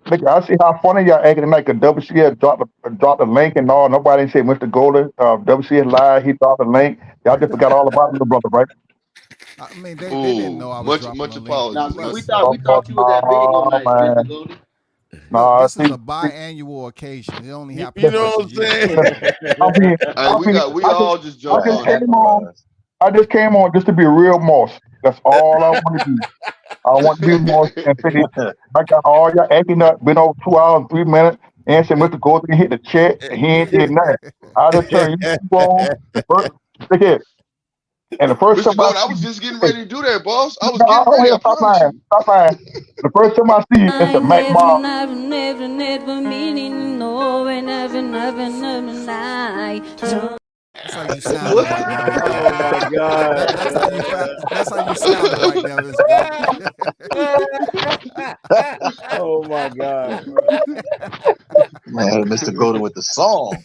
I see how funny y'all acting like a WCS dropped the link and all. Nobody said Mr. Golden, WCS live. He dropped the link. Y'all just forgot all about the brother, right? I mean, they didn't know I was much apologies. We thought you was at video night, Mr. Golden. Nah, this is see, a biannual occasion. It only happens You know twice what a I'm year. saying? We all just jump on it. I just came on just to be real moss. That's all I want to do. I want to be moss and finish. I got all y'all acting up. Been over 2 hours, 3 minutes. And said Mr. Golden hit the check, and he ain't did nothing. I just turned you on. Look here. And the first Mr. time Gold, I was just getting ready to do that, boss. I was I getting don't ready. hear I stop promise lying. you. Stop lying. The first time I see you, it's a Mac Mob. That's how you sounded right now. Right there. Oh my God. That's how you sounded right there. Let's go. Oh my God. Man, Mr. Golden with the song.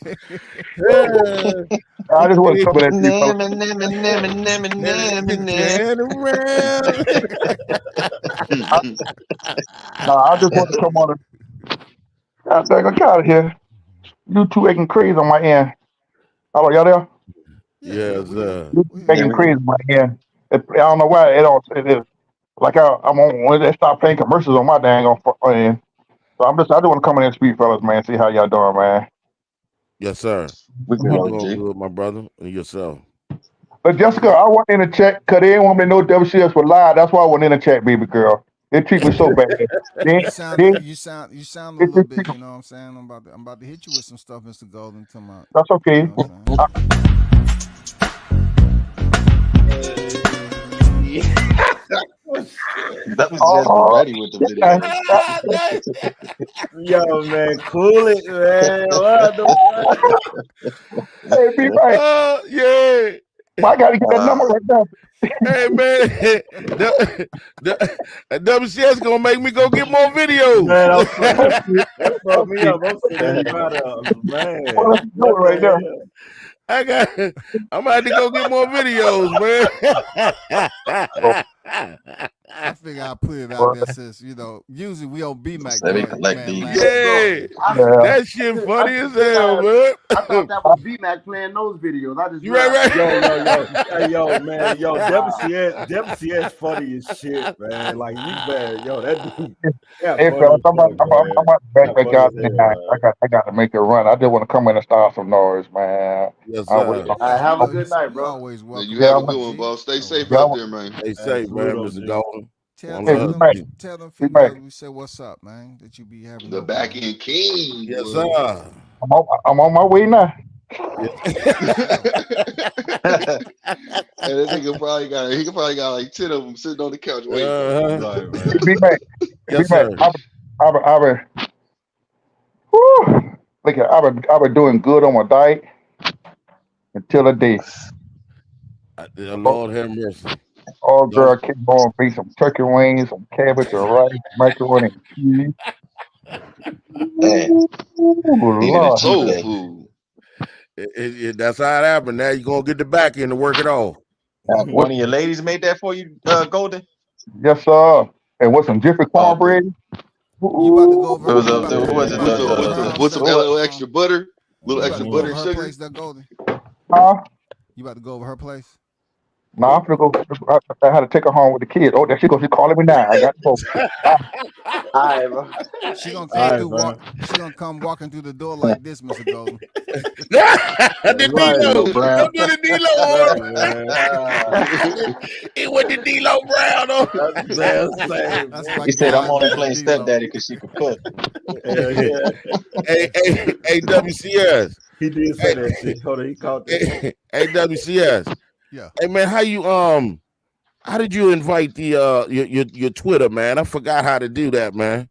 I just want to come in and I just want to come on and God dang, get out of here. You two acting crazy on my end. Hello, y'all there? Yes, You two acting crazy on my end. I don't know why it don't. It is like I'm on when they stop playing commercials on my dang on end. So I just want to come in and speak, fellas, man. See how y'all doing, man. Yes, sir. We I'm doing good, my brother, and yourself. But Jessica, I went in the chat because they didn't want me to know WCS was live. That's why I went in the chat, baby girl. They treat me so bad. You sound a little bit. You know what I'm saying? I'm about to hit you with some stuff, Mr. Golden. That's okay. You know That was just ready with the video. Yo, man, cool it, man. What the fuck? Hey, be right. Yeah. I got to get that number right now. Hey man, the WCS gonna make me go get more videos. Man, that fucked me up. I'm sitting there trying to, man. What right now? I'm gonna have to go get more videos, man. I figure I'll put it out there since, usually we on BMAC. Yeah, that shit funny as hell, man. I thought that was BMAC playing those videos. I just right. Yo, man, yo, WCS funny as shit, man. Like you, man, yo, that dude. Hey, fellas, I'm about to back out tonight. I got to make a run. I just want to come in and start some noise, man. Yes, sir. All right, have a good night, bro. Always welcome. You have a good one, boss. Stay safe out there, man. Stay safe, man, Mr. Golden. Tell them females we say what's up, man. That you be having the back end king. Yes, sir. I'm on my way now. And this nigga probably got like 10 of them sitting on the couch waiting. Be back. Yes, sir. I've been doing good on my diet until the day. Lord have mercy. Oh, girl, keep going. Be some turkey wings, some cabbage, and rice, macaroni, and cheese. Lord. Soul food. That's how it happened. Now you're gonna get the back end to work it off. One of your ladies made that for you, Golden? Yes, sir. And with some Jiffy cornbread. You about to go over? With some little extra butter, extra butter and sugar. Place, Golden? You about to go over her place? No, I'm gonna go. I had to take her home with the kids. Oh, there she goes. She's calling me now. I got to go. All right, bro. She gonna come walking through the door like this, Mr. Golden. The D-Lo Brown. The D-Lo. It went the D-Lo Brown on. He said, "I'm only playing stepdaddy because she can cook." Hey, WCS. He did say that shit. Hold on, he called that. Hey, WCS. Yeah. Hey man, how did you invite the your Twitter, man? I forgot how to do that, man.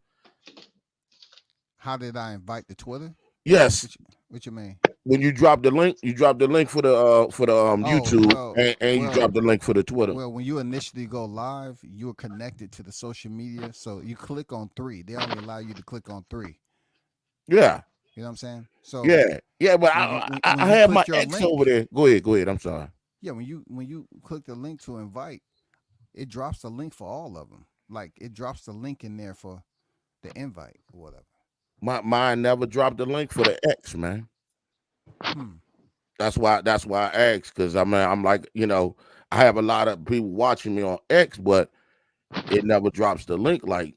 How did I invite the Twitter? Yes. What you mean? When you drop the link, for the YouTube, and you drop the link for the Twitter. Well, when you initially go live, you're connected to the social media, so you click on 3. They only allow you to click on 3. Yeah. You know what I'm saying? So yeah, but I have my X over there. Go ahead. I'm sorry. Yeah, when you click the link to invite, it drops the link for all of them. Like it drops the link in there for the invite or whatever. Mine never dropped the link for the X, man. That's why I asked, because I'm like, I have a lot of people watching me on X, but it never drops the link like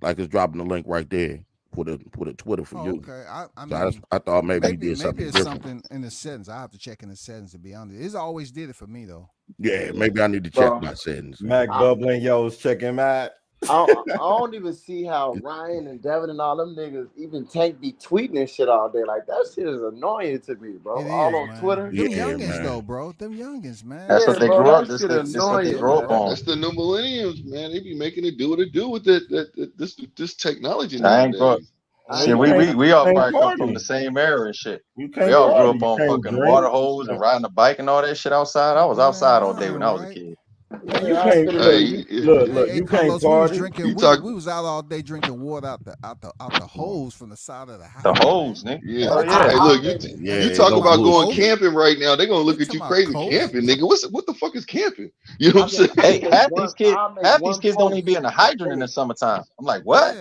it's dropping the link right there. put a Twitter for you. Okay, I So mean, I thought maybe you did maybe something it's different. something in the settings. I have to check in the settings to be honest. It's always did it for me though. Yeah, maybe I need to check my settings. Mac bubbling, yo's checking Matt. I don't even see how Ryan and Devin and all them niggas even Tank be tweeting and shit all day. Like that shit is annoying to me, bro. It all is, on man. Twitter. Them youngins though, bro. Them youngins, man. That's what they bro, grew up. that This shit is what they annoying, grew up man. on. That's the new millenniums, man. They be making it do what it do with this technology I ain't grow up. nowadays. Shit, we all probably come from the same era and shit. We all grew up on fucking water hose and riding a bike and all that shit outside. I was outside all day when I was a kid. Man, you can't look. You can't Carlos, we was party. drinking. We was out all day drinking water out the hose from the side of the house. The hose, nigga. Yeah. Hey, look, you talk about going camping right now. They're gonna look at you crazy camping, nigga. What the fuck is camping? You know what I'm saying? Hey, half these kids don't even be in the hydrant in the summertime. I'm like, what?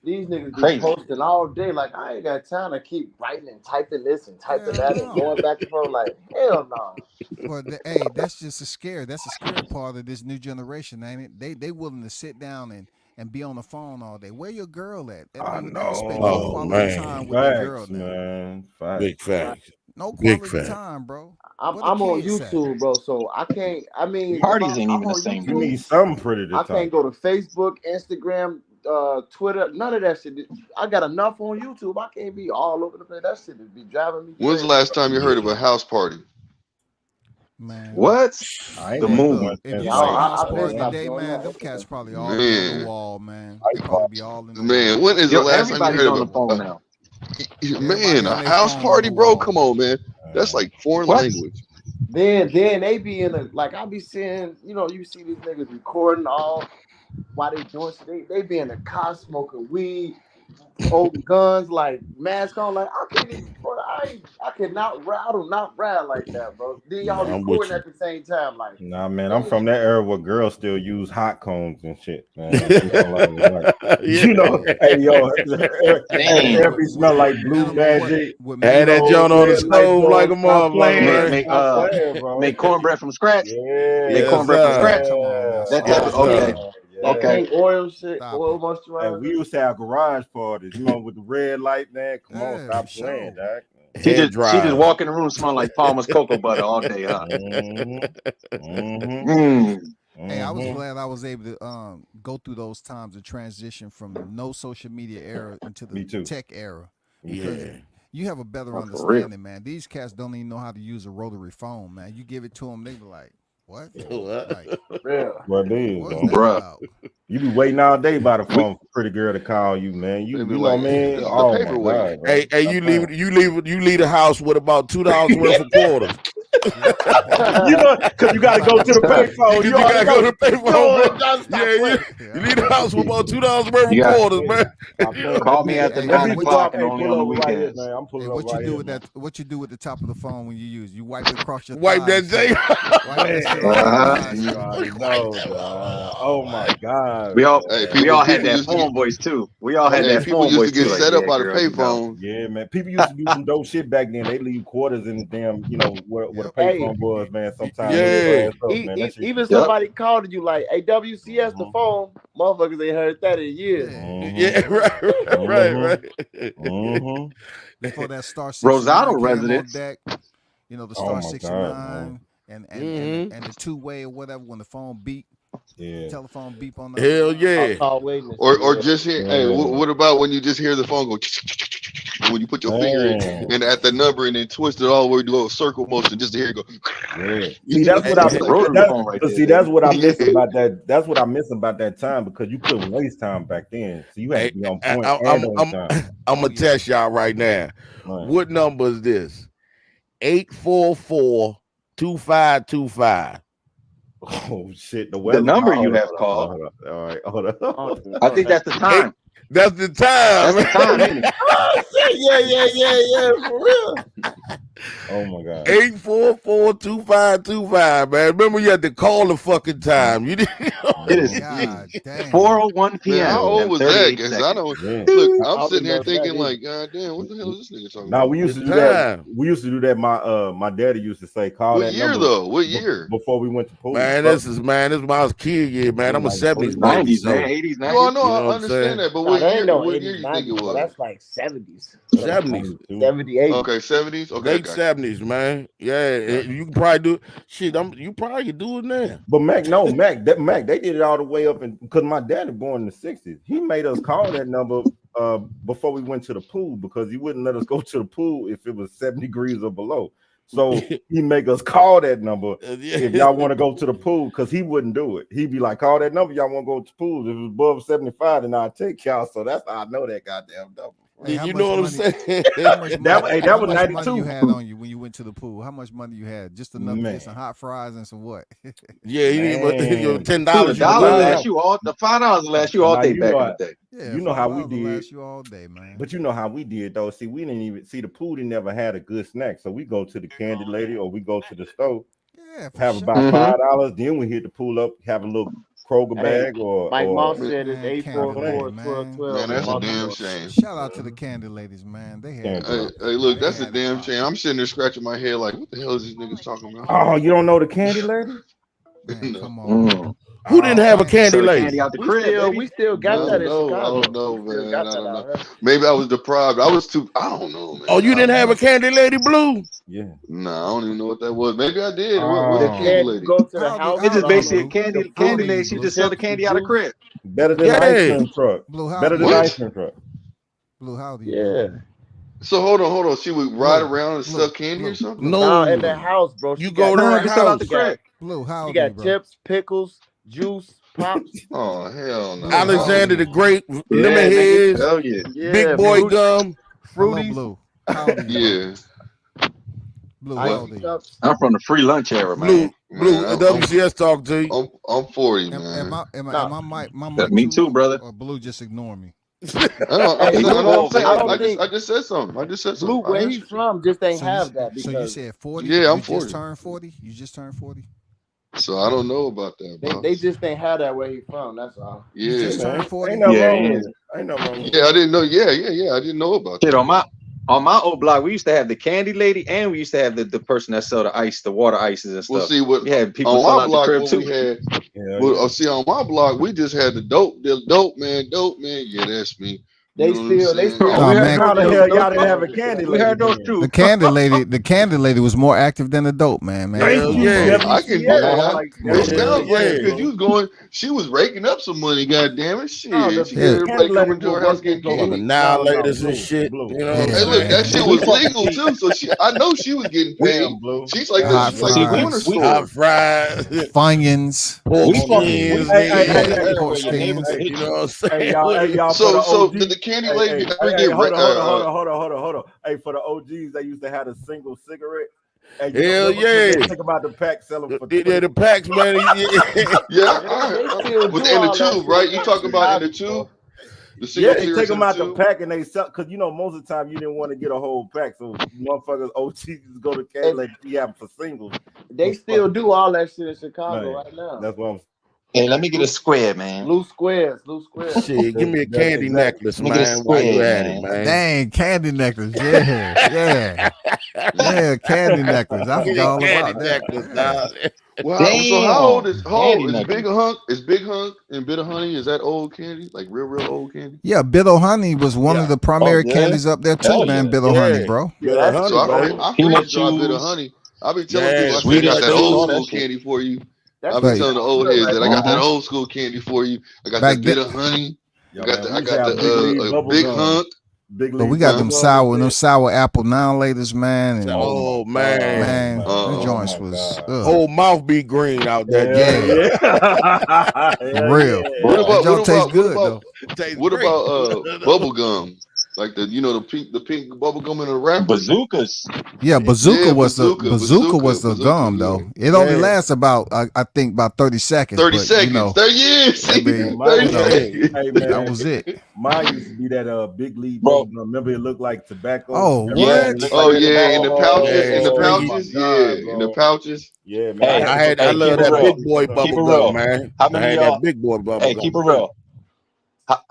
These niggas be Crazy. posting all day. Like I ain't got time to keep writing and typing this and typing that and going back and forth. Like hell no. But hey, that's just a scare. That's a scary part of this new generation, ain't it? They willing to sit down and be on the phone all day. Where your girl at? I mean, know. spend no quality time with the girl now. Man. Big facts. No Big quality fact. time, bro. I'm Where the on kids at? YouTube, bro, so I can't. I mean, Parties ain't I'm even the on same. You need something pretty to I talk. can't go to Facebook, Instagram, Twitter, none of that shit. I got enough on YouTube. I can't be all over the place. That shit would be driving me When's the crazy. last time you heard of a house party? Man. What? I ain't The been moon. to one If you since, see like, house I've been party stopped today, doing man, that. them cats probably all be on the Man. wall, man. They probably be all in the Man, wall. when is the last time you Everybody's heard on of the phone now. Man, on a their house phone party, on the bro? wall. Come on, man. That's like foreign What? language. Then they be in a like I be seeing, you see these niggas recording all while they doing shit. They be in the car smoking weed, holding guns, like mask on. Like I can't even, bro. I cannot ride. I do not ride like that, bro. Then y'all Nah, I'm with recording you. at the same time, like. Nah, man, I'm from that era where girls still use hot combs and shit, man. You know, hey yo, every smell like blue magic. Had that joint on the stove like a Stop playing, motherfucker, stop playing, bro. Make cornbread from scratch. Yeah, Make cornbread from scratch. Come on now. That Yes, type of sir. okay. That Okay. pink oil shit, Stop oil it. moisturizer. And we used to have garage parties, with the red light, man. Come on, Yeah, stop for playing, sure. dog. She Head just walk in the room smelling like Palmer's cocoa butter all day, huh? Hey, I was glad I was able to go through those times of transition from no social media era into Me the too. tech era. Because Yeah. you have a better For real. understanding, man. These cats don't even know how to use a rotary phone, man. You give it to them, they be like, "What? Like, Yeah. What it is, what's though. that Bruh. about?" You be waiting all day by the phone for pretty girl to call you, man. You They be know like, what I mean? this is the Oh my paperweight. god, bro. Hey, Stop you playing. leave the house with about $2 worth of quarters. You know, because you got to go to the payphone. You You already gotta go know. to the payphone, bro. You leave the house with about $2 worth You of got- quarters, man. Stop playing. Call me after Hey, 9 people o'clock go, and hey, only pull on the over right here, weekends. man. I'm pulling Hey, up what you right do here, with man. that? What you do with the top of the phone when you use? You wipe it across your Wipe that thighs. J. Wipe that shit off Uh-huh. your thighs. You already know, dog. Oh my god. We all Hey, man. we all had people that used to get, phone voice too. We all had hey, that people phone used to voice get too. Like, set up yeah, by the girl, you know. payphone. Yeah, man. People used to do some dope shit back then. They leave quarters in the damn, where the Hey, payphone was, man. Sometimes Yeah. they ass up, man. That shit even used Yep. somebody called you like, "Hey, WCS the phone." Motherfuckers ain't heard that in years. Yeah, right. Before that Star 69 Rosado came on residents. deck, the Oh Star my 69 God, and the two-way or whatever when the phone beep, Yeah. telephone beep on the Hell other line. yeah. Call waiting and Or shit, or yeah. just hear, hey, what about when you just hear the phone go when you put your finger in Man. and at the number and then twist it all the way to a circle motion just to hear it go. Yeah. You See, know that's what what I'm I That's the saying? rotary that, phone right but there, see, baby. that's what I miss Yeah. about that. That's what I miss about that time because you couldn't waste time back then. So you had to be on point and on time. I'm gonna test y'all right now. Right. What number is this? 844-2525. Oh shit! The The weather. number you Hold on, have hold on, called. hold on. All right, hold on. I think that's the time. That's the time. That's the time, ain't it? Yeah, for real. Oh my God. 844-2525, man. Remember you had to call the fucking time. You didn't. It is 4:01 p.m. Man, how old and was 38 that? Cause I seconds. don't look. I'm I sitting here remember that thinking either. like, God damn, what the hell is this nigga talking Now about? we used to It's do that. time. We used to do that. My daddy used to say, call What that year number though? What year? before we went to pool. Man, this is when I was kid year, man. I'm a Like 70s baby. 90s, So, man. 80s, No, I 90s. know, you know I what I'm understand saying? that, but Nah, what that ain't year? no What year 80s, you think it 90s, bro. was? That's like 70s. 70s. 78. Okay, 70s. Okay, Late gotcha. 70s, man. Yeah, you can probably do shit. You probably could do it now. But Mac, they did it all the way up, and because my daddy born in the 60s, he made us call that number before we went to the pool because he wouldn't let us go to the pool if it was 70 degrees or below. So he make us call that number if y'all want to go to the pool because he wouldn't do it. He'd be like, call that number, y'all want to go to the pool. If it was above 75, then I'll take y'all. So that's how I know that goddamn number. Hey, You know what I'm saying? How much money, that was money 92. you had on you when you went to the pool? How much money you had? Just enough to Man. get some hot fries and some what? Yeah, he didn't Man. $10. $2 last you all the $5 last you all Now, day you back know in I- the day. Yeah, You know how we $5 did. last you all day, man. But you know how we did though. See, we didn't even see the pool. They never had a good snack, so we go to the candy lady or we go to the store, Yeah, for have sure. about $5. Then we hit the pool up, have a little Kroger Hey, bag or Mike Moss or said it's Man, Candy Lady, 844 man. 1212. Man, that's a Moss damn Brothers. shame. Shout out to the candy ladies, man. They had Candy. Hey, look, they that's a had damn pop. shame. I'm sitting there scratching my head like, what the hell is these niggas talking about? Oh, you don't know the candy lady? Man, No. come on. Mm. Who didn't have a candy Serve lady? candy out the We crib, still, baby. we still I got that don't in know. Chicago. I don't know, We still man. got I that don't out know. here. Maybe I was deprived. I was too. I don't know, man. Oh, you didn't have a candy lady, Blue? Yeah. Nah, I don't even know what that was. Maybe I did. What's Oh. a candy Yeah, you lady? go to the How house. old It's are just with all you, basically Blue? candy the How old candy are lady. you, She Blue? just sell the chips, candy the out of juice. crib. Better than Yeah. the ice cream truck. Blue, how Better old than are the you? ice cream truck. Blue, how old are you? Bro? Yeah. So hold on. She would ride Blue, around and Blue, suck candy or Blue, something? Blue, Now in the No. house, bro. You She go got to No, her just sell out the house. crib. Blue, how she old are you, got bro? chips, pickles, juice, pops. Oh hell no. Blue, how old are Alexander you? the Great, lemon Yeah, nigga. heads, Hell yeah. big Yeah, boy Blue, gum. hello, fruities, Blue. How old are you, bro? Yeah. Blue, how What? old are icy you? cups. I'm from the free lunch era, man. Man, WCS talk to you. I'm 40, Am man. my mic Me too too, low, brother. or Blue just ignore me? I know, Hey, Hey, you Blue, old, saying. I man. don't think I just said something. Blue, I where he answered you. from, just ain't So have that you because said 40? Yeah, I'm You 40. just turned 40? You just turned 40? So I don't know about that, they boss. just ain't have that where he from. That's all. You Yeah. just turned 40? Ain't nothing Yeah, wrong yeah. with it. Ain't nothing wrong with it. Yeah, I didn't know. Yeah. I didn't know about Shit, that. on my old block, we used to have the candy lady, and we used to have the person that sell the ice, the water ices and Well, stuff. see what We had people on sell my out the block crib what too. we had. Hell Well, yeah. see on my block we just had the dope man. Yeah, that's me. You They know what I'm still saying? Oh, Nah, we man. heard How the those hell those y'all didn't have a too. candy We lady? heard those then? too. The candy lady was more active than the dope man, man. Thank Hell you, yeah. I can. WCS. Yeah, Like, it sounds like yeah. because you was going. She was raking up some money. God damn it, shit! No, She Yeah. got the candy everybody lady coming to will her house work getting in clothes. candy. Annihilators and Blue. shit. Blue. You know what I'm Yeah, Hey, look, that man. shit We was talk- legal too. So I know she was getting paid. Damn, Blue. She's like Damn, Hot she's like see, a fries. corner saying? Hot store. fries, Funyuns. pork we fucking skins, Hey, hey, nigga. hey, hey, Pork where your neighbor skins. could You hit know you. what I'm saying? hey, y'all for the So OG. did the candy Hey, lady hey, ever hey, get? hold on. Hey, for the OGs, they used to have a single cigarette. And you Hell remember when they yeah. think about the pack selling for Yeah, 20. the packs, man. Yeah, they still was do in the all that tube, shit right? You in talking about in the Chicago, bro. tube? The Yeah, single they take cigarettes in them the out the tube? pack and they sell because most of the time you didn't want to get a whole pack, so motherfuckers OGs go to Candy Lady be having for singles. They still do all that shit in Chicago Man, right now. that's what I'm Hey, let me get a square, man. Loose squares. Shit, give me a That's candy exactly. necklace, Let me get a man. While you square, at it, man. man. Dang, candy necklace. Yeah. Yeah, candy necklace. I Give me forgot a all candy about that. necklace, Yeah. dog. Well, so how old is Candy Big necklace. Hunk? Is Big Hunk and Bit of Honey? Is that old candy? Like real old candy? Yeah, Biddle Honey was one of the primary yeah. candies up there too, Hell man. yeah. Biddle Honey, Yeah. bro. Yeah, Yeah, that's So honey, bro. I Peanut freeze dry Bit of chews, Honey. I be telling Yeah, people I say I sweet got that chews, old all that school shit. candy for you. That I be But telling the sounds old good heads right that I got there. that old school candy for you. I got back that then, Bit of Honey. Yeah, I got man, the we used to have Big League bubble Big gum. Hunk. Big but we League got bubble them gum. sour, sour apple now laters, man. And Oh, man. man, them Oh joints my was God. Whole mouth be green out there. Yeah. for real. What That about joint tastes good though. Tastes what great. about bubble gum? Like the pink bubble gum in the wrapper. Bazookas. Yeah, bazooka was the bazooka, gum though. It only lasts about I think about 30 seconds. 30 but, seconds. You know, 30 years. I mean, that was it. Mine used to be that big league bro. Remember, it looked like tobacco. Oh, yeah. what? Oh yeah, in the pouches, in the pouches. Yeah, man. I love that big boy bubble gum, man. How many I had that big boy bubble gum. Hey, keep it real.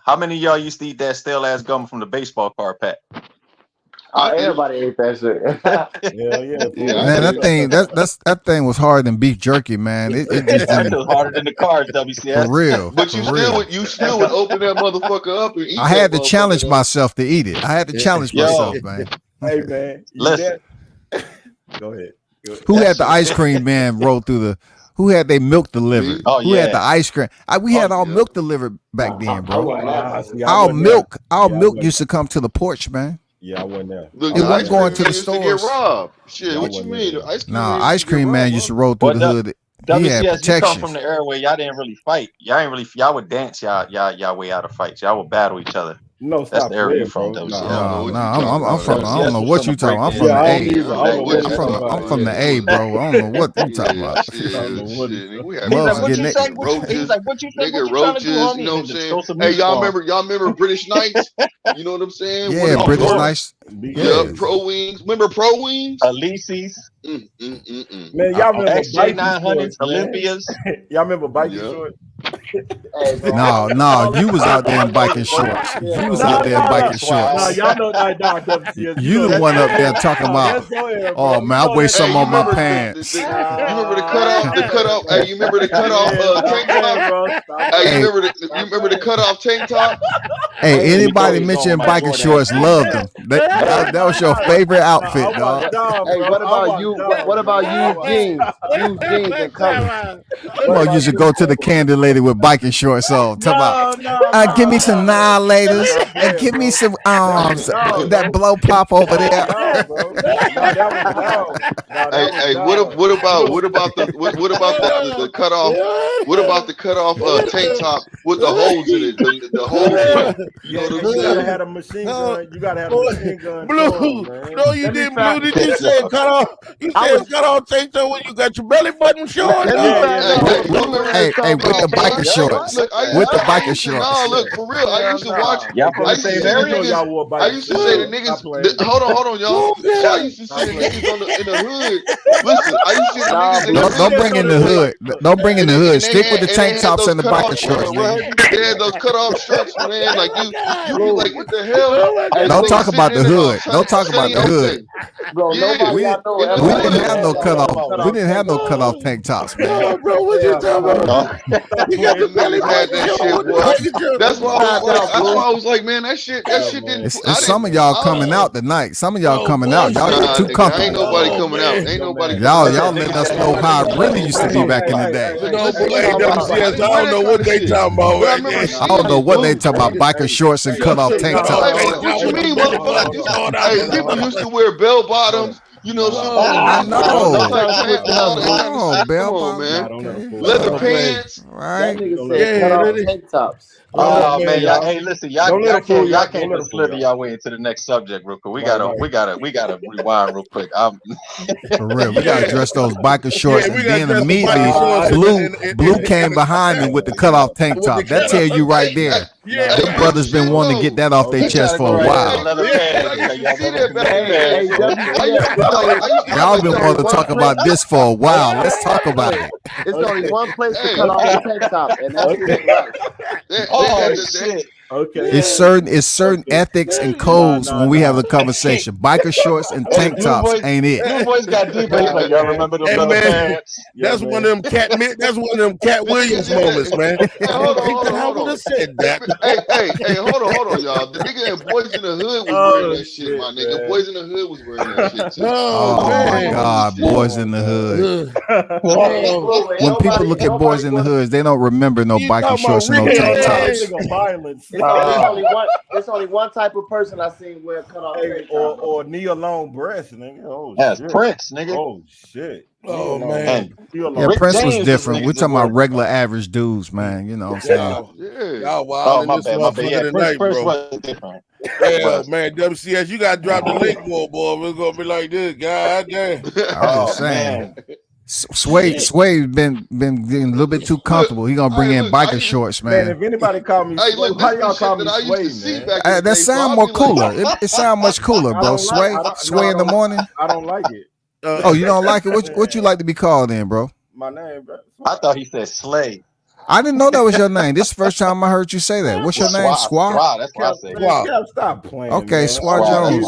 How many of y'all used to eat that stale ass gum from the baseball card pack? Everybody ate that shit. Man, that thing was harder than beef jerky, man. It just That was harder than the cards, WCS. for real. But you still would open that motherfucker up and eat. I had to challenge myself to eat it. I had to challenge myself, man. Hey, man. Listen. Go ahead. Who had the ice cream man roll through the? Who had their milk delivered? Oh, Who had the ice cream? We had our milk delivered back then, bro. Our milk used to come to the porch, man. Yeah, I wasn't there. It wasn't going to the stores. stores. Get robbed. Shit, what you mean? Ice cream man used to roll through the hood. He had WCS, you come protection. from the era where y'all didn't really fight. Y'all would dance y'all way out of fights. Y'all would battle each other. No, that's the area you from, No, WCS. I'm from. I don't know what you talking about. I'm from the A. I'm from the A, bro. I don't know what you talking about. He's like, what you think? Nigga, roaches, you know what I'm saying? Hey, y'all remember British Knights? You know what I'm saying? Yeah, British Knights. Yeah, Pro Wings. Remember Pro Wings? Elysees. Man, y'all remember XJ900s, Olympias? Y'all remember biking shorts? No, you was out there in biking shorts. You was out there in biking shorts. No, y'all know that. You the one up there talking about, oh man, I weigh something on my pants. You remember the cutoff? Hey, you remember the cutoff tank top? Hey, you remember the cutoff tank top? Hey, anybody mentioning biking shorts loved them. That was your favorite outfit, dog. Hey, what about you? What about used jeans? Used jeans and colors. You used to go to the candy lady with biking shorts on. Talk about, give me some annihilators and give me some that blow pop over there. Hey, what about the cutoff? What about the cutoff tank top with the holes in it? The holes in it. You know what I'm saying? You gotta have a machine gun. You gotta have a machine gun. Blue. No, you didn't. Blue, did you say cut off? You said cut off tank top when you got your belly button short. Hey, with the biker shorts. With the biker shorts. No, look, for real. I used to watch. Y'all from the same area? I used to say the niggas. Hold on, y'all. I used to see the niggas in the hood. Listen, I used to see the niggas. Don't bring in the hood. Don't bring in the hood. Stick with the tank tops and the biker shorts, man. They had those cut off shirts, man. Like you be like, what the hell? Don't talk about the hood. Don't talk about the hood. Bro, We didn't have no cutoff. We didn't have no cutoff tank tops, man. Bro, what you talking about? You got the belly had that shit, boy. That's why I was like, man, that shit didn't. It's some of y'all coming out tonight. Some of y'all coming out. Y'all get too comfortable. Ain't nobody coming out. Ain't nobody. Y'all letting us know how it really used to be back in the day. I don't know what they talking about. I don't know what they talking about. Biker shorts and cut off tank tops. What you mean, motherfucker? Hey, people used to wear bell bottoms. You know, I know. Come on, man. Leather pants, right? Tank tops. Oh man, y'all, hey, listen, y'all can't just slither y'all way into the next subject real quick. We gotta rewind real quick. For real, we gotta address those biker shorts, and then immediately Blue came behind me with the cutoff tank top. That tell you right there. Them brothers been wanting to get that off their chest for a while. Y'all been wanting to talk about this for a while. Let's talk about it. There's only one place to cut off the tank top, and that's Oh shit. Okay. It's certain ethics and codes when we have a conversation. Biker shorts and tank tops ain't it. You boys got deep. Like, y'all remember the pants? That's one of them Cat Williams moments, man. I would have said that. Hey, hold on, y'all. The nigga in Boys in the Hood was wearing that shit, my nigga. Boys in the Hood was wearing that shit too. Oh my God, Boys in the Hood. When people look at Boys in the Hood, they don't remember no biker shorts and no tank tops. It's only one type of person I seen wear cut off tank top. Or knee alone breast, nigga. Oh That's shit. Prince, nigga. Oh shit. Oh man. Yeah, Prince was different. We're talking about regular average dudes, man. You know what I'm saying? Y'all wild in this motherfucker Yeah, tonight, Prince bro. was different. Yeah, man, WCS, you gotta drop the link more, boy. We're gonna be like this, god damn. I'm just saying. Sway been getting a little bit too comfortable. He gonna bring in biker shorts, man. Man, if anybody call me Sway, look, how this y'all is call shit me that I Sway, used to see man? back in the That day, sound so more I'll be like, cooler. It sound much cooler, bro. Sway in the morning. I don't like it. Oh, you don't like it? What you like to be called then, bro? My name, bro. I thought he said Slay. I didn't know that was your name. This is the first time I heard you say that. What's your name? Squaw? That's what I said. Kev, stop playing. Okay, man. Squaw Jones.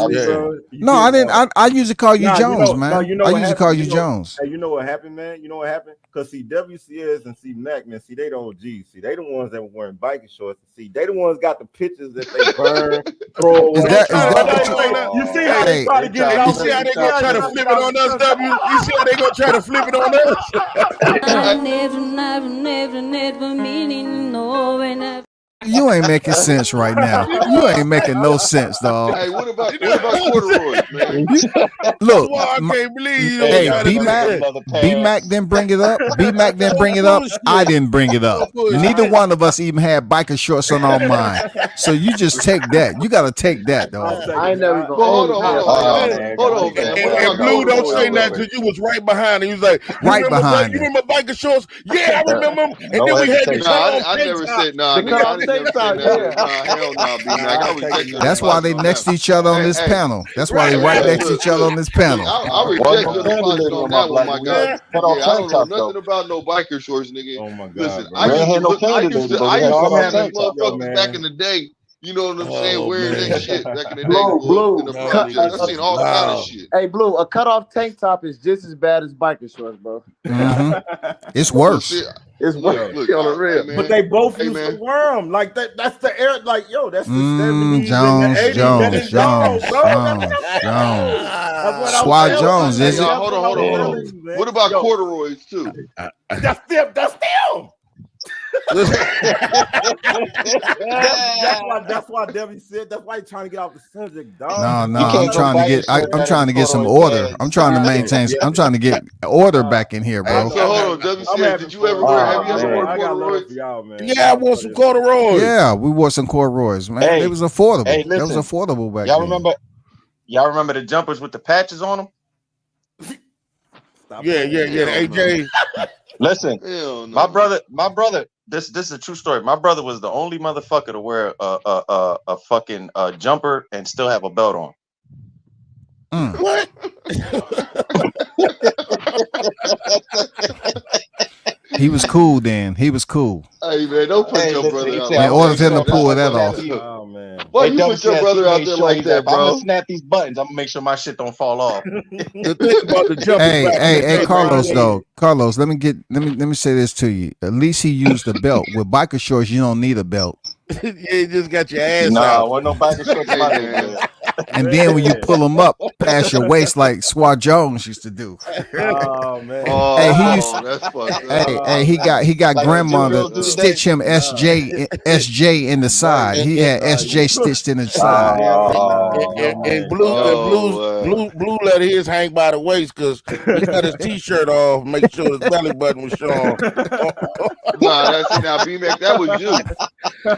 You No, I get didn't. I usually call you Jones, man. No, you know I what usually happened? call you Jones. Hey, you know what happened, man? You know what happened? Because see, WCS and see Mac, man, see, they the OGs. See, they the ones that were wearing biking shorts. See, they the ones got the pictures that they burn, throw away. Is that you see how they try to get it You off? see how they gonna try to flip it on us, W? You see how they gonna try to flip it on us? I never meaning to know when I You ain't making sense right now. You ain't making no sense, dog. Hey, what about corduroys, man? Look, I can't believe you. Hey, B Mac didn't bring it up. B Mac didn't bring it up. I didn't bring it up. Neither one of us even had biker shorts on our mind. So you just take that. You gotta take that, dog. I ain't never even. Hold on, man. And Blue, don't say that because you was right behind him. He was like, Right behind you him. remember biker shorts? Yeah, I remember them. And then we had the I never said nah. The cut off tank top, yeah. Nah, hell nah, B-Mac. I reject your That's why they advice on next that. to each other on this Hey, panel. That's why they right next to each other on this panel. I reject your advice on that one, my guy. Yeah, I don't know nothing about no biker shorts, nigga. Oh my God, Listen, bro. I used to but we had have tank these top, motherfuckers back in the day. You know what I'm saying? Wearing that shit back in the day. Blue. In the projects. I've seen all kind of shit. Hey, Blue, a cut off tank top is just as bad as biker shorts, bro. It's worse. It's worse on the real. man. But they both used to wear them. Like that's the air. Like that's the 70s and the 80s. That is Jones, bro. Swat Jones, is it? Hold on. What about corduroys too? That's them. That's why Debbie said. That's why he's trying to get off the subject, dog. No. I'm trying to get some order. I'm trying to maintain. I'm trying to get order back in here, bro. So hold on, WC, did you ever wear? Have you ever worn corduroys? Yeah, I wore some corduroys. Yeah, we wore some corduroys, man. Hey, it was affordable. hey, It was listen. affordable back Y'all then. remember the jumpers with the patches on them? Yeah, AJ. Listen, Hell no. my brother. This is a true story. My brother was the only motherfucker to wear a fucking jumper and still have a belt on. What? He was cool then. He was cool. Hey man, don't put your brother out. In order for him to pull that off. Oh man. Why you put your brother out there like that, I'm gonna bro? snap these buttons. I'm gonna make sure my shit don't fall off. The thing about the jumper. Hey, Carlos, though. Carlos, let me say this to you. At least he used a belt. With biker shorts, you don't need a belt. Yeah, you just got your ass Nah, out. wasn't no biker shorts in my neighborhood. And then when you pull them up past your waist like Swat Jones used to do. Oh man. Oh, Hey, he used- that's fucked up. Hey, he got Like grandma the girls to do stitch him SJ in the side. He had SJ stitched in the side. And Blue let his hang by the waist because he cut his t-shirt off, make sure his belly button was showing. Nah, that's it. Now, B-Mac, that was you.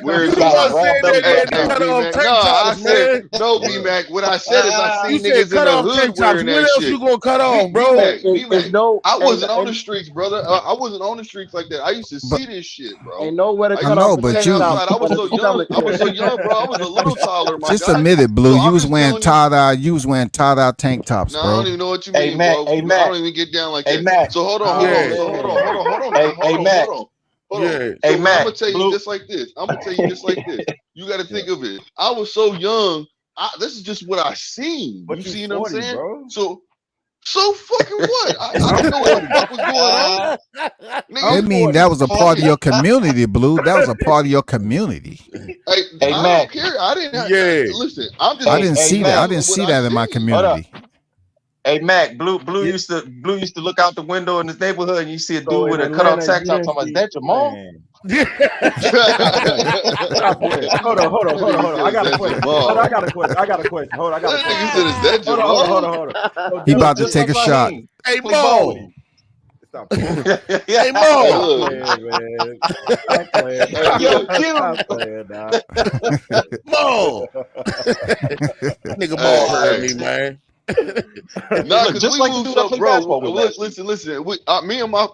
Where's You your said that they cut off tank tops, man. No, B-Mac. What I said is I You seen said niggas in cut the off hood tank tops. wearing What that else shit. you gonna cut off, bro? B-Mac, No, I wasn't on the streets, brother. I wasn't on the streets like that. I used to see this shit, bro. Ain't nowhere to I cut know, off. but you- I was so young. I was so young, bro. I was a little taller, my Just guy. admit it, Blue. So You I'm was just wearing telling you- tie-dye. You was wearing tie-dye tank tops, No, I bro. don't even know what you Hey, mean, Mac, bro. hey, I Mac. don't even get down like Hey, that. Mac. So hold on. Hey, Mac. Mac. So Blue. I'm gonna tell you just like this. You got to think of it. I was so young. This is just what I seen. But You you see what I'm 40, saying? bro. So fucking what? I don't know what the fuck was going on. I mean, that was a part of your community, Blue. That was a part of your community. Hey, I Mac. don't care. I didn't. Yeah. Listen, I'm just. I didn't see that. I Mac, didn't see what that I in my seen. community. Hey Mac, Blue used to look out the window in his neighborhood and you see a dude So with in a cutoff Atlanta, tank you top didn't talking about, see- is that your mom? Man. Hold on. I got a question. Hold on. Hold on. He about to take a shot. Hey, Mo. Stop. Hey, Mo. Mo. Nigga Mo heard me, man. Nah, because we moved up, bro. Listen. Me and my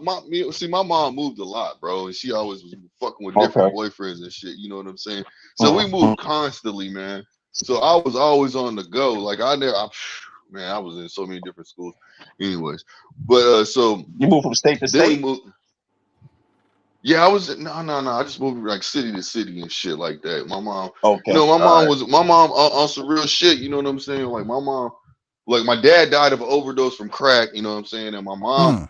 mom moved a lot, bro, and she always was fucking with different boyfriends and shit. You know what I'm saying? So we moved constantly, man. So I was always on the go. Like I was in so many different schools. Anyways, but so you moved from state to state. Yeah, I was no. I just moved like city to city and shit like that. My mom, okay, my mom on some real shit. You know what I'm saying? Like my mom. Like my dad died of an overdose from crack, you know what I'm saying? And my mom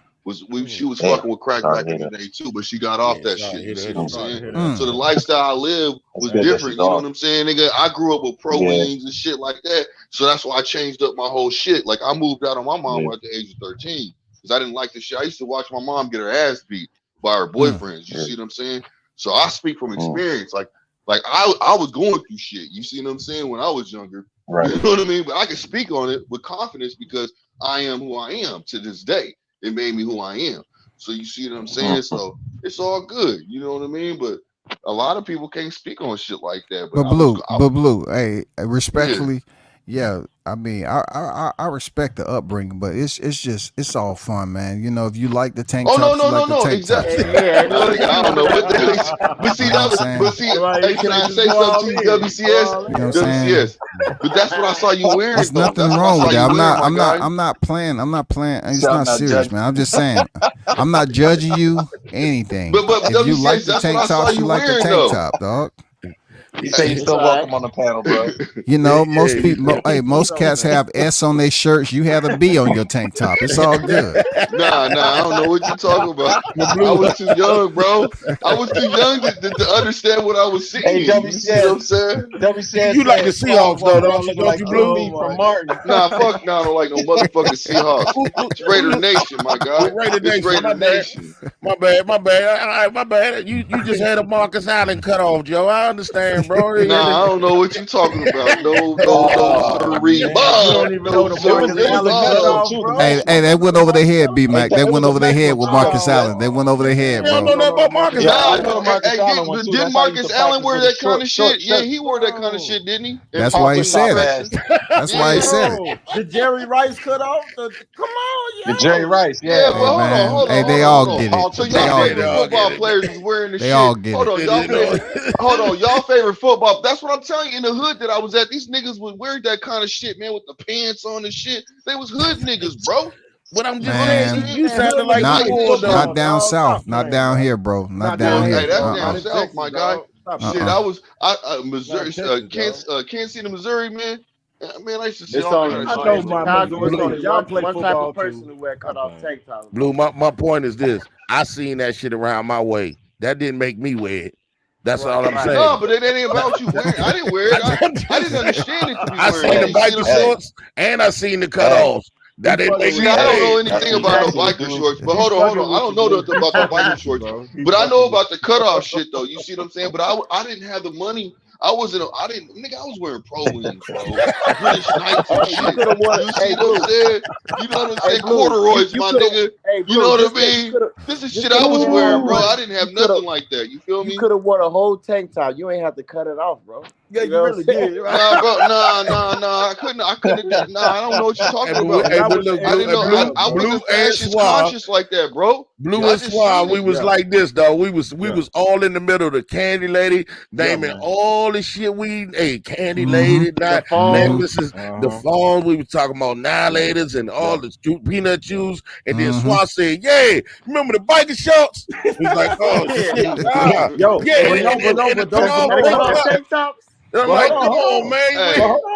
she was fucking with crack back in the day too, but she got off that shit. You see what I'm saying? So the lifestyle I lived was different, you know what I'm saying? Nigga, I grew up with pro wings and shit like that. So that's why I changed up my whole shit. Like I moved out on my mom at the age of 13 because I didn't like the shit. I used to watch my mom get her ass beat by her boyfriends. You see what I'm saying? So I speak from experience. Like I was going through shit. You see what I'm saying? When I was younger. Right. You know what I mean? But I can speak on it with confidence because I am who I am to this day. It made me who I am. So you see what I'm saying? So it's all good. You know what I mean? But a lot of people can't speak on shit like that. But Blue, hey, respectfully, yeah. I mean, I respect the upbringing, but it's all fun, man. You know, if you like the tank tops, no, exactly. I don't know what that. But see, hey, can I say something to you, WCS? You know WCS. But that's what I saw you wearing. There's nothing wrong with that. I'm not playing. It's not serious, man. I'm just saying. I'm not judging you anything. But if you like the tank tops, you like the tank top, dog. You say you're still welcome on the panel, bro. You know, most people, most cats have S on their shirts. You have a B on your tank top. It's all good. Nah, I don't know what you're talking about. I was too young, bro. I was too young to understand what I was seeing. Hey, you see what I'm saying? You like the Seahawks, though, don't you, Blue? From Martin. Nah, fuck no, I don't like no motherfucking Seahawks. It's Raider Nation, my guy. Raider Nation. My bad. You just had a Marcus Allen cut off, Joe. I understand, bro. Nah, I don't know what you're talking about. No, sirree. You don't even know the Marcus Allen cut off, bro. Hey, they went over their head, B-Mac. They went over their head with Marcus Allen. They went over their head, bro. You don't know nothing about Marcus Allen. Didn't Marcus Allen wear that kind of shit? Yeah, he wore that kind of shit, didn't he? That's why he said it. That's why he said it. The Jerry Rice cut off? Come on, yeah. The Jerry Rice, yeah. Well, hold on. Hey, they all get it. So y'all favorite football players is wearing the shit. They all get it. Hold on, y'all favorite football. That's what I'm telling you. In the hood that I was at, these niggas would wear that kind of shit, man, with the pants on and shit. They was hood niggas, bro. But I'm just saying, you sounded like not down south, not down here, bro, not down here. Hey, that's down south, my guy. Shit, I was Missouri, Kansas City, Missouri, man. Man, I used to sit on y'all play one type of person who wear cut off tank tops. Blue, my point is this: I seen that shit around my way. That didn't make me wear it. That's all I'm saying. No, but it ain't about you wearing. I didn't wear it. I didn't understand it to be wearing. I seen the biker shorts and I seen the cutoffs. That didn't make me. I don't know anything about no biker shorts. But hold on. I don't know nothing about the biker shorts. But I know about the cutoff shit though. You see what I'm saying? But I didn't have the money. I was wearing pro wings, bro. British Knights and shit. You see what I'm saying? You know what I'm saying? Corduroys, my nigga. You know what I mean? This is shit I was wearing, bro. I didn't have nothing like that. You feel me? You could have worn a whole tank top. You ain't have to cut it off, bro. Yeah, you really did. Nah, bro. Nah. I couldn't. Nah, I don't know what you're talking about. I didn't know. I wasn't fashion conscious like that, bro. Blue and Suave, we was like this, though. We was all in the middle of the Candy Lady, naming all the shit we ate. Candy Lady, necklaces, the phones. We was talking about annihilators and all the peanut juice. And then Suave said, "Yeah, remember the biker shorts?" He's like, "Oh, shit. Yo, I'm like, come on, man.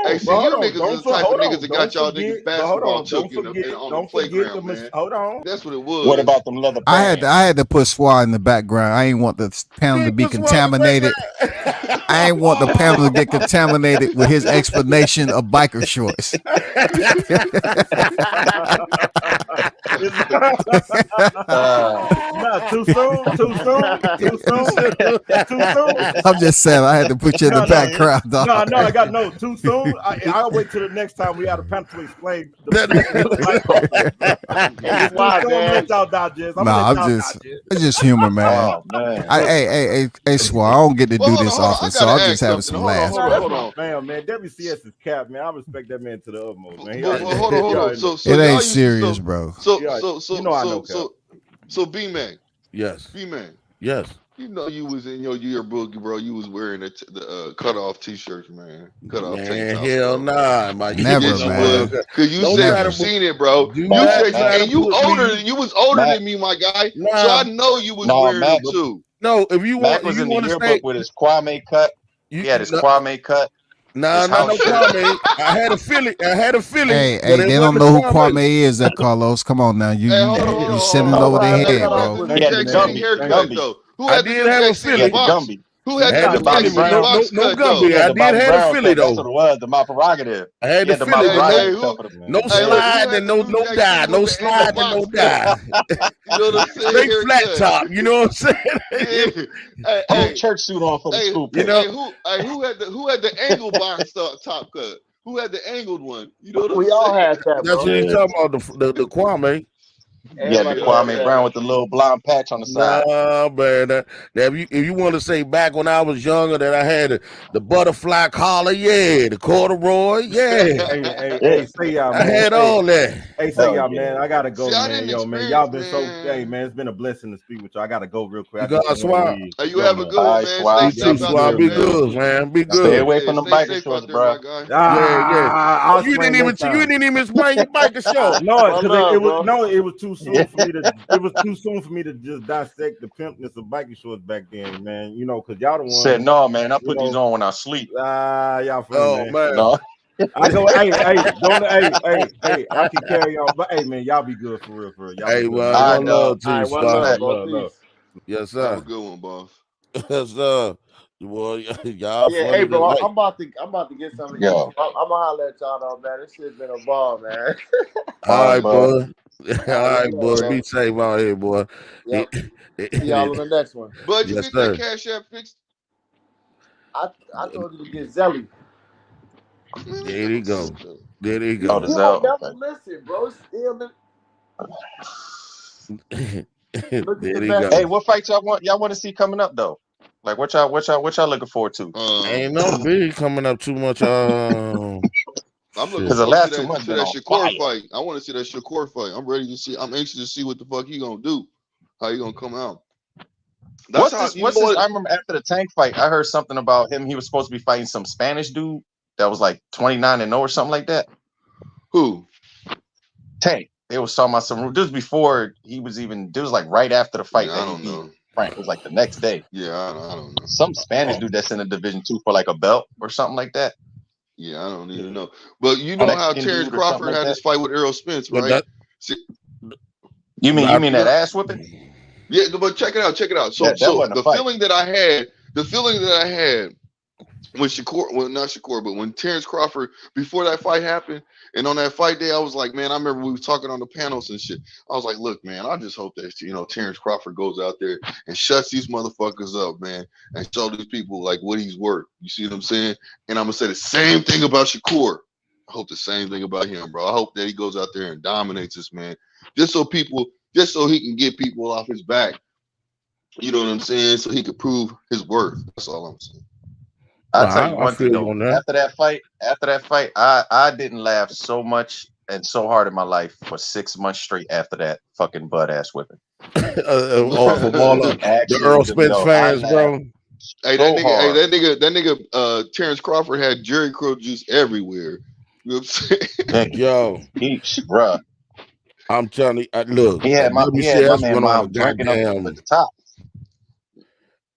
Hey, see, you niggas is the type of niggas that got y'all niggas basketball took on the playground, man. Hold on. That's what it was. What about them leather pants? I had to put Swat in the background. I ain't want the panel to be contaminated. I ain't want the panel to get contaminated with his explanation of biker shorts. Not too soon. I'm just saying, I had to put you in the background, dog. No, I got no too soon. I'll wait till the next time we have a panel to explain. It's just humor, man. Oh, man. Hey, Swore, I don't get to do this often, so I'm just having some laughs. Hold on. Man, WCS is cap, man. I respect that man to the utmost, man. Hold on. So it ain't serious, bro. So B man. Yes. B man. Yes. You know you was in your yearbook, bro. You was wearing the cutoff t-shirts, man. Cutoff tank tops. Hell nah, my never, man. Because you said you've seen it, bro. You said and you was older than me, my guy. So I know you was wearing it too. No, if you want, was in the yearbook with his Kwame cut. He had his Kwame cut. Nah, no Kwame. I had a Philly. Hey, they don't know who Kwame is, Carlos. Come on now. You sending it over their head, bro. He had the Gumby haircut, though. Who had the Gumby? Who had the Bobby Brown? No Gumby. I did have a Philly, though. That's what it was, the my prerogative. I had the Philly. No slide and no die. No slide and no die. You know what I'm saying? Straight flat top. You know what I'm saying? Hey, church suit on for the school. You know, who had the angled box top cut? Who had the angled one? You know what I'm We all had that. That's what you're talking about. The Kwame. Yeah, the Kwame Brown with the little blonde patch on the side. Nah, man. If you want to say back when I was younger that I had the butterfly collar, yeah, the corduroy, yeah. Hey, say y'all, man. I had all that. Hey, say y'all, man. I gotta go, man. Yo, man, y'all been so. Hey, man, it's been a blessing to speak with you. I gotta go real quick. You got Swab. Hey, you have a good one, man. Stay safe out there, be good, man. Be good. Stay away from the biker shorts, bro. Yeah. You didn't even explain your biker shorts. No, it was too soon for me to. It was too soon for me to just dissect the pimpness of biker shorts back then, man. You know, because y'all the ones said no, man. I put these on when I sleep. Y'all funny, man. No. I go, hey, I can carry on, but hey, man, y'all be good for real, Y'all hey, well, love to you, love. Yes, sir. Have a good one, boss. Yes, sir. Well, y'all. Yeah, hey, bro, I'm about to get something. I'm gonna holler at y'all, though, man. This shit's been a ball, man. All right, boy. All right, boy. Be safe out here, boy. Yep. See y'all on the next one. But you get that Cash App fixed? I told you to get Zelly. There he go. Oh, the You Zell. don't never listen, bro. Still. There he go. Hey, what fight y'all want to see coming up though? Like what y'all looking forward to? Ain't no big coming up too much. I'm looking forward to that Shakur fight. I want to see that Shakur fight. I'm ready to see. I'm anxious to see what the fuck he gonna do. How he gonna come out? What's this? I remember after the Tank fight, I heard something about him. He was supposed to be fighting some Spanish dude that was like 29-0 or something like that. Who? Tank. They was talking about some. This was before he was even. This was like right after the fight. I don't know. Frank, it was like the next day. Yeah, I don't know. Some Spanish dude that's in the Division 2 for like a belt or something like that. Yeah, I don't even know. But you know how Terrence Crawford had this fight with Errol Spence, right? You mean that ass whipping? Yeah, but check it out. So the feeling that I had when not Shakur, but when Terrence Crawford, before that fight happened, and on that fight day, I was like, man, I remember we were talking on the panels and shit. I was like, look, man, I just hope that Terrence Crawford goes out there and shuts these motherfuckers up, man, and show these people like what he's worth. You see what I'm saying? And I'm gonna say the same thing about Shakur. I hope the same thing about him, bro. I hope that he goes out there and dominates this man, just so he can get people off his back. You know what I'm saying? So he could prove his worth. That's all I'm saying. I'll tell you one thing though. After that fight, I didn't laugh so much and so hard in my life for 6 months straight after that fucking butt ass whipping. From all the Earl Spence fans, bro. Hey, that nigga, Terrence Crawford had Jerry Crow juice everywhere. You know what I'm saying? Yo, bruh. I'm telling you, look. He had my man mom drinking up at the top.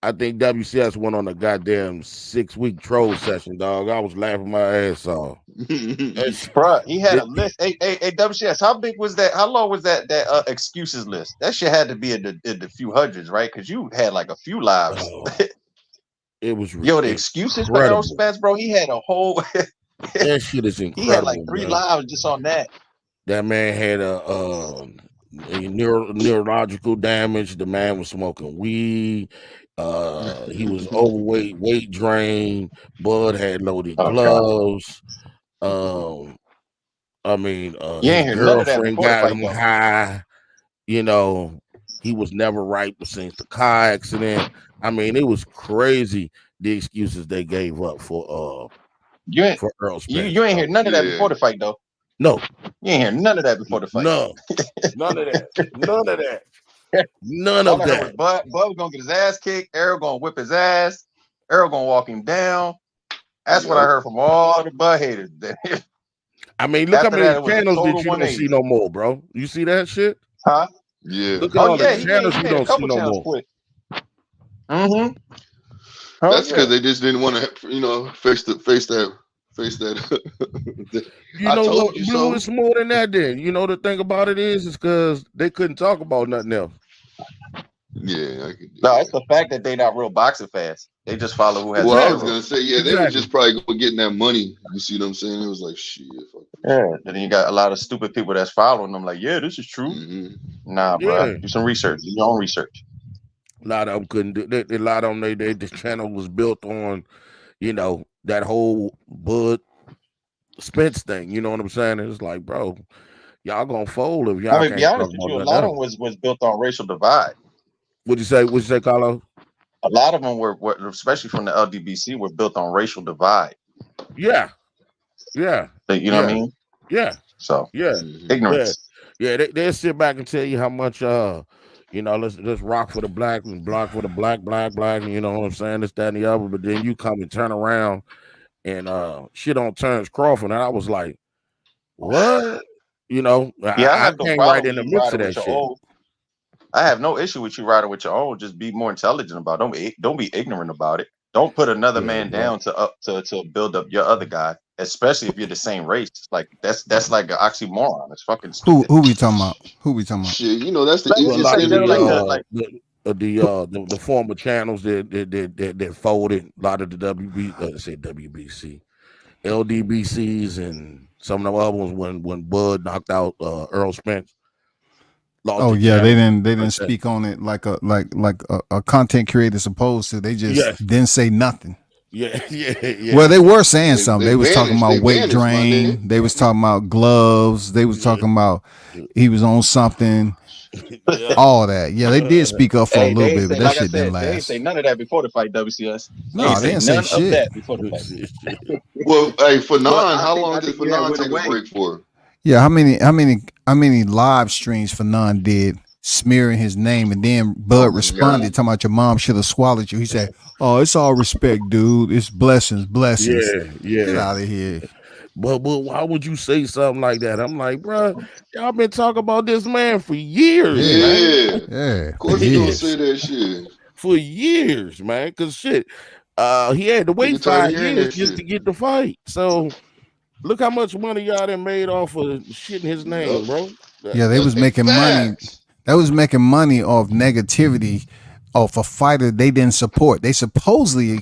I think WCS went on a goddamn 6-week troll session, dog. I was laughing my ass off. Bruh, he had a list. Hey, WCS, how big was that? How long was that excuses list? That shit had to be in the few hundreds, right? Because you had like a few lives. It was the excuses for Errol Spence, bro. He had a whole. That shit is incredible. He had like 3 lives just on that. That man had a neurological damage. The man was smoking weed. He was overweight, weight drained. Bud had loaded gloves. I mean, You his ain't hear none of that girlfriend before the got fight, him though. high. You know, he was never right since the car accident. I mean, it was crazy the excuses they gave up for Earl Spence. You ain't hear none of that before the fight, though. No, you ain't hear none of that before the fight. No, none of that. None of that. None All of I heard was that. Bud was gonna get his ass kicked. Errol gonna whip his ass. Errol gonna walk him down. That's what I heard from all the Bud haters. I mean, look how After many that, it was a channels total that you don't 180. see no more, bro. You see that shit? Huh? Yeah. Look at all the channels he you made a don't see couple no channels more. quit. That's because they just didn't want to, face that. You I know told what, you Blue? so. It's more than that. Then you know the thing about it is because they couldn't talk about nothing else. Yeah. No, it's the fact that they not real boxing fans. They just follow who has. Well, I the was arrow. gonna say, they were just probably getting that money. You see what I'm saying? It was like shit. Fuck. Yeah. Then you got a lot of stupid people that's following them. Like, yeah, this is true. Nah, bro. Do some research. Do your own research. A lot of them couldn't do that. A lot of them, the channel was built on, that whole Bud Spence thing. You know what I'm saying? It's like, bro, y'all gonna fold if y'all I mean, can't be honest with you, a lot of them was built on racial divide. What'd you say, Carlo? A lot of them were, especially from the LDBC, were built on racial divide. Yeah. Yeah. You know what I mean? Yeah. So ignorance. Yeah. They'll sit back and tell you how much let's rock for the black and block for the black, and you know what I'm saying? This, that, and the other. But then you come and turn around and shit on Terrence Crawford. And I was like, what? I have no came problem right in with the you mix of riding that with your shit. own. I have no issue with you riding with your own. Just be more intelligent about it. Don't be ignorant about it. Don't put another man down to build up your other guy, especially if you're the same race. Like that's like an oxymoron. It's fucking stupid. Who we talking about? Who we talking about? Shit, that's the Let's just say the former channels that folded. A lot of the WBC, LDBCs, and some of the other ones when Bud knocked out Earl Spence. Oh yeah, they didn't speak on it like a content creator supposed to. They just didn't say nothing. Yeah. Well, they were saying something. They was talking about they weight drain. They was talking about gloves. They was talking about he was on something. All that. Yeah, they did speak up for a little bit, but that shit didn't last. They ain't say none of that before the fight, WCS. No, they didn't say shit. Of that before the fight. Well, hey, Fanon, how long did Fanon take a break for? Yeah, how many live streams Fanon did smearing his name, and then Bud responded talking about your mom should have swallowed you. He said, "Oh, it's all respect, dude. It's blessings." Yeah. Get out of here. But why would you say something like that? I'm like, bro, y'all been talking about this man for years. Yeah. Of course you don't say that shit. For years, man. Because shit, he had to wait 5 years just to get the fight. So look how much money y'all done made off of shitting his name, bro. Yeah, they was making money. That was making money off negativity off a fighter they didn't support. They supposedly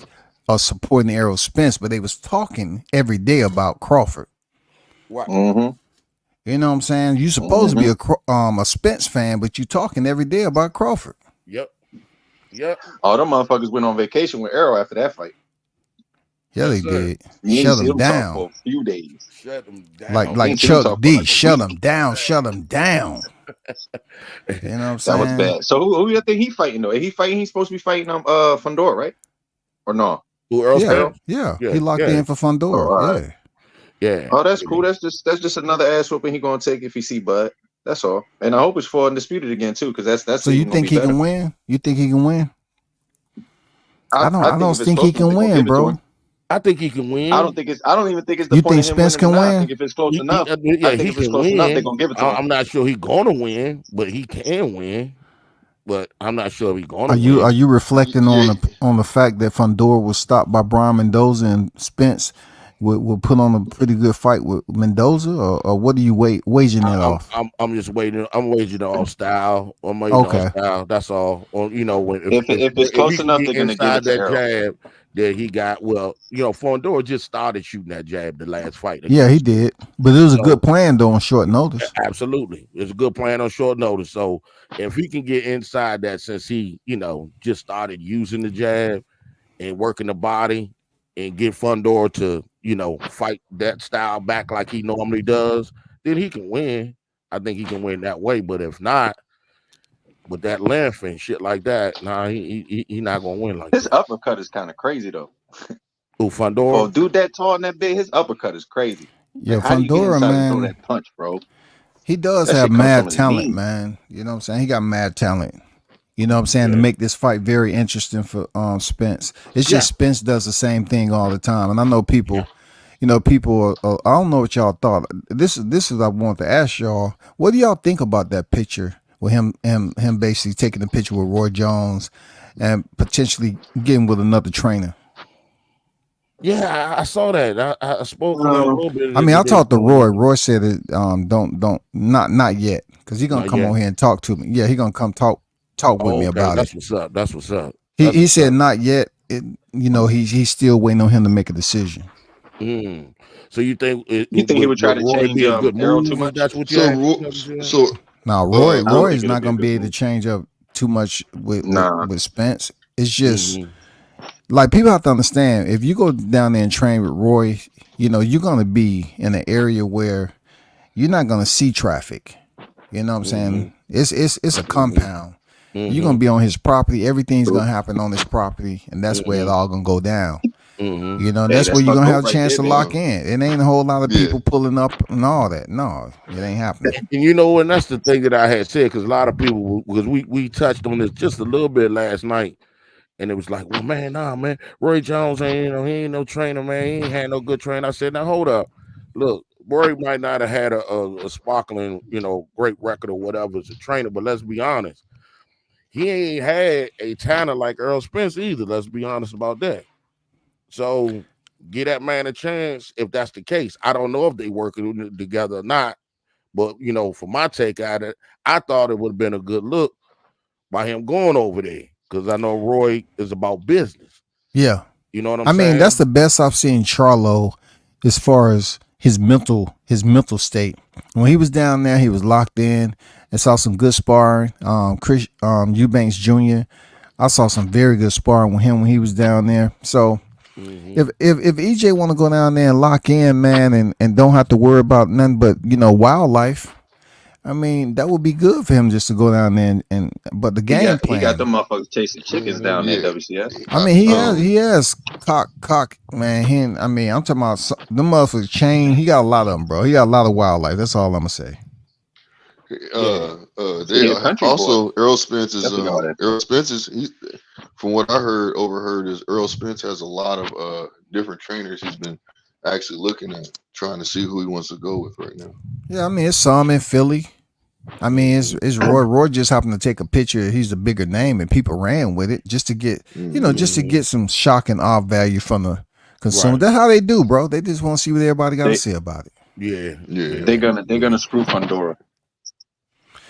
are supporting Errol Spence, but they was talking every day about Crawford. What? You know what I'm saying? You supposed to be a Spence fan, but you talking every day about Crawford. Yep. All them motherfuckers went on vacation with Errol after that fight. Yeah, they did. Shut them down for a few days. Shut them down. Like Chuck D. Shut them down. Shut them down. You know what I'm saying? That was bad. So who you think he fighting though? He's supposed to be fighting Fundora, right? Or no? Who Earl Spence? Yeah. He locked in for Fundora. Right. Yeah. Oh, that's cool. That's just another ass whooping he gonna take if he see Bud. That's all. And I hope it's for Undisputed again too, because that's. So you think he can win? You think he can win? I don't think he can win, bro. I think he can win. I don't even think it's the You point think of him Spence winning can or not. win? I think if it's close enough, he can win. They're gonna give it to him. I'm not sure he's gonna win, but he can win. But I'm not sure if he's gonna win. Are you reflecting on the fact that Fundora was stopped by Brian Mendoza and Spence will put on a pretty good fight with Mendoza, or what do you waging it off? I'm just waiting. I'm waging off style. I'm waiting on Okay. style. That's all. Or, when If it's if he close can enough, get they're gonna give inside it to that Errol. jab that he got. Well, Fondor just started shooting that jab the last fight. Yeah, he against him. did, but it was a So, good plan though on short notice. absolutely, it's a good plan on short notice. So if he can get inside that, since he just started using the jab and working the body, and get Fundor to fight that style back like he normally does, then he can win. I think he can win that way. But if not, with that length and shit like that, nah, he not gonna win like His that. uppercut is kind of crazy though. Who, For a Fundor? dude that tall and that big, his uppercut is crazy. Yeah, Like, how do you get Fundora, inside and throw man, that punch, bro? he does That have shit comes from mad his talent, knees. man. You know what I'm saying? He got mad talent. You know what I'm saying? To make this fight very interesting for Spence. It's just Spence does the same thing all the time. And I know people, people I don't know what y'all thought. This is I want to ask y'all. What do y'all think about that picture with him basically taking the picture with Roy Jones and potentially getting with another trainer? Yeah, I saw that. I spoke on it a little bit. I mean, I talked to Roy. Roy said it. Don't not yet, because he's gonna Not come yet. on here and talk to me. Yeah, he gonna come talk with me about That's it. what's up. That's what's up. He said not yet. He's still waiting on him to make a decision. So you think You think he would try to Roy change be a good Errol move? too much? That's what you Now Roy I don't is think not it'll be a gonna be good able to move. change up too much with Nah. Spence. It's just like people have to understand, if you go down there and train with Roy, you're gonna be in an area where you're not gonna see traffic. You know what I'm saying? It's a compound. You're gonna be on his property. Everything's gonna happen on his property, and that's where it all gonna go down. Hey, That's where that's you're my gonna goat have a right chance there, to baby. lock in. It ain't a whole lot of people pulling up and all that. No, it ain't happening. And that's the thing that I had said, because a lot of people, because we touched on this just a little bit last night, and it was like, well, man, nah, man, Roy Jones ain't he ain't no trainer, man. He ain't had no good trainer. I said, now hold up, look, Roy might not have had a sparkling, great record or whatever as a trainer, but let's be honest, he ain't had a talent like Earl Spence either. Let's be honest about that. So give that man a chance if that's the case. I don't know if they working together or not, but for my take at it, I thought it would have been a good look by him going over there, because I know Roy is about business. Yeah. You know what I'm I saying? mean, that's the best I've seen Charlo as far as his mental state. When he was down there, he was locked in. I saw some good sparring. Chris Eubanks Jr. I saw some very good sparring with him when he was down there. So if EJ want to go down there and lock in, man, and don't have to worry about nothing but wildlife, I mean, that would be good for him just to go down there and but the game plan. He got the motherfuckers chasing chickens down there at WCS. I mean, he has cock man. I'm talking about the motherfuckers chain. He got a lot of them, bro. He got a lot of wildlife. That's all I'm gonna say. They also Earl Spence is from what I overheard is Earl Spence has a lot of different trainers he's been actually looking at, trying to see who he wants to go with right now. Yeah, I mean, it's some in Philly. I mean, it's Roy. Roy just happened to take a picture. He's the bigger name, and people ran with it just to get, just to get some shock and awe value from the consumer. Right. That's how they do, bro. They just want to see what everybody got to say about it. Yeah. They're gonna screw Fundora.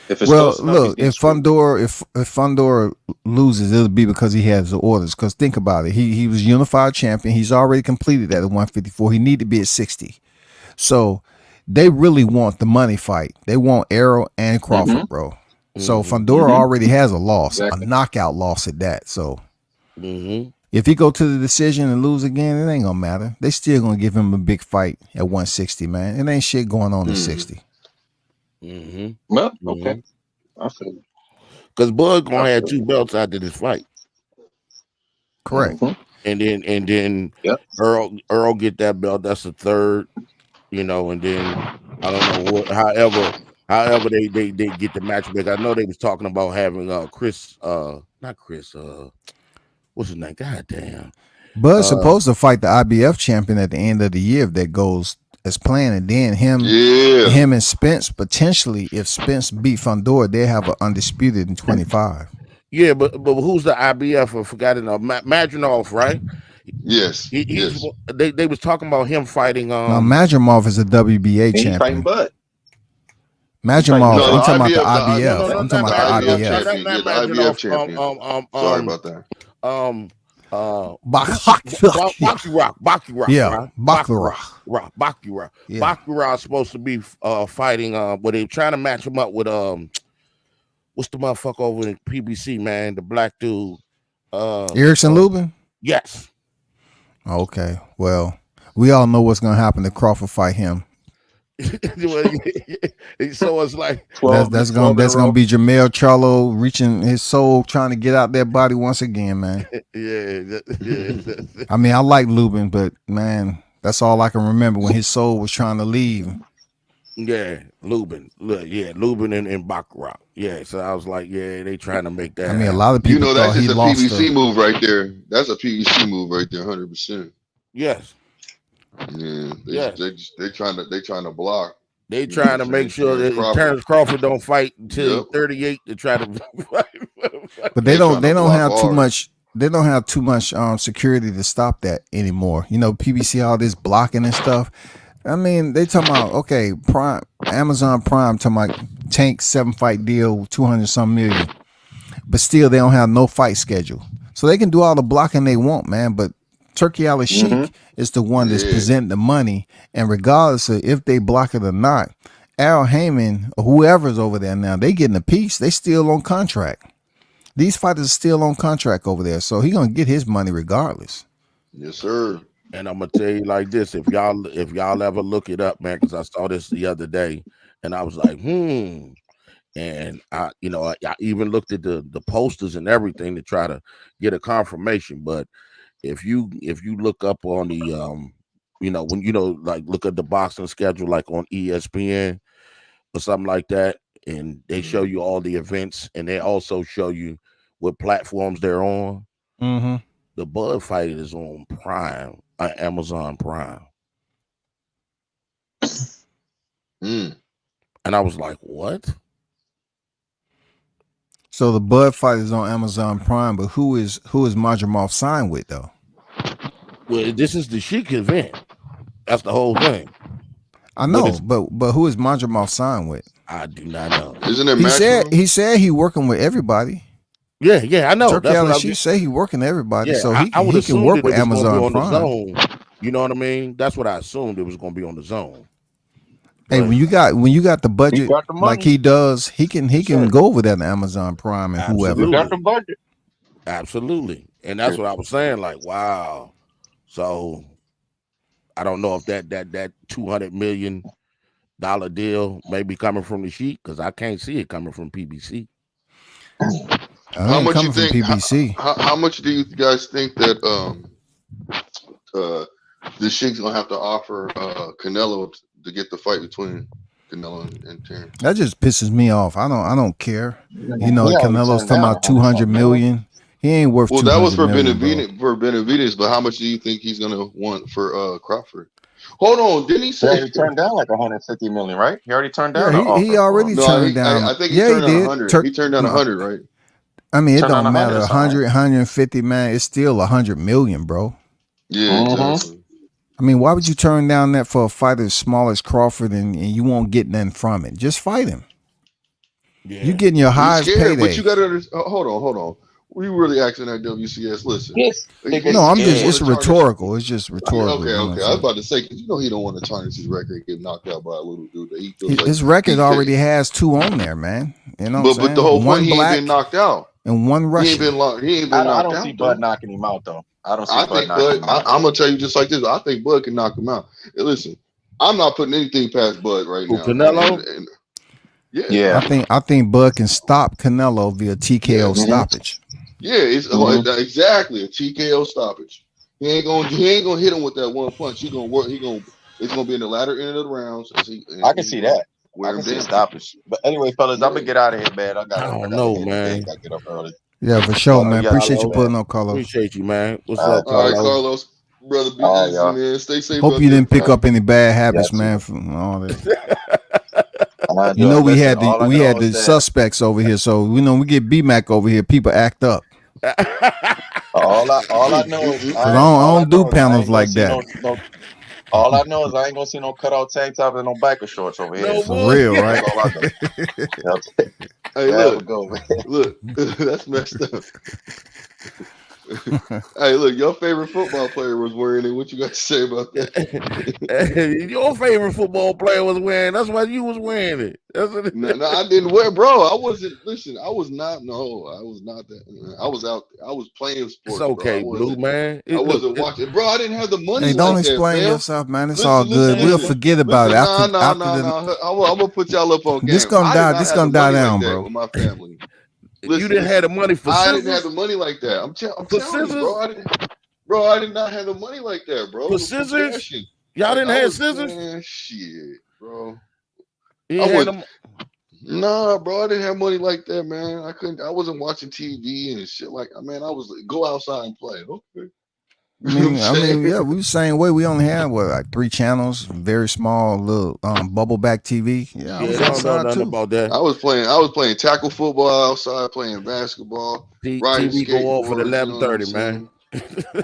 If it's Well, close enough, look, if Fundora loses, it'll be because he has the orders. Because think about it, he was unified champion. He's already completed that at 154. He need to be at 60. So they really want the money fight. They want Errol and Crawford, bro. So Fundora already has a loss, a knockout loss at that. So if he go to the decision and lose again, it ain't gonna matter. They still gonna give him a big fight at 160, man. It ain't shit going on at 60. Well, okay. I feel it. Because Bud gonna have 2 belts after this fight. Correct. And then Earl get that belt. That's the third. And then I don't know what. However they get the match back. I know they was talking about having Chris. Not Chris. What's his name? God damn. Bud's supposed to fight the IBF champion at the end of the year if that goes as planned, and then him and Spence potentially, if Spence beat Fundora, they have an undisputed in 25. Yeah, but who's the IBF? I forgot it. Madronov, right? Yes. He's they was talking about him fighting. Now, Madrimov is a WBA He fighting champion. Bud. Madrimov, No, I'm talking about the IBF, IBF. no, I'm talking about the IBF IBF. champion. Yeah, the IBF champion. Sorry about that. Baki Yeah, Bakura. Yeah. Bakura is supposed to be fighting. But they trying to match him up with what's the motherfucker over in PBC, man? The black dude. Erickson Lubin? Yes. Okay. Well, we all know what's gonna happen to Crawford fight him. So it's like That's gonna be Jamel Charlo reaching his soul, trying to get out that body once again, man. Yeah. I mean, I like Lubin, but man, that's all I can remember when his soul was trying to leave. Yeah, Lubin. Lubin and Baccarat. Yeah, so I was like, yeah, they trying to make that. I mean, a lot of people that's thought he just a lost. PVC move right there. That's a PVC move right there, 100%. Yes. Yeah, they trying to block. They trying to make sure that Terrence Crawford don't fight until 38 to try to fight. But they don't have too much. They don't have too much security to stop that anymore. You know, PBC, all this blocking and stuff. I mean, they talking about, okay, Prime, Amazon Prime talking about Tank 7-fight deal, 200-some million, but still they don't have no fight schedule, so they can do all the blocking they want, man. But Turkey Al Sheikh is the one that's presenting the money, and regardless of if they block it or not, Al Heyman or whoever's over there now, they getting a piece. They still on contract. These fighters are still on contract over there, so he gonna get his money regardless. Yes, sir. And I'm gonna tell you like this: if y'all ever look it up, man, because I saw this the other day, and I was like, and I even looked at the posters and everything to try to get a confirmation. But if you look up on the when like look at the boxing schedule like on ESPN or something like that, and they show you all the events, and they also show you what platforms they're on. Mm-hmm. The Bud fight is on Prime, Amazon Prime. And I was like, what? So the Bud fight is on Amazon Prime, but who is Madrimov signed with though? Well, this is the Sheik event. That's the whole thing. I know, but who is Madrimov signed with? I do not know. Isn't it? He said he working with everybody. Yeah, I know. Turkey Al Sheikh say he working everybody, yeah, so I would he can work with Amazon on Prime. The Zone. You know what I mean? That's what I assumed it was going to be on the Zone. Hey, when you got the budget like he does, he can go over that to Amazon Prime and whoever. You got the budget. Absolutely, and that's what I was saying. Like, wow. So I don't know if that $200 million deal may be coming from the Sheik, because I can't see it coming from PBC. How much you think? PBC? How much do you guys think that the Sheik's gonna have to offer Canelo to get the fight between Canelo and Terrence? That just pisses me off. I don't care. You know, Canelo's talking about 200 million. He ain't worth. Well, that was for Benavidez. Benavidez, but how much do you think he's gonna want for Crawford? Hold on, didn't he say he turned down like 150 million, right? He already turned down. Yeah, he already turned down. I think he turned down 100. He turned down 100, right? I mean, it don't matter. 100, 150, man. It's still 100 million, bro. Yeah, exactly. I mean, why would you turn down that for a fighter as small as Crawford and you won't get nothing from it? Just fight him. Yeah. You're getting your highest payday. But you got to hold on. We really asking that WCS? Listen. Yes. No, I'm just. It's rhetorical. It's just rhetorical. Okay. I was about to say, because he don't want to tarnish his record and get knocked out by a little dude that he feels his record already has 2 on there, man. You know, but the whole point, he ain't been knocked out. And 1 Russian. He ain't been knocked out. I don't see Bud knocking him out though. I don't see Bud knocking him out. I'm gonna tell you just like this. I think Bud can knock him out. Hey, listen, I'm not putting anything past Bud right now. Canelo. Yeah. I think Bud can stop Canelo via TKO stoppage. Yeah, it's exactly a TKO stoppage. He ain't gonna hit him with that one punch. It's gonna be in the latter end of the rounds. I can see that. I can see a stoppage. But anyway, fellas, I'm gonna get out of here, man. I don't know, man. I get up early. Yeah, for sure, man. Appreciate you putting up, Carlos. Appreciate you, man. What's up, Carlos? All right, Carlos. Brother, be easy, man. Stay safe. Hope you didn't pick up any bad habits, man, from all that. You know, we had the suspects over here, so we get BMAC over here. People act up. All I know is Cause I don't do panels like that. All I know is I ain't gonna see no cutout tank top and no biker shorts over here. No For real, bullshit. right? That's all I know. Hey, Have a look, go, man. look, that's messed up. Hey, look, your favorite football player was wearing it. What you got to say about that? Your favorite football player was wearing. That's why you was wearing it. That's what No, I didn't wear, bro. I wasn't. Listen, I was not. No, I was not that. I was out. I was playing sports, It's okay, bro. Blue, man. I wasn't watching, bro. I didn't have the money Hey, don't like that, explain fam. yourself, man. It's Listen, all good. We'll forget about it after No. I'm gonna put y'all up on game. This gonna I die. did not This have gonna the die money down, like that bro. with my family. You didn't have the money for I scissors? didn't have the money like that. I'm telling scissors? you, bro. I did not have the money like that, bro. For It was scissors? fashion. Y'all Like, didn't I have was, scissors? man, shit, bro. You I ain't had would. them. Nah, bro, I didn't have money like that, man. I wasn't watching TV and shit like. Man, I was like, go outside and play. Okay. I mean, yeah, we the same way. We only had like 3 channels, very small little bubble back TV. Yeah, I was I don't know outside nothing too. about that. I was playing tackle football outside, playing basketball, riding TV go off at skateboards. You know what I'm 11:30, man. saying?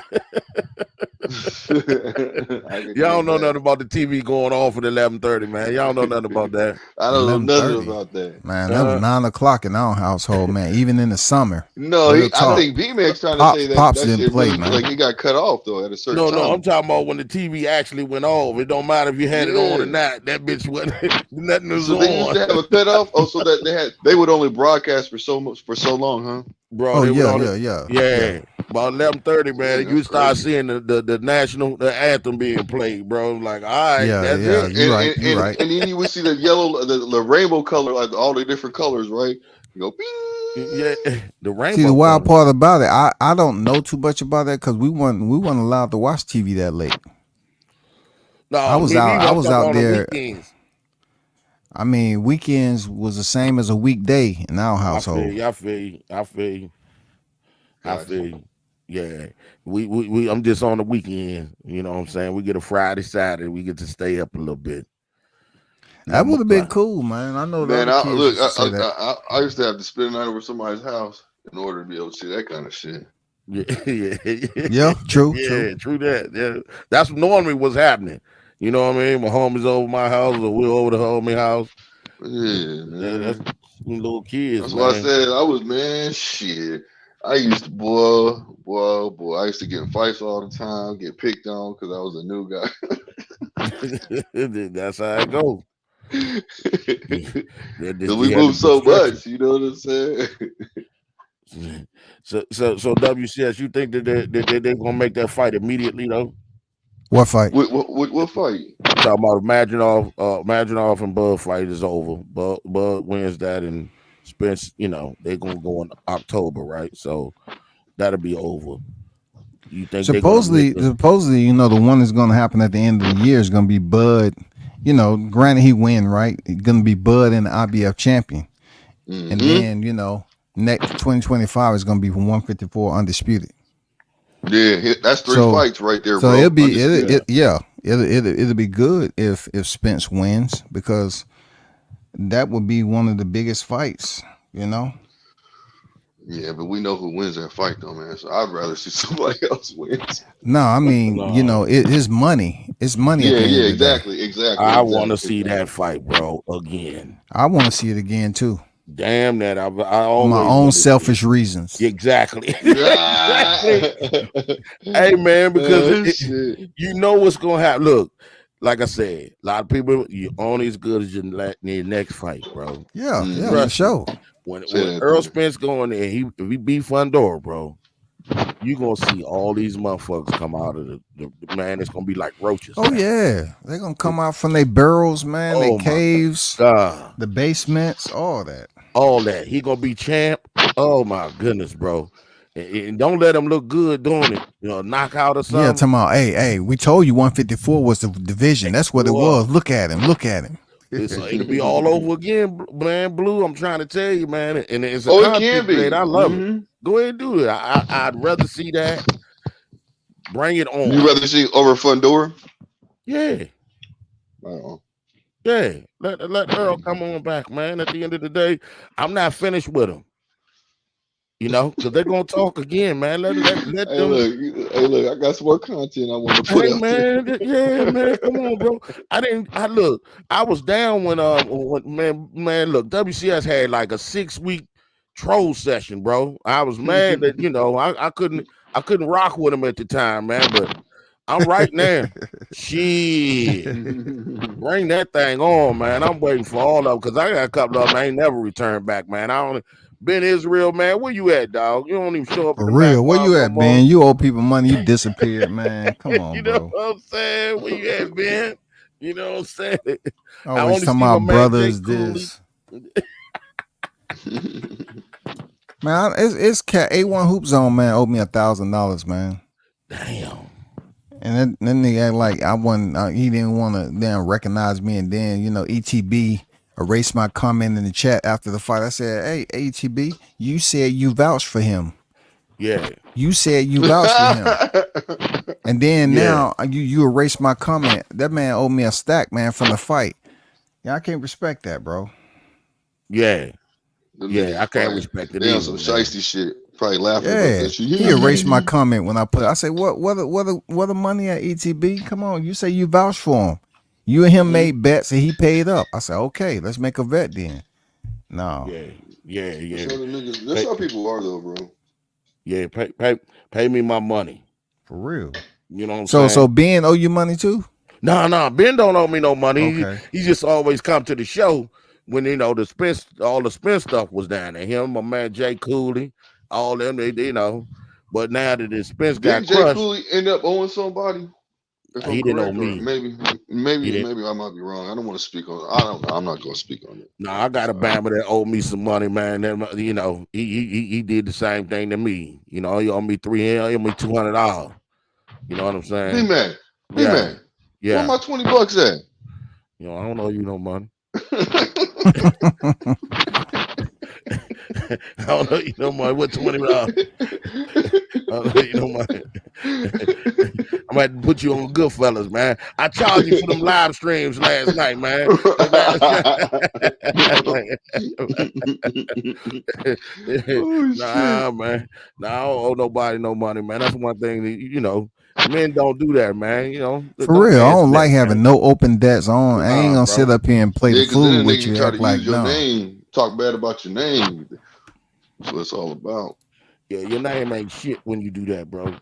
Y'all don't know nothing about the TV going off at 11:30, man. Y'all don't know nothing about that. I don't know nothing 11:30. about that. Man, that was 9 o'clock in our household, man. Even in the summer. No, Real I talk. think B-Max trying to say that Pops that didn't shit play, really man. like it got cut off though at a certain time. No, I'm talking about when the TV actually went off. It don't matter if you had it on or not. That bitch wasn't nothing was So on. they used to have a cutoff. Oh, so that they would only broadcast for so long, huh? Bro, Oh, they would yeah, only, yeah. About 11:30, man. Yeah, You that's start crazy. seeing the national anthem being played, bro. Like, all right, Yeah, that's yeah, it. you're right. You're right. And then you would see the yellow, the rainbow color, like all the different colors, right? You go, bing. Yeah, the rainbow. See, the wild color. part about it, I don't know too much about that because we weren't allowed to watch TV that late. No, I was me out. neither. I I'm was talking out on the there. weekends. I mean, weekends was the same as a weekday in our household. I feel you. Gotcha. Yeah, we I'm just on the weekend. You know what I'm saying? We get a Friday, Saturday. We get to stay up a little bit. That would have been cool, man. I know the Man, other kids used to say that. I used to have to spend the night over somebody's house in order to be able to see that kind of shit. Yeah, true. True that. Yeah, that's normally what's happening. You know what I mean? My homie's over my house, or we're over the homie house. Yeah, man. That's little kids. That's man. why I said I was, man. Shit, I used to boy. I used to get in fights all the time, get picked on because I was a new guy. That's how it goes. Because we moved so much, you know what I'm saying? So WCS, you think that they're gonna make that fight immediately though? What fight? What fight? Talking about Imagine and Bud fight is over. Bud wins that, and Spence, they're gonna go in October, right? So that'll be over. You think supposedly, the one that's gonna happen at the end of the year is gonna be Bud. Granted he win, right? It's gonna be Bud and the IBF champion, and then next 2025 is gonna be 154 undisputed. Yeah, that's three fights right there, so bro. It'll be good if Spence wins, because that would be one of the biggest fights. Yeah, but we know who wins that fight, though, man. So I'd rather see somebody else win. No, I mean, it's money. It's money. Yeah, exactly. I want to see that fight, bro, again. I want to see it again too. Damn that! I always my own selfish reasons. Exactly. Hey man, because you know what's gonna happen. Look, like I said, a lot of people, you're only as good as your next fight, bro. Yeah, for sure. When Earl Spence going there, if he beat Fundora, bro, you gonna see all these motherfuckers come out of the man. It's gonna be like roaches. Oh yeah, they're gonna come out from their burrows, man. Their caves, the basements, all that. He gonna be champ. Oh my goodness, bro. And don't let him look good doing it. Knockout or something. Yeah, talking about, hey, we told you 154 was the division. That's what it was. Look at him. It'll be all over again, man. Blue, I'm trying to tell you, man. And it's a it can be. I love it. Go ahead and do it. I'd rather see that. Bring it on. You rather see over Fundora? Yeah. Yeah. Let Earl come on back, man. At the end of the day, I'm not finished with him. You know, because they're gonna talk again, man. Let Hey, them. look, I got some more content I want to put Hey out there. man, yeah, man, come on, bro. I was down when man, look, WCS had like a 6-week troll session, bro. I was mad that I couldn't rock with him at the time, man. But I'm right now. Shit. Bring that thing on, man. I'm waiting for all of them because I got a couple of them I ain't never returned back, man. I don't Ben Israel, man. Where you at, dog? You don't even show up in For the real, where Mac you no at, more. Ben? You owe people money. You disappeared, man. Come on, You know bro. what I'm saying? Where you at, Ben? You know what I'm saying? I Always only talking see my about man Jay brothers. Cooley. Man, it's cat A1 Hoop Zone, man. Owed me $1,000, man. Damn. And then they act like I wasn't. He didn't want to then recognize me, and then ETB erased my comment in the chat after the fight. I said, "Hey, ETB, you said you vouched for him. Yeah. You said you vouched for him, and then now you erased my comment. That man owed me a stack, man, from the fight. Yeah, I can't respect that, bro. Yeah. Them Yeah, niggas I can't probably- respect it They on either, some man. shiesty shit. Probably laughing about Yeah, that shit. he erased my comment when I put. I said, "What the money at ETB? Come on, you say you vouched for him. You and him made bets and he paid up." I said, "Okay, let's make a bet then." No. Yeah. That's how people are though, bro. Yeah, pay me my money. For real. You know what I'm saying? So Ben owe you money too? No, Ben don't owe me no money. Okay. He just always come to the show when all the Spence stuff was down there. Him, my man Jay Cooley, all them, they But now that the Spence got Didn't Jay crushed, Cooley end up owing somebody? If I'm he didn't owe correct, or me. maybe I might be wrong. I don't want to speak on. I don't know. I'm not going to speak on it. No, I got a Bama that owed me some money, man. That, he did the same thing to me. He owed me $200. You know what I'm saying? B-Man, yeah. Where my $20 at? I don't owe you no money. I don't know you no money. What $20? I don't know you no money. I'm about to put you on Goodfellas, man. I charged you for them live streams last night, man. Nah, man. Nah, I don't owe nobody no money, man. That's one thing that, men don't do that, man. For real, I don't like having no open debts on. I ain't gonna sit up here and play the 'cause then fool with nigga you. try Act to like use your no. name, talk bad about your name. That's what it's all about. Yeah, your name ain't shit when you do that, bro.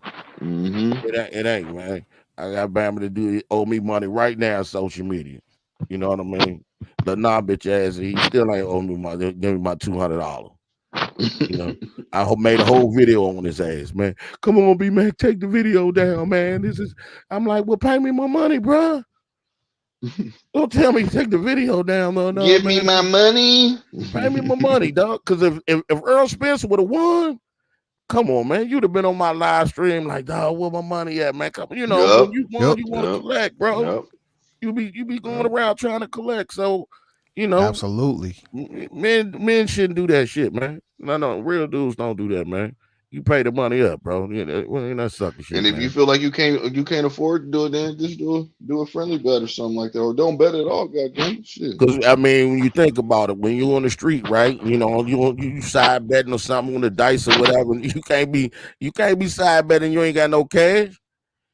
It ain't, man. I got Bama to do it, owe me money right now on social media. You know what I mean? The bitch ass, he still ain't owe me money. Give me my $200. I made a whole video on his ass, man. Come on, B-Man, take the video down, man. I'm like, well, pay me my money, bro. Don't tell me to take the video down, no. Give man. me my money. Pay me my money, dog. Because if Earl Spence would have won, come on, man, you'd have been on my live stream like, dog, where my money at, man? Come, when you won, you want to collect, bro. You be going around trying to collect. So, Absolutely. Men shouldn't do that shit, man. No, real dudes don't do that, man. You pay the money up, bro. That sucker shit. And if man. you feel like you can't afford to do it, then just do a friendly bet or something like that, or don't bet at all. Goddamn shit. Because when you think about it, when you're on the street, right? You side betting or something on the dice or whatever. You can't be side betting. You ain't got no cash.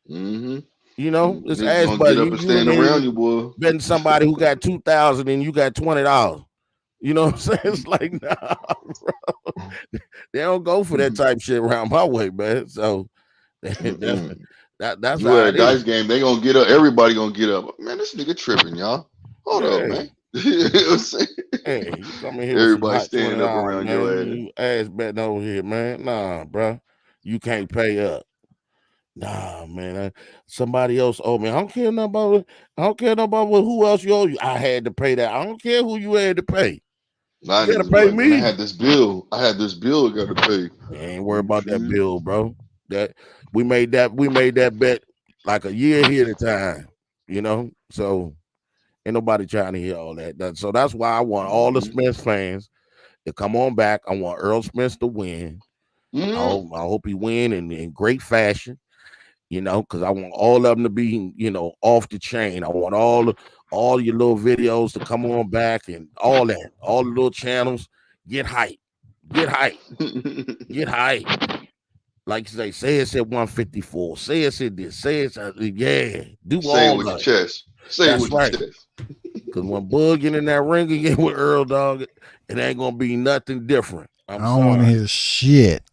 Mm-hmm. It's Niggas ass gonna buddy. get up and stand around you, boy. Betting somebody who got 2,000 and you got $20. You know what I'm saying? It's like, nah, bro. They don't go for that type shit around my way, man. So that's you how at a it dice is. game, they gonna get up. Everybody gonna get up. Man, this nigga tripping, y'all. Hold up, man. You know what I'm saying? Hey, you come in here Everybody with some standing up around man. your ass. You ass betting over here, man. Nah, bro. You can't pay up. Nah, man. Somebody else owe me. I don't care nothing about who else you owe you. I had to pay that. I don't care who you had to pay. You gotta pay me. I had this bill. I got to pay. Ain't worry about that bill, bro. That we made that bet like a year ahead of time. So ain't nobody trying to hear all that. So that's why I want all the Spence fans to come on back. I want Earl Spence to win. I hope he win in great fashion. Because I want all of them to be, off the chain. I want all your little videos to come on back and all that. All the little channels get hype. Get hype. Get hype. Like you say it's at 154. Say it's at this. Say it's yeah. Do Say it all with of your it. chest. Say it That's with your right. chest. Because when Bug get in that ring again with Earl Dog, it ain't gonna be nothing different. I don't want to hear shit.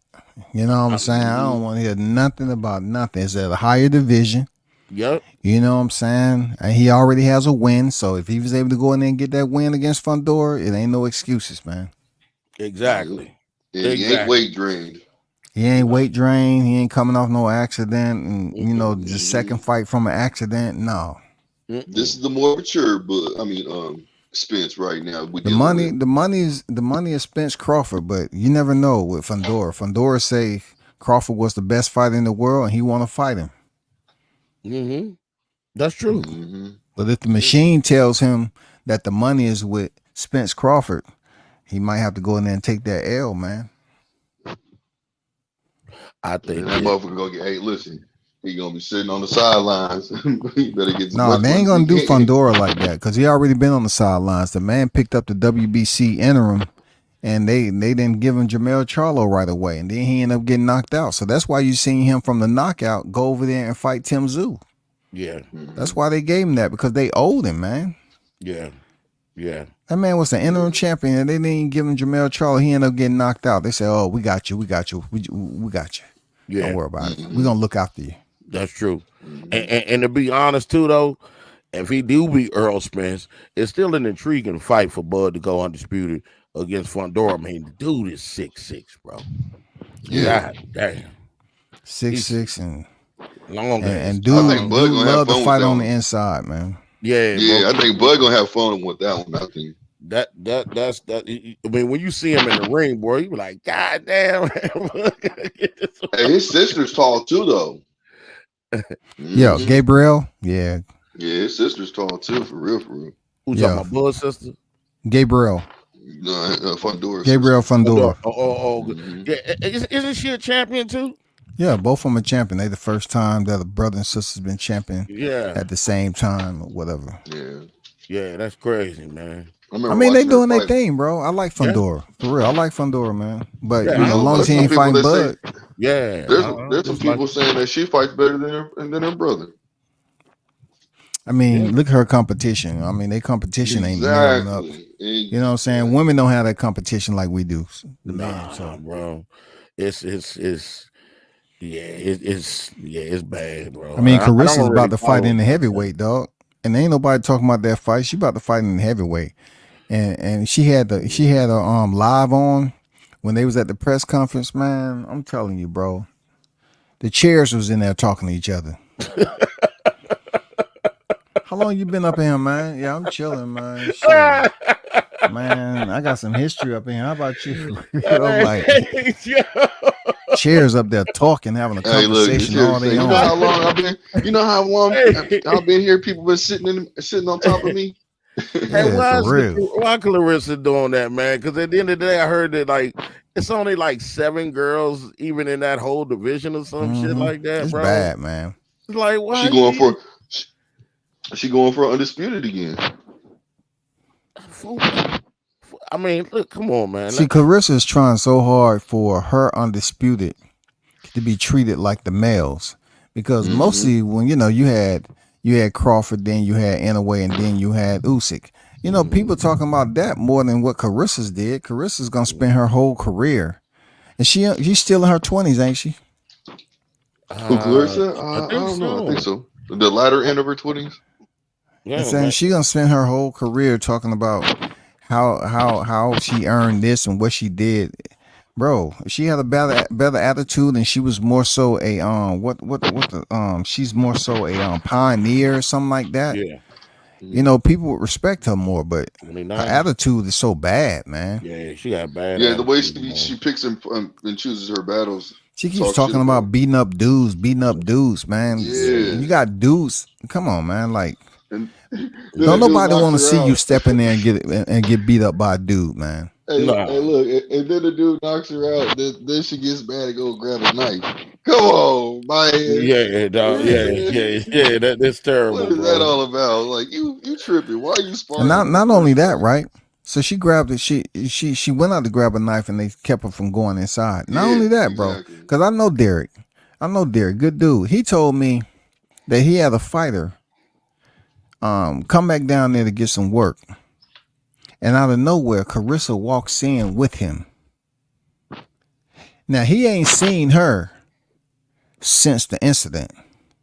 You know what I'm saying? I don't want to hear nothing about nothing. It's at a higher division. Yep. You know what I'm saying? And he already has a win. So if he was able to go in there and get that win against Fundora, it ain't no excuses, man. Exactly. Yeah, he ain't weight drained. He ain't weight drained. He ain't coming off no accident. And, you know, just second fight from an accident. No. This is the more mature, but Spence right now. The money is Spence Crawford, but you never know with Fundora. Fundora say Crawford was the best fighter in the world and he want to fight him. Mm-hmm. That's true. But if the machine tells him that the money is with Spence Crawford, he might have to go in there and take that L, man. I think that motherfucker gonna get. Hey, listen, he gonna be sitting on the sidelines. He better get. No, they ain't gonna do Fundora like that because he already been on the sidelines. The man picked up the WBC interim, and they didn't give him Jamel Charlo right away, and then he ended up getting knocked out. So that's why you seen him from the knockout go over there and fight Tim Tszyu. Yeah, that's why they gave him that because they owed him, man. Yeah, yeah. That man was the interim champion, and they didn't even give him Jamel Charlo. He ended up getting knocked out. They said, "Oh, we got you. We got you. We got you. Yeah. Don't worry about it. We're gonna look after you." That's true. And to be honest too, though, if he do beat Earl Spence, it's still an intriguing fight for Bud to go undisputed against Fundora. I mean, the dude is 6'6", bro. Yeah, God damn. 6'6" and long and I think Bud dude gonna have love to fun with fight that on one. the inside, man. Yeah, Yeah, I think Bud gonna have fun with that one. I think that's that. I mean, when you see him in the ring, boy, you be like, God damn. Hey, his sister's tall too, though. Yeah, Gabriel. Yeah, Yeah, his sister's tall too, for real, for real. Who's talking about Bud's sister? Gabriel. No, Fundora. Gabriel Fundora. Oh, yeah. Isn't she a champion too? Yeah, both of them are champion. They the first time that a brother and sister's been champion. Yeah. At the same time or whatever. Yeah, that's crazy, man. I mean, they doing their thing, bro. I like Fundora. For real. I like Fundora, man. But Yeah, you know, as long as he ain't fighting Bud. Yeah. There's some people saying that she fights better than her brother. I mean, look at her competition. I mean, their competition ain't measuring up. You know what I'm saying? Women don't have that competition like we do. The man, so bro. It's bad, bro. I mean, Carissa's about to fight in the heavyweight, dog. And ain't nobody talking about that fight. She about to fight in the heavyweight. And she had a live on when they was at the press conference, man. I'm telling you, bro. The chairs was in there talking to each other. How long you been up in here, man? Yeah, I'm chilling, man. Shit. Man, I got some history up in here. How about you? I'm like, chairs up there talking, having a conversation all day. You know how long I've been? You know how long I've been here? People been sitting on top of me. Hey, why Clarissa doing that, man? Because at the end of the day, I heard that like it's only like 7 girls even in that whole division or some shit like that, it's bro. bad, man. It's like why she going for undisputed again. I mean, look, come on, man. See, Clarissa is trying so hard for her undisputed to be treated like the males, because mostly when you had Crawford, then you had Inoue, and then you had Usyk. You know, people talking about that more than what Carissa's did. Carissa's gonna spend her whole career, and she's still in her 20s, ain't she? Who, Clarissa? I don't know. I think so. The latter end of her 20s. Yeah, and she's gonna spend her whole career talking about how she earned this and what she did. Bro, if she had a better attitude and she was more so a she's more so a pioneer or something like that. Yeah. You know, people would respect her more, but her attitude is so bad, man. Yeah, she got bad. Yeah, the way she picks and chooses her battles. She keeps talking about beating up dudes, man. Yeah. You got dudes. Come on, man. Like, don't nobody want to see you step in there and get beat up by a dude, man. Hey, hey, look, and then the dude knocks her out. Then she gets mad and go grab a knife. Come on, man. Yeah, dog. Yeah. That's terrible. What is that all about? Like you tripping? Why are you sparring? And not only that, right? So she grabbed it. She went out to grab a knife, and they kept her from going inside. Not only that, bro, because I know Derek. Good dude. He told me that he had a fighter come back down there to get some work, and out of nowhere, Carissa walks in with him. Now he ain't seen her since the incident,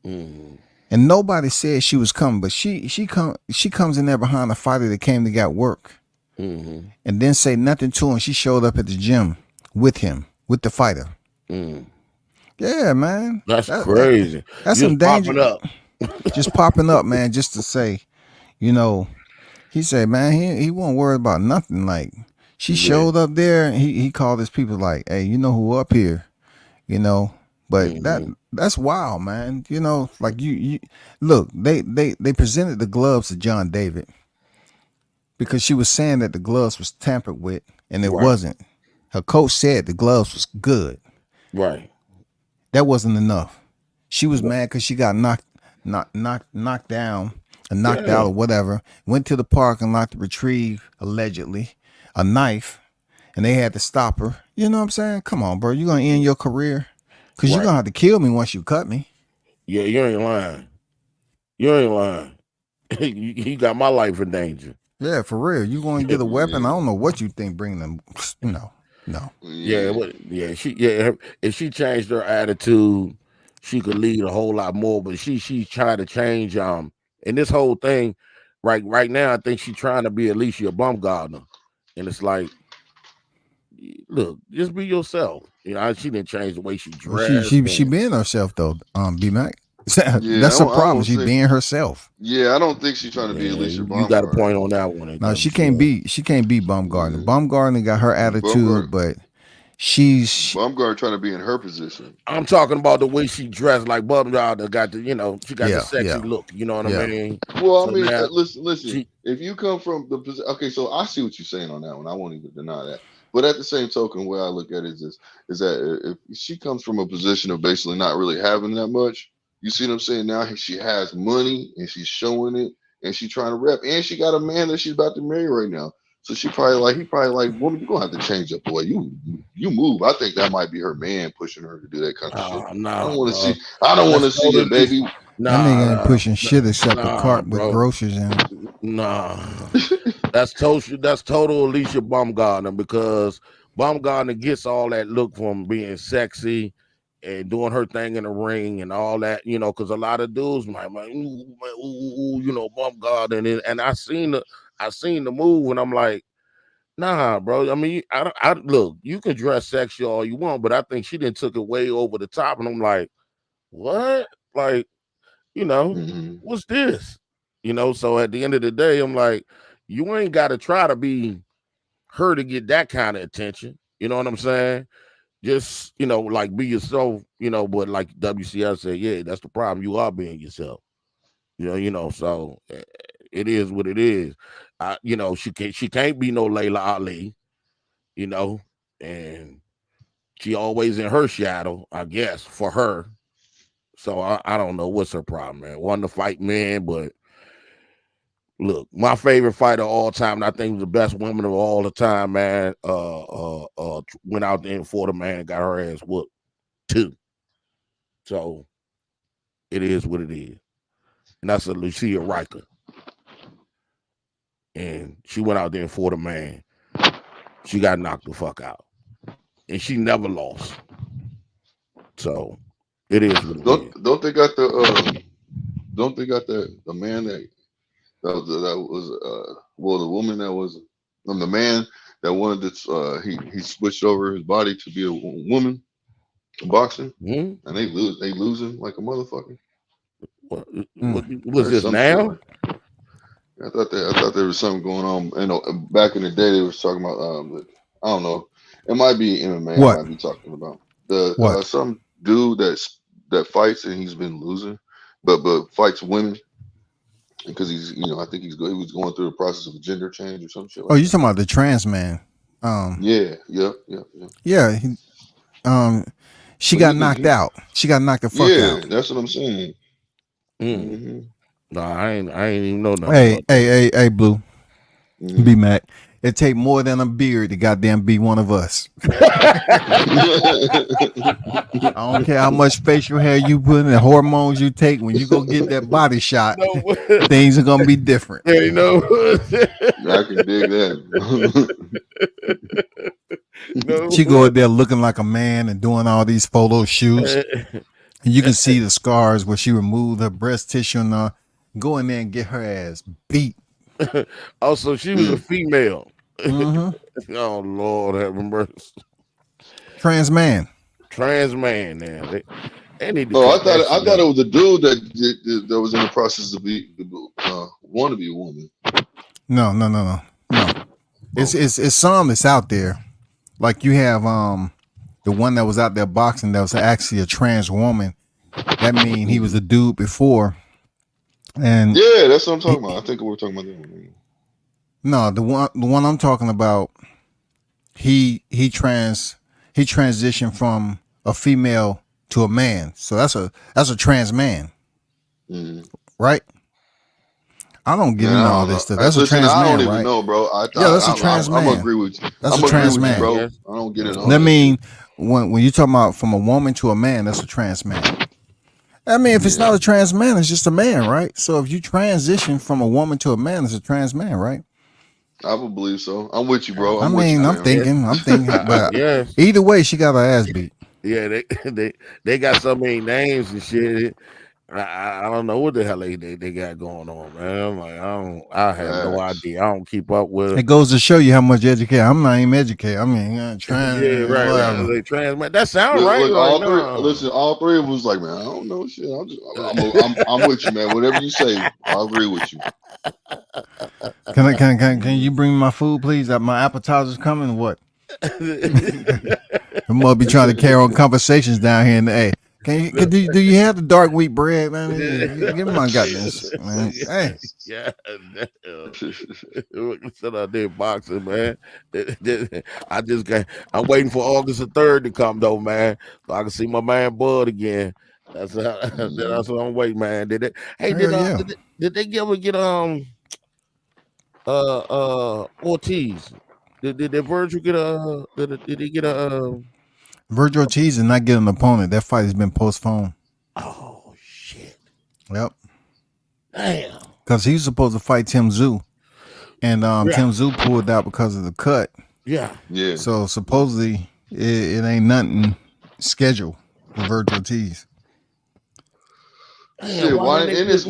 and nobody said she was coming, but she comes in there behind the fighter that came to get work. And then say nothing to him. She showed up at the gym with him, with the fighter. Yeah, man. That's crazy. That's Just some danger. popping up. Just popping up, man, just to say, he said, man, he won't worry about nothing. Like, she showed up there, and he called his people like, hey, you know who up here, But that's wild, man. Like you look, they presented the gloves to John David, because she was saying that the gloves was tampered with, and it wasn't. Her coach said the gloves was good. Right. That wasn't enough. She was mad because she got knocked down and knocked out or whatever. Went to the parking lot to retrieve, allegedly, a knife, and they had to stop her. You know what I'm saying? Come on, bro. You're going to end your career? Because you're going to have to kill me once you cut me. Yeah, you ain't lying. You ain't lying. He got my life in danger. Yeah, for real. You going to get a weapon? I don't know what you think bringing them. No. Yeah, if she changed her attitude, she could lead a whole lot more. But she's trying to change. And this whole thing, right now, I think she's trying to be Alicia Baumgartner, and it's like, look, just be yourself. She didn't change the way she dressed. She being herself though. B-Mac. That's a problem. She's being herself. Yeah, I don't think she's trying to be Alicia Baumgartner. You got a point on that one. No, she can't be Baumgartner. Baumgartner got her attitude, but she's Baumgartner trying to be in her position. I'm talking about the way she dressed, like Baumgartner got the, she got the sexy look. You know what I mean? Well, I mean, listen. If you come from the position, okay, so I see what you're saying on that one. I won't even deny that. But at the same token, where I look at it is that if she comes from a position of basically not really having that much, you see what I'm saying? Now she has money and she's showing it, and she's trying to rep, and she got a man that she's about to marry right now. So he probably like, woman, you're gonna have to change up the way you move. I think that might be her man pushing her to do that kind of shit. I don't want to see it, baby. That nigga ain't pushing shit except a cart with groceries in it. Nah. That's total Alicia Baumgartner, because Baumgartner gets all that look from being sexy and doing her thing in the ring and all that, because a lot of dudes might Baumgartner, and I seen the move, and I'm like, nah, bro. I mean, I look, you can dress sexy all you want, but I think she done took it way over the top, and I'm like, what? Like, what's this? So at the end of the day, I'm like, you ain't got to try to be her to get that kind of attention. You know what I'm saying? Just, like, be yourself, but like WCL said, yeah, that's the problem. You are being yourself. So it is what it is. She can't be no Layla Ali, and she always in her shadow, I guess, for her. So I don't know what's her problem, man. Wanting to fight men, but look, my favorite fighter of all time, and I think was the best woman of all the time, man. Went out there and fought a man, got her ass whooped too. So it is what it is, and that's a Lucia Riker. And she went out there and fought a man. She got knocked the fuck out, and she never lost. So it is what it is. Don't they got the man that was the woman that was the man that wanted to he switched over his body to be a woman boxing, and they losing like a motherfucker. What was this now? I thought there was something going on. Back in the day, they was talking about I don't know. It might be MMA. What? I might be talking about some dude that fights, and he's been losing, but fights women because he's I think he was going through the process of a gender change or some shit. Oh, you talking about the trans man? Yeah. Yeah. She got knocked out. She got knocked the fuck out. Yeah, that's what I'm saying. No, I ain't even know nothing. Hey, Blue, B-Mac. It take more than a beard to goddamn be one of us. I don't care how much facial hair you put in, the hormones you take. When you go get that body shot, things are gonna be different. Yeah, you know. I can dig that. She go out there looking like a man and doing all these photo shoots. And you can see the scars where she removed her breast tissue and go in there and get her ass beat. Also, she was a female. Mhm. Oh Lord, have mercy. Trans man. Trans man. Now they need to. Oh, I cut that thought shit it out. was a dude that was in the process of want to be a woman. No. It's some that's out there. Like you have the one that was out there boxing that was actually a trans woman. That mean he was a dude before. And Yeah, that's what I'm talking about. I think we're talking about that one. no, the one I'm talking about, he transitioned from a female to a man. So that's a trans man. Mm-hmm. Right? I don't get into all this stuff. That's a Listen, trans I man, don't right? even know, bro. That's a trans man. I'm agree with you. That's I'm a agree trans with you, man, bro. I don't get it. I mean, when you're talking about from a woman to a man, that's a trans man. I mean, if it's not a trans man, it's just a man, right? So if you transition from a woman to a man, it's a trans man, right? I would believe so. I'm with you, bro. I'm thinking, but Yes. either way, she got her ass beat. Yeah, they got so many names and shit. I don't know what the hell they got going on, man. I'm like, I have no idea. I don't keep up with It it. goes to show you how much educated. I'm not even educated. I mean, trans, Yeah, right. whatever. They trans man. That sound right. Look, Like, all three of us was like, man, I don't know shit. I'm with you, man. Whatever you say, I agree with you. Can you bring me my food, please? My appetizer's coming. What? I must be trying to carry on conversations down here in the A. Do you have the dark wheat bread, man? Give me my goddamn shit, man. Hey. Yeah, sit out there boxing, man. I'm waiting for August the 3rd to come though, man, so I can see my man Bud again. That's what I'm waiting, man. Did they ever get Ortiz? Did Virgil get did he get a Virgil Ortiz did not get an opponent. That fight has been postponed. Oh shit. Yep. Damn. Because he was supposed to fight Tim Tszyu. And Tim Tszyu pulled out because of the cut. Yeah. So supposedly it ain't nothing scheduled for Virgil Ortiz. Shit, why didn't Ennis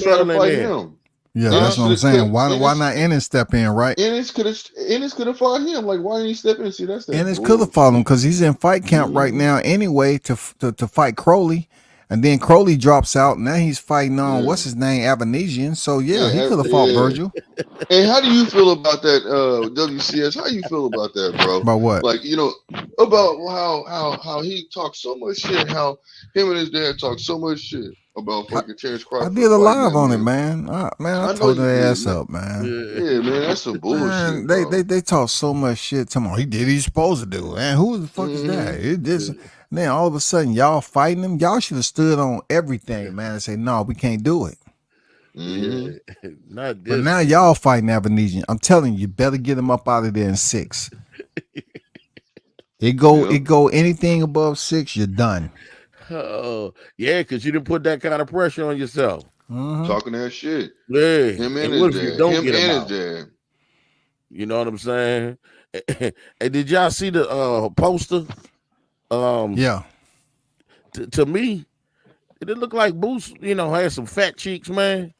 try to fight him? Yeah, that's what I'm saying. Why not Ennis step in, right? Ennis could have fought him. Like, why didn't he step in? See, that's that. Ennis could have fought him because he's in fight camp right now anyway to fight Crowley. And then Crowley drops out. Now he's fighting on what's his name, Avanesian. So he could have fought Virgil. Hey, how do you feel about that, WCS? How you feel about that, bro? About what? Like, about how he talks so much shit. How him and his dad talk so much shit about fucking Terrence Crawford. I did a live on it, man. I told their ass up, man. Yeah, man, that's some bullshit. Man, they talk so much shit. Tomorrow he did what he's supposed to do, man. Who the fuck is that? Then all of a sudden y'all fighting him. Y'all should have stood on everything, man, and say no, we can't do it. Not this. But now y'all fighting Avanesian. I'm telling you, better get him up out of there in 6. It go anything above 6, you're done. Oh yeah, because you didn't put that kind of pressure on yourself. Talking that shit. Yeah. Him and what his if you dad. don't Him get him and out? his dad. You know what I'm saying? Hey, did y'all see the poster? Yeah. To me, it looked like Boots, had some fat cheeks, man.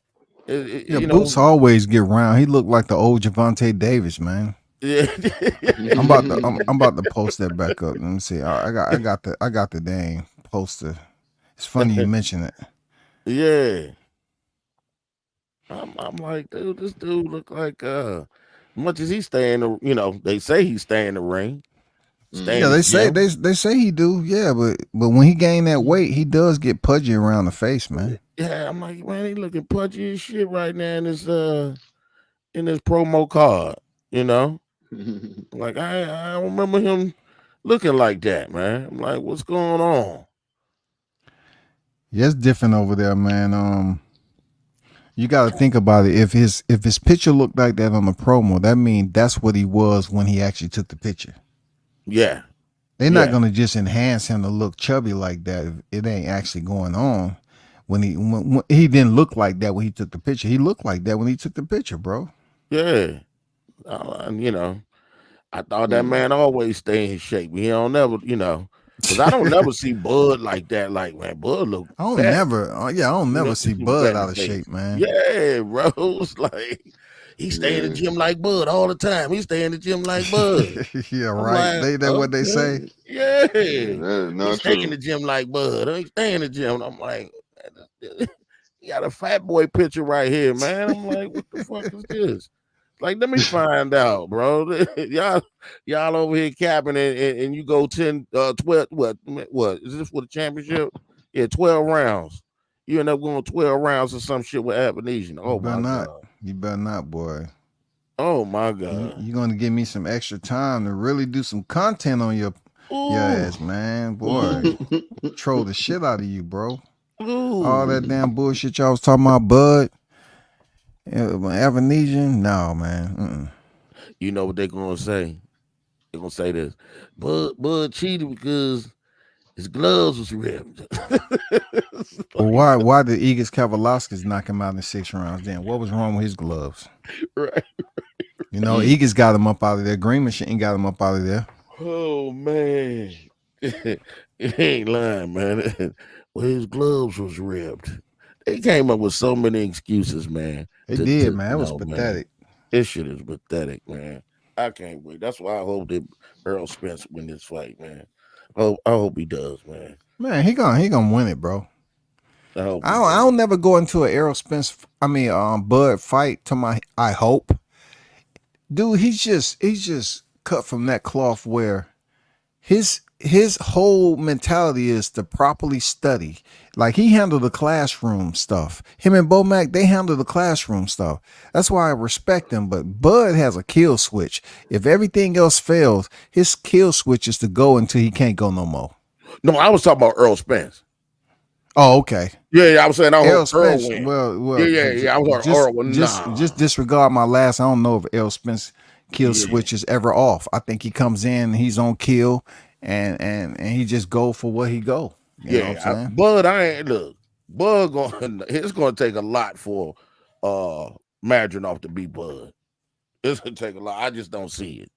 Boots always get round. He looked like the old Javante Davis, man. Yeah. I'm about to post that back up. Let me see. I got the dang poster. It's funny you mention it. Yeah. I'm like, dude, this dude look like much as he stay in the, they say he stay in the ring. Yeah, they say he do. Yeah, but when he gained that weight, he does get pudgy around the face, man. Yeah, I'm like, man, he looking pudgy as shit right now in this promo card. Like I don't remember him looking like that, man. I'm like, what's going on? Yeah, it's different over there, man. You got to think about it. If his picture looked like that on the promo, that means that's what he was when he actually took the picture. Yeah. They're not gonna just enhance him to look chubby like that if it ain't actually going on. When he didn't look like that when he took the picture. He looked like that when he took the picture, bro. Yeah. You know, I thought that man always stay in shape. He don't never, you know, because I don't never see Bud like that. Like, man, Bud look I don't fat. never see Bud out of shape, man. Yeah, bro. It's like he stay in the gym like Bud all the time. He stay in the gym like Bud. Yeah, I'm right. like, That what they say. Yeah. That is He not stay in true. the gym like Bud. He stay in the gym. I'm like, you got a fat boy picture right here, man. I'm like, what the fuck is this? Like, let me find out, bro. y'all over here capping and you go 10, 12, what is this for the championship? Yeah, 12 rounds. You end up going 12 rounds or some shit with Avenesian. Oh my God. You better not, boy. Oh my God. You're gonna give me some extra time to really do some content on your ass, man. Boy. Troll the shit out of you, bro. All that damn bullshit y'all was talking about, Bud. Avenesian, no, man. You know what they're gonna say? They're gonna say this. Bud cheated because his gloves was ripped. Well, why did Igor Kavalauskas knock him out in 6 rounds then? What was wrong with his gloves? Right. You know, Igor's got him up out of there. Green Machine got him up out of there. Oh man. He ain't lying, man. Well, his gloves was ripped. They came up with so many excuses, man. They did, man. It was pathetic. Man. This shit is pathetic, man. I can't wait. That's why I hope that Earl Spence win this fight, man. I hope he does, man. Man, he gonna win it, bro. I don't never go into an Errol Spence, Bud fight to my. I hope, dude. He's just cut from that cloth where his whole mentality is to properly study. Like, he handled the classroom stuff. Him and Bomac, they handle the classroom stuff. That's why I respect him. But Bud has a kill switch. If everything else fails, his kill switch is to go until he can't go no more. No, I was talking about Earl Spence. Oh, okay. Yeah, I was saying I Earl hope Spence. Earl win. Well. Yeah. I was like, Earl win. Just disregard my last. I don't know if Earl Spence kill switch is ever off. I think he comes in, he's on kill, and he just go for what he go. You know what I'm saying? Bud, Bud it's gonna take a lot for Madrinoff to beat Bud. It's gonna take a lot. I just don't see it.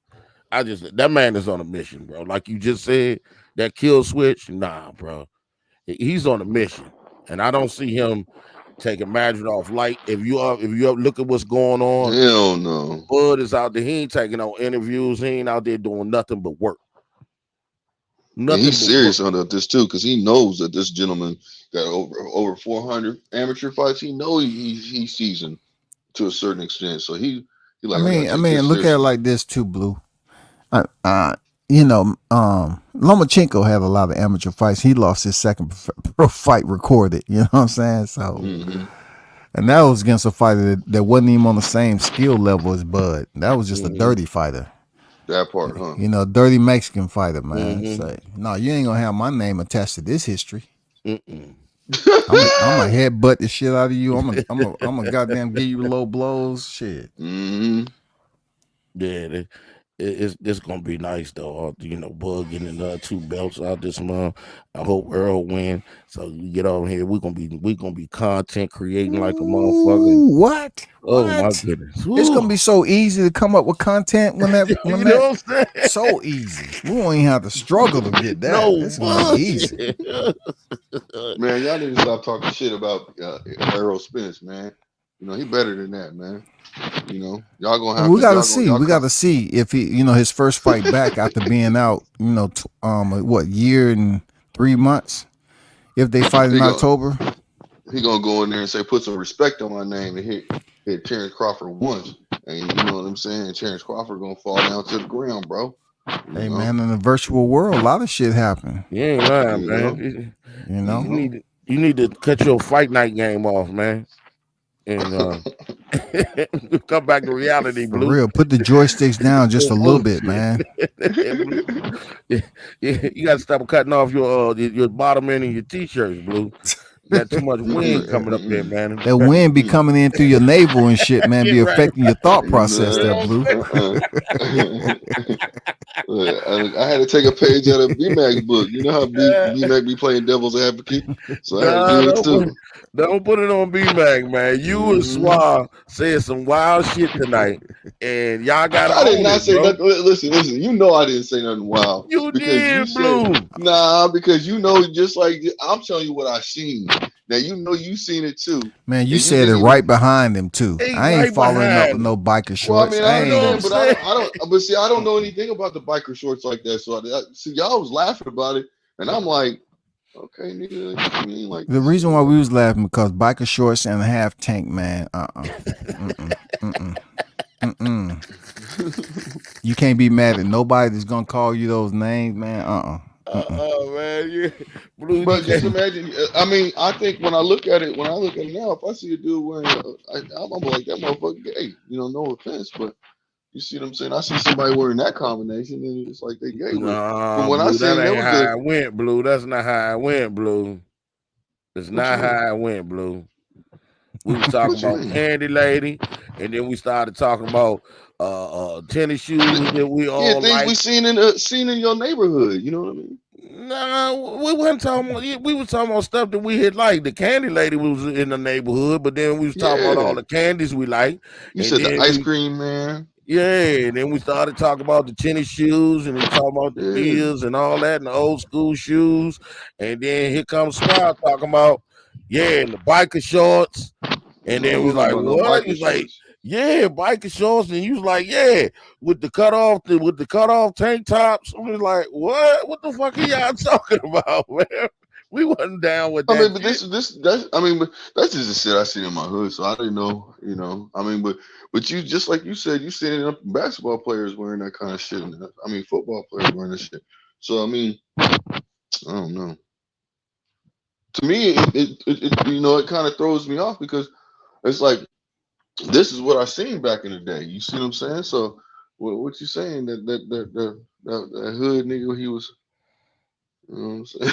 That man is on a mission, bro. Like you just said, that kill switch, nah, bro. He's on a mission, and I don't see him taking Madrinoff light. If you look at what's going on, hell no. Bud is out there. He ain't taking no interviews. He ain't out there doing nothing but work. And he's serious on this too, because he knows that this gentleman got over 400 amateur fights. He knows he's seasoned to a certain extent. So he like. I mean, look at it like this too, Blue. Lomachenko had a lot of amateur fights. He lost his second pro fight recorded. You know what I'm saying? So, and that was against a fighter that wasn't even on the same skill level as Bud. That was just a dirty fighter. That part, huh? You know, dirty Mexican fighter, man. Say, no, you ain't gonna have my name attached to this history. I'm gonna headbutt the shit out of you. I'm gonna goddamn give you low blows. Shit. Yeah, it's gonna be nice though. You know, Bud getting another 2 belts out this month. I hope Earl win. So you get over here. We're gonna be content creating like a motherfucker. What? Oh my goodness! It's gonna be so easy to come up with content whenever. You know what I'm saying? So easy. We won't even have to struggle to get that. No, it's gonna be easy. Man, y'all need to stop talking shit about Errol Spence, man. You know, he better than that, man. You know, y'all gonna have. We gotta see. We gotta see if he, his first fight back after being out. What, year and 3 months? If they fight in October, he gonna go in there and say, "Put some respect on my name," and hit Terrence Crawford once, and you know what I'm saying. Terrence Crawford gonna fall down to the ground, bro. Hey man, in the virtual world, a lot of shit happen. You ain't lying, man. You know, you need to cut your fight night game off, man. And come back to reality, for Blue. real. Put the joysticks down just a little bit, man. You got to stop cutting off your bottom end of your t-shirts, Blue. Got too much wind coming up there, man. That wind be coming in through your navel and shit, man. Be Right. affecting your thought process there, Blue. I had to take a page out of B-Mac's book. You know how B-Mac be playing devil's advocate? So I had to do it too. Don't put it on B-Mac, man. You and Swab said some wild shit tonight, and y'all got to I did not it, say bro. nothing. Listen. You know I didn't say nothing wild. You did, Blue. Nah, because you know, just like I'm telling you what I seen. Now you know you seen it too. Man, you said it right behind him too. I ain't following up with no biker shorts. Well, I mean, I understand, but I don't. But see, I don't know anything about the biker shorts like that. So see, y'all was laughing about it, and I'm like, okay, nigga, I mean, like the reason why we was laughing because biker shorts and a half tank, man. You can't be mad at nobody that's gonna call you those names, man. Man, yeah. Blue, but just imagine. I mean, I think when I look at it now, if I see a dude wearing, I'm like that motherfucker gay. You know, no offense, but you see what I'm saying? I see somebody wearing that combination, and it's like they gay. From what Blue, I seen, that ain't how was it went, Blue. That's not how it went, Blue. It's not how it went, Blue. We was talking about Candy Lady, and then we started talking about tennis shoes that we all things like. we seen in your neighborhood. You know what I mean? No, we wasn't talking about. We was talking about stuff that we had liked. The Candy Lady was in the neighborhood, but then we was talking about all the candies we like. You said the ice cream man. Yeah, and then we started talking about the tennis shoes, and we talking about the Bills and all that, and the old school shoes. And then here comes Swab talking about and the biker shorts. And then we was like, what? He was like, yeah, biker shorts. And you was like, yeah, with the cutoff tank tops. I was like, what? What the fuck are y'all talking about, man? We wasn't down with that. I mean, but that's just the shit I seen in my hood, so I didn't know, you know. I mean, but you, just like you said, you seen basketball players wearing that kind of shit. I mean, football players wearing that shit. So I mean, I don't know. To me, it you know, it kind of throws me off because it's like this is what I seen back in the day. You see what I'm saying? So what you saying that hood nigga, he was. You know what I'm saying?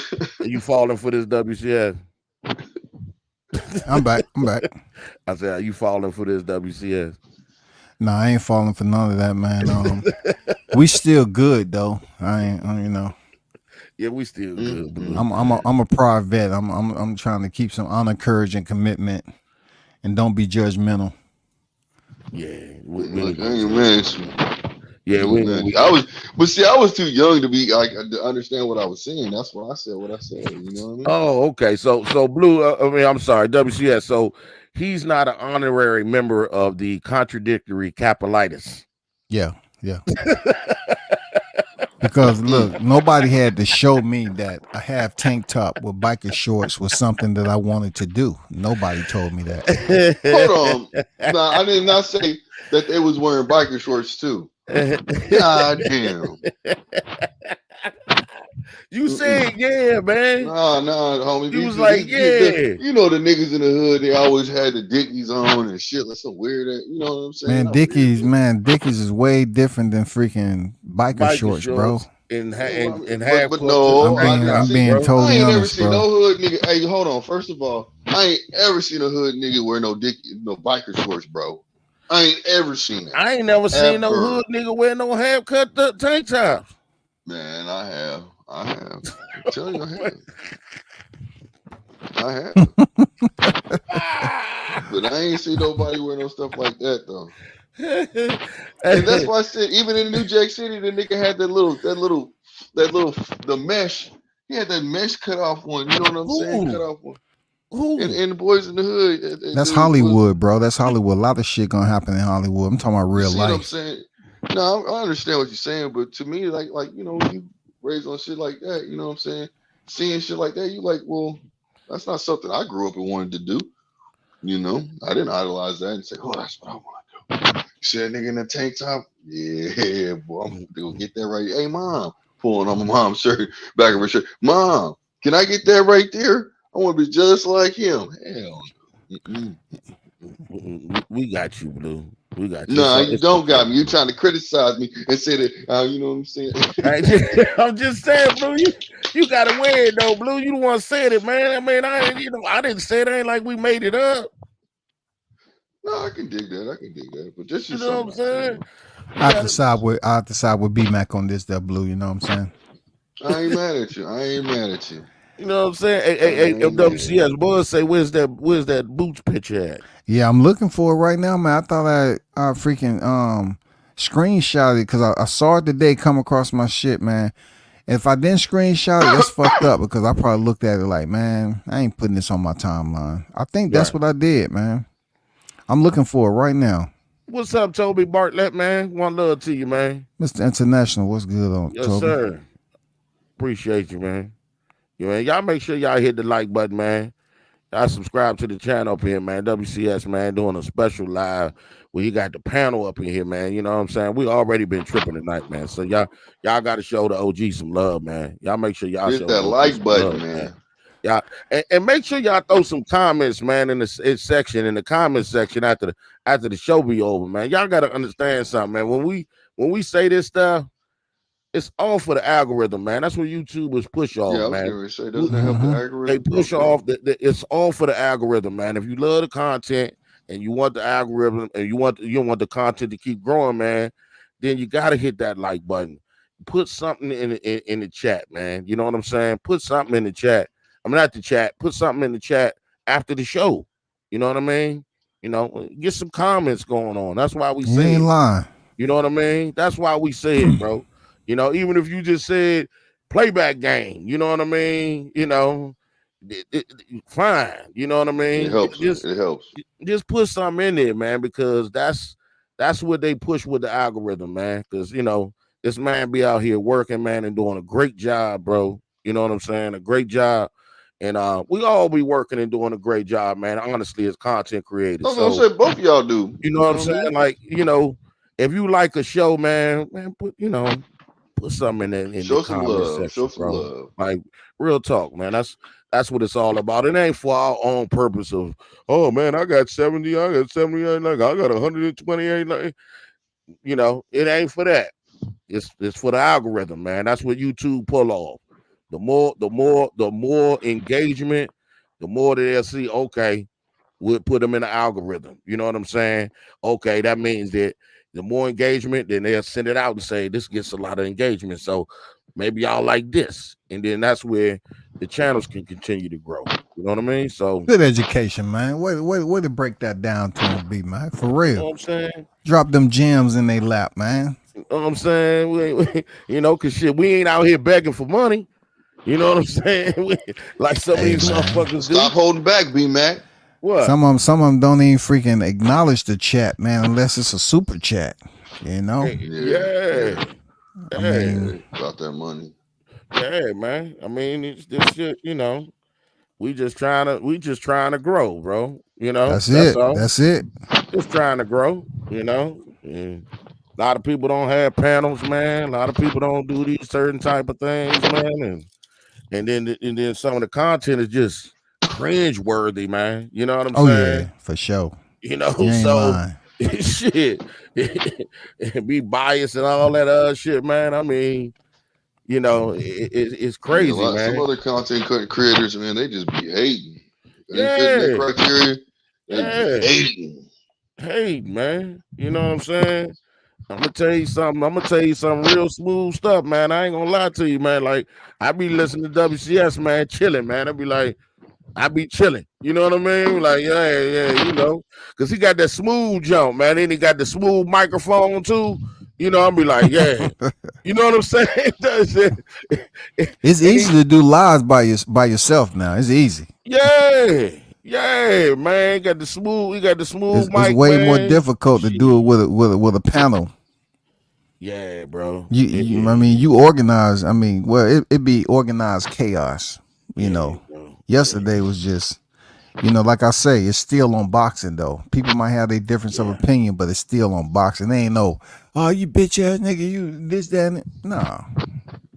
You falling for this WCS? I'm back. I said, are you falling for this WCS? No, I ain't falling for none of that, man. We still good though. I ain't, you know. Yeah, we still good. Blue. I'm a proud vet. I'm trying to keep some honor, courage, and commitment, and don't be judgmental. Yeah, I was too young to be to understand what I was saying. That's why I said what I said. You know what I mean? Oh, okay. So Blue. I'm sorry, WCS. So he's not an honorary member of the Contradictory Cap-O-Litis. Yeah. Because look, nobody had to show me that a half tank top with biker shorts was something that I wanted to do. Nobody told me that. Hold on. No, I did not say that they was wearing biker shorts too. God damn. You said man. No, homie. You was like, you know the niggas in the hood, they always had the Dickies on and shit. Like some weird, you know what I'm saying? Dickies is way different than freaking biker shorts, bro. I'm being totally I ain't never honest, seen bro. no hood nigga. Hey, hold on. First of all, I ain't ever seen a hood nigga wear no biker shorts, bro. I ain't ever seen it. I ain't never seen no hood nigga wear no half cut tank tops. Man, I have. I'm telling you, I have. But I ain't seen nobody wear no stuff like that though. And that's why I said, even in New Jack City, the nigga had that little the mesh. He had that mesh cut off one. You know what I'm saying? Cut off one. And the boys in the hood. That's Hollywood, bro. That's Hollywood. A lot of shit gonna happen in Hollywood. I'm talking about real life. What I'm saying? No, I understand what you're saying, but to me, like you know, you raised on shit like that. You know what I'm saying? Seeing shit like that, you like, well, that's not something I grew up and wanted to do. You know, I didn't idolize that and say, oh, that's what I want to do. You see that nigga in the tank top? Yeah, boy, I'm gonna get that right. Hey, mom, pulling on my mom's shirt, back of her shirt. Mom, can I get that right there? I want to be just like him. Hell no. We got you, Blue. We got you. Nah, So you don't got me. You trying to criticize me and say that, you know what I'm saying? I'm just saying, Blue, you gotta wear it though, Blue. You the one said it, man. I mean, I didn't say it. Ain't like we made it up. No, I can dig that. But this You is know what I'm something saying? I have to side with B-Mac on this, there, Blue. You know what I'm saying? I ain't mad at you. You know what I'm saying? Hey, WCS, boys say, where's that Boots picture at? Yeah, I'm looking for it right now, man. I thought I freaking screenshot it because I saw it today come across my shit, man. If I didn't screenshot it, that's fucked up because I probably looked at it like, man, I ain't putting this on my timeline. I think that's what I did, man. I'm looking for it right now. What's up, Toby Bartlett, man? One love to you, man. Mr. International, what's good on Yes, Toby? sir. Appreciate you, man. Y'all make sure y'all hit the like button, man. Y'all subscribe to the channel up here, man. WCS, man, doing a special live where you got the panel up in here, man. You know what I'm saying? We already been tripping tonight, man. So y'all got to show the OG some love, man. Y'all make sure y'all Hit show that the OG like some button, love, man. Y'all and make sure y'all throw some comments, man, in the comment section after the show be over, man. Y'all got to understand something, man. When we say this stuff, it's all for the algorithm, man. That's what YouTubers push off, Yeah, I was man. going to say, doesn't that help the algorithm? They push off. It's all for the algorithm, man. If you love the content and you want the algorithm and you want the content to keep growing, man, then you got to hit that like button. Put something in the chat, man. You know what I'm saying? Put something in the chat. I mean, not the chat. Put something in the chat after the show. You know what I mean? You know, get some comments going on. That's why we say ain't it. lying. You know what I mean? That's why we say it, bro. You know, even if you just said playback game, you know what I mean? You know, fine. You know what I mean? It helps. It helps. Just put something in there, man, because that's what they push with the algorithm, man. Because you know, this man be out here working, man, and doing a great job, bro. You know what I'm saying? A great job. And we all be working and doing a great job, man. Honestly, as content creators. I was gonna say both of y'all do. You know what I'm saying? Like, you know, if you like a show, man, put something in the comment section, Show some bro. love. Like real talk, man. That's what it's all about. It ain't for our own purpose of, oh man, I got 70, I got 78, like I got 128, like, you know, it ain't for that. It's for the algorithm, man. That's what YouTube pull off. The more engagement, the more that they'll see, okay, we'll put them in the algorithm. You know what I'm saying? Okay, that means that the more engagement, then they'll send it out and say this gets a lot of engagement. So maybe y'all like this. And then that's where the channels can continue to grow. You know what I mean? So good education, man. Way to break that down to them, B, man. For real. You know what I'm saying? Drop them gems in their lap, man. You know what I'm saying? You know, cause shit, we ain't out here begging for money. You know what I'm saying? Like some of these motherfuckers do. Stop holding back, B-Mac. What? Some of them don't even freaking acknowledge the chat, man, unless it's a super chat. You know? Yeah. I mean, about that money. Yeah, man. I mean, it's this shit, you know. We just trying to grow, bro. You know, that's it. all. That's it. Just trying to grow, you know. And a lot of people don't have panels, man. A lot of people don't do these certain type of things, man. And then some of the content is just cringe worthy, man. You know what I'm saying? Yeah, for sure. You know, you ain't so lying. shit, be biased and all that other shit, man. I mean, you know, it's crazy, man. Some other content creators, man, they just be hating. They Yeah. fit that criteria. They be hating. Hate, man. You know what I'm saying? I'm gonna tell you something real smooth stuff, man. I ain't gonna lie to you, man. Like I be listening to WCS, man, chilling, man. I be chilling. You know what I mean? Like, yeah, you know, because he got that smooth jump, man. Then he got the smooth microphone too. You know, I'll be like, yeah. You know what I'm saying? It's easy to do lives by yourself now. It's easy. Yeah, man. He got the smooth mic. It's way man. more difficult to do it with a panel. Yeah, bro. I mean, you organize. I mean, well, it be organized chaos. You know, yesterday was just, you know, like I say, it's still on boxing though. People might have their difference of opinion, but it's still on boxing. They ain't no, oh, you bitch ass nigga, you this, that, and no.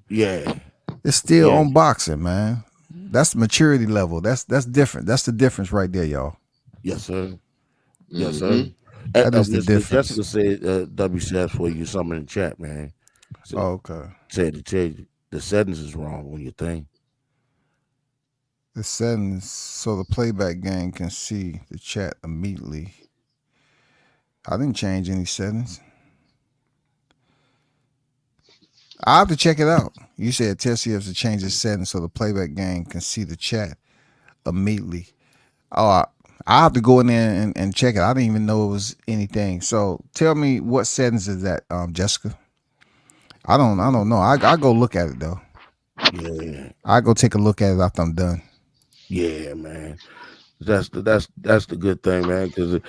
Yeah. It's still on boxing, man. That's the maturity level. That's different. That's the difference right there, y'all. Yes, sir. Yes, sir. That is the Miss difference. Jessica said WCS for you something in the chat, man. Oh, okay. Said to tell you the settings is wrong on your thing. The settings so the playback game can see the chat immediately. I didn't change any settings. I have to check it out. You said tell CF to change the settings so the playback game can see the chat immediately. Oh, I have to go in there and check it. I didn't even know it was anything. So tell me what settings is that, Jessica? I don't know. I go look at it though. Yeah. I go take a look at it after I'm done. Yeah, man. That's the good thing, man. Because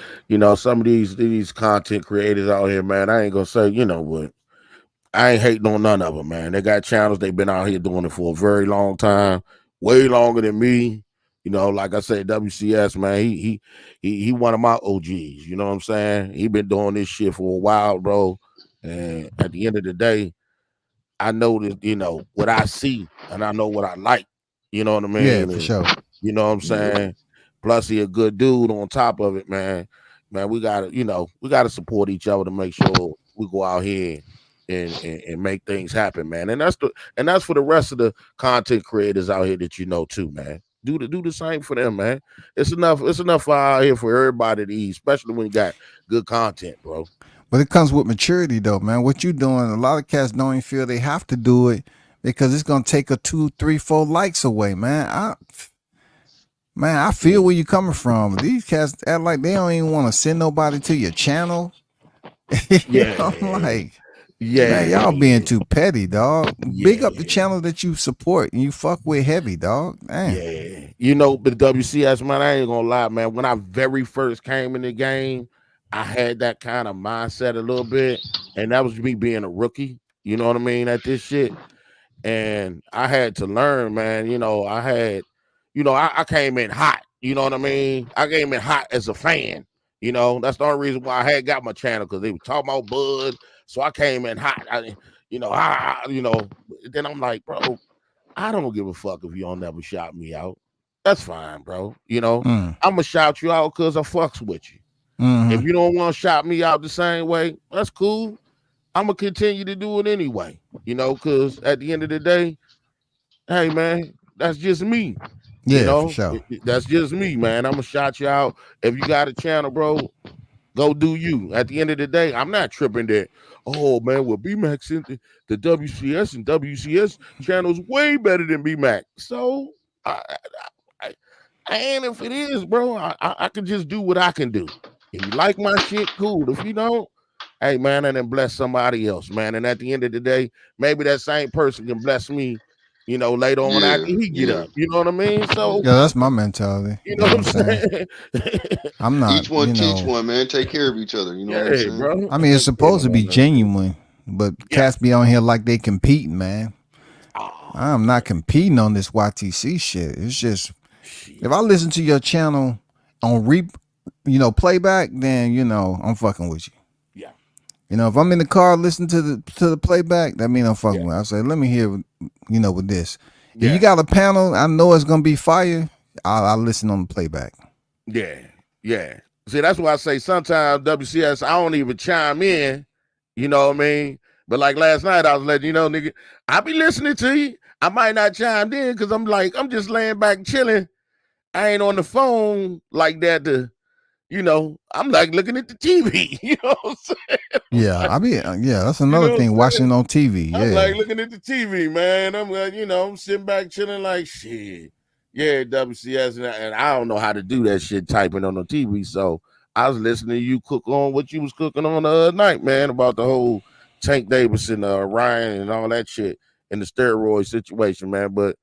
some of these content creators out here, man. I ain't gonna say, what. I ain't hating on none of them, man. They got channels. They've been out here doing it for a very long time, way longer than me. Like I said, WCS, man. He one of my OGs. You know what I'm saying? He been doing this shit for a while, bro. And at the end of the day, I know that what I see, and I know what I like. You know what I mean? Yeah, for sure. You know what I'm saying? Plus, he a good dude on top of it, man. Man, we gotta support each other to make sure we go out here and make things happen, man. And that's for the rest of the content creators out here that too, man. Do the same for them, man. It's enough out here for everybody to eat, especially when you got good content, bro. But it comes with maturity, though, man. What you doing? A lot of cats don't even feel they have to do it because it's gonna take a 2, 3, 4 likes away, man. I feel where you coming from. These cats act like they don't even want to send nobody to your channel. I'm like, man, y'all being too petty, dog. Big up the channel that you support and you fuck with heavy, dog. Man. Yeah. But WCS, man, I ain't gonna lie, man. When I very first came in the game, I had that kind of mindset a little bit, and that was me being a rookie. You know what I mean? At this shit, and I had to learn, man. I came in hot. You know what I mean? I came in hot as a fan. That's the only reason why I had got my channel because they were talking about Bud. So I came in hot. Then I'm like, bro, I don't give a fuck if you don't never shout me out. That's fine, bro. I'm gonna shout you out because I fucks with you. If you don't want to shout me out the same way, that's cool. I'm gonna continue to do it anyway. Because at the end of the day, hey man, that's just me. Yeah, for sure. That's just me, man. I'm gonna shout you out. If you got a channel, bro, go do you. At the end of the day, I'm not tripping that. Oh man, well, B-Max in the WCS and WCS channel's way better than B-Max. So and if it is, bro, I can just do what I can do. If you like my shit, cool. If you don't, hey man, I done bless somebody else, man. And at the end of the day, maybe that same person can bless me, later on after he get up. You know what I mean? So yeah, that's my mentality. You know what I'm saying? I'm not. Each one teach one, man. Take care of each other. You know what I'm saying? Bro. I mean, it's supposed to be genuine, but cats be on here like they competing, man. I'm not competing on this YTC shit. It's just if I listen to your channel on playback, then I'm fucking with you. Yeah. If I'm in the car listening to the playback, that means I'm fucking with you. I say, let me hear with this. If you got a panel, I know it's gonna be fire. I'll listen on the playback. Yeah. See, that's why I say sometimes WCS, I don't even chime in. You know what I mean? But like last night, I was letting you know, nigga, I be listening to you. I might not chime in because I'm just laying back chilling. I ain't on the phone like that I'm like looking at the TV. You know what I'm saying? Yeah, that's another thing, watching on TV. Yeah. I'm like looking at the TV, man. I'm like, I'm sitting back chilling like shit. Yeah, WCS, and I don't know how to do that shit typing on the TV. So I was listening to you cook on what you was cooking on the other night, man, about the whole Tank Davis and Ryan and all that shit in the steroid situation, man. But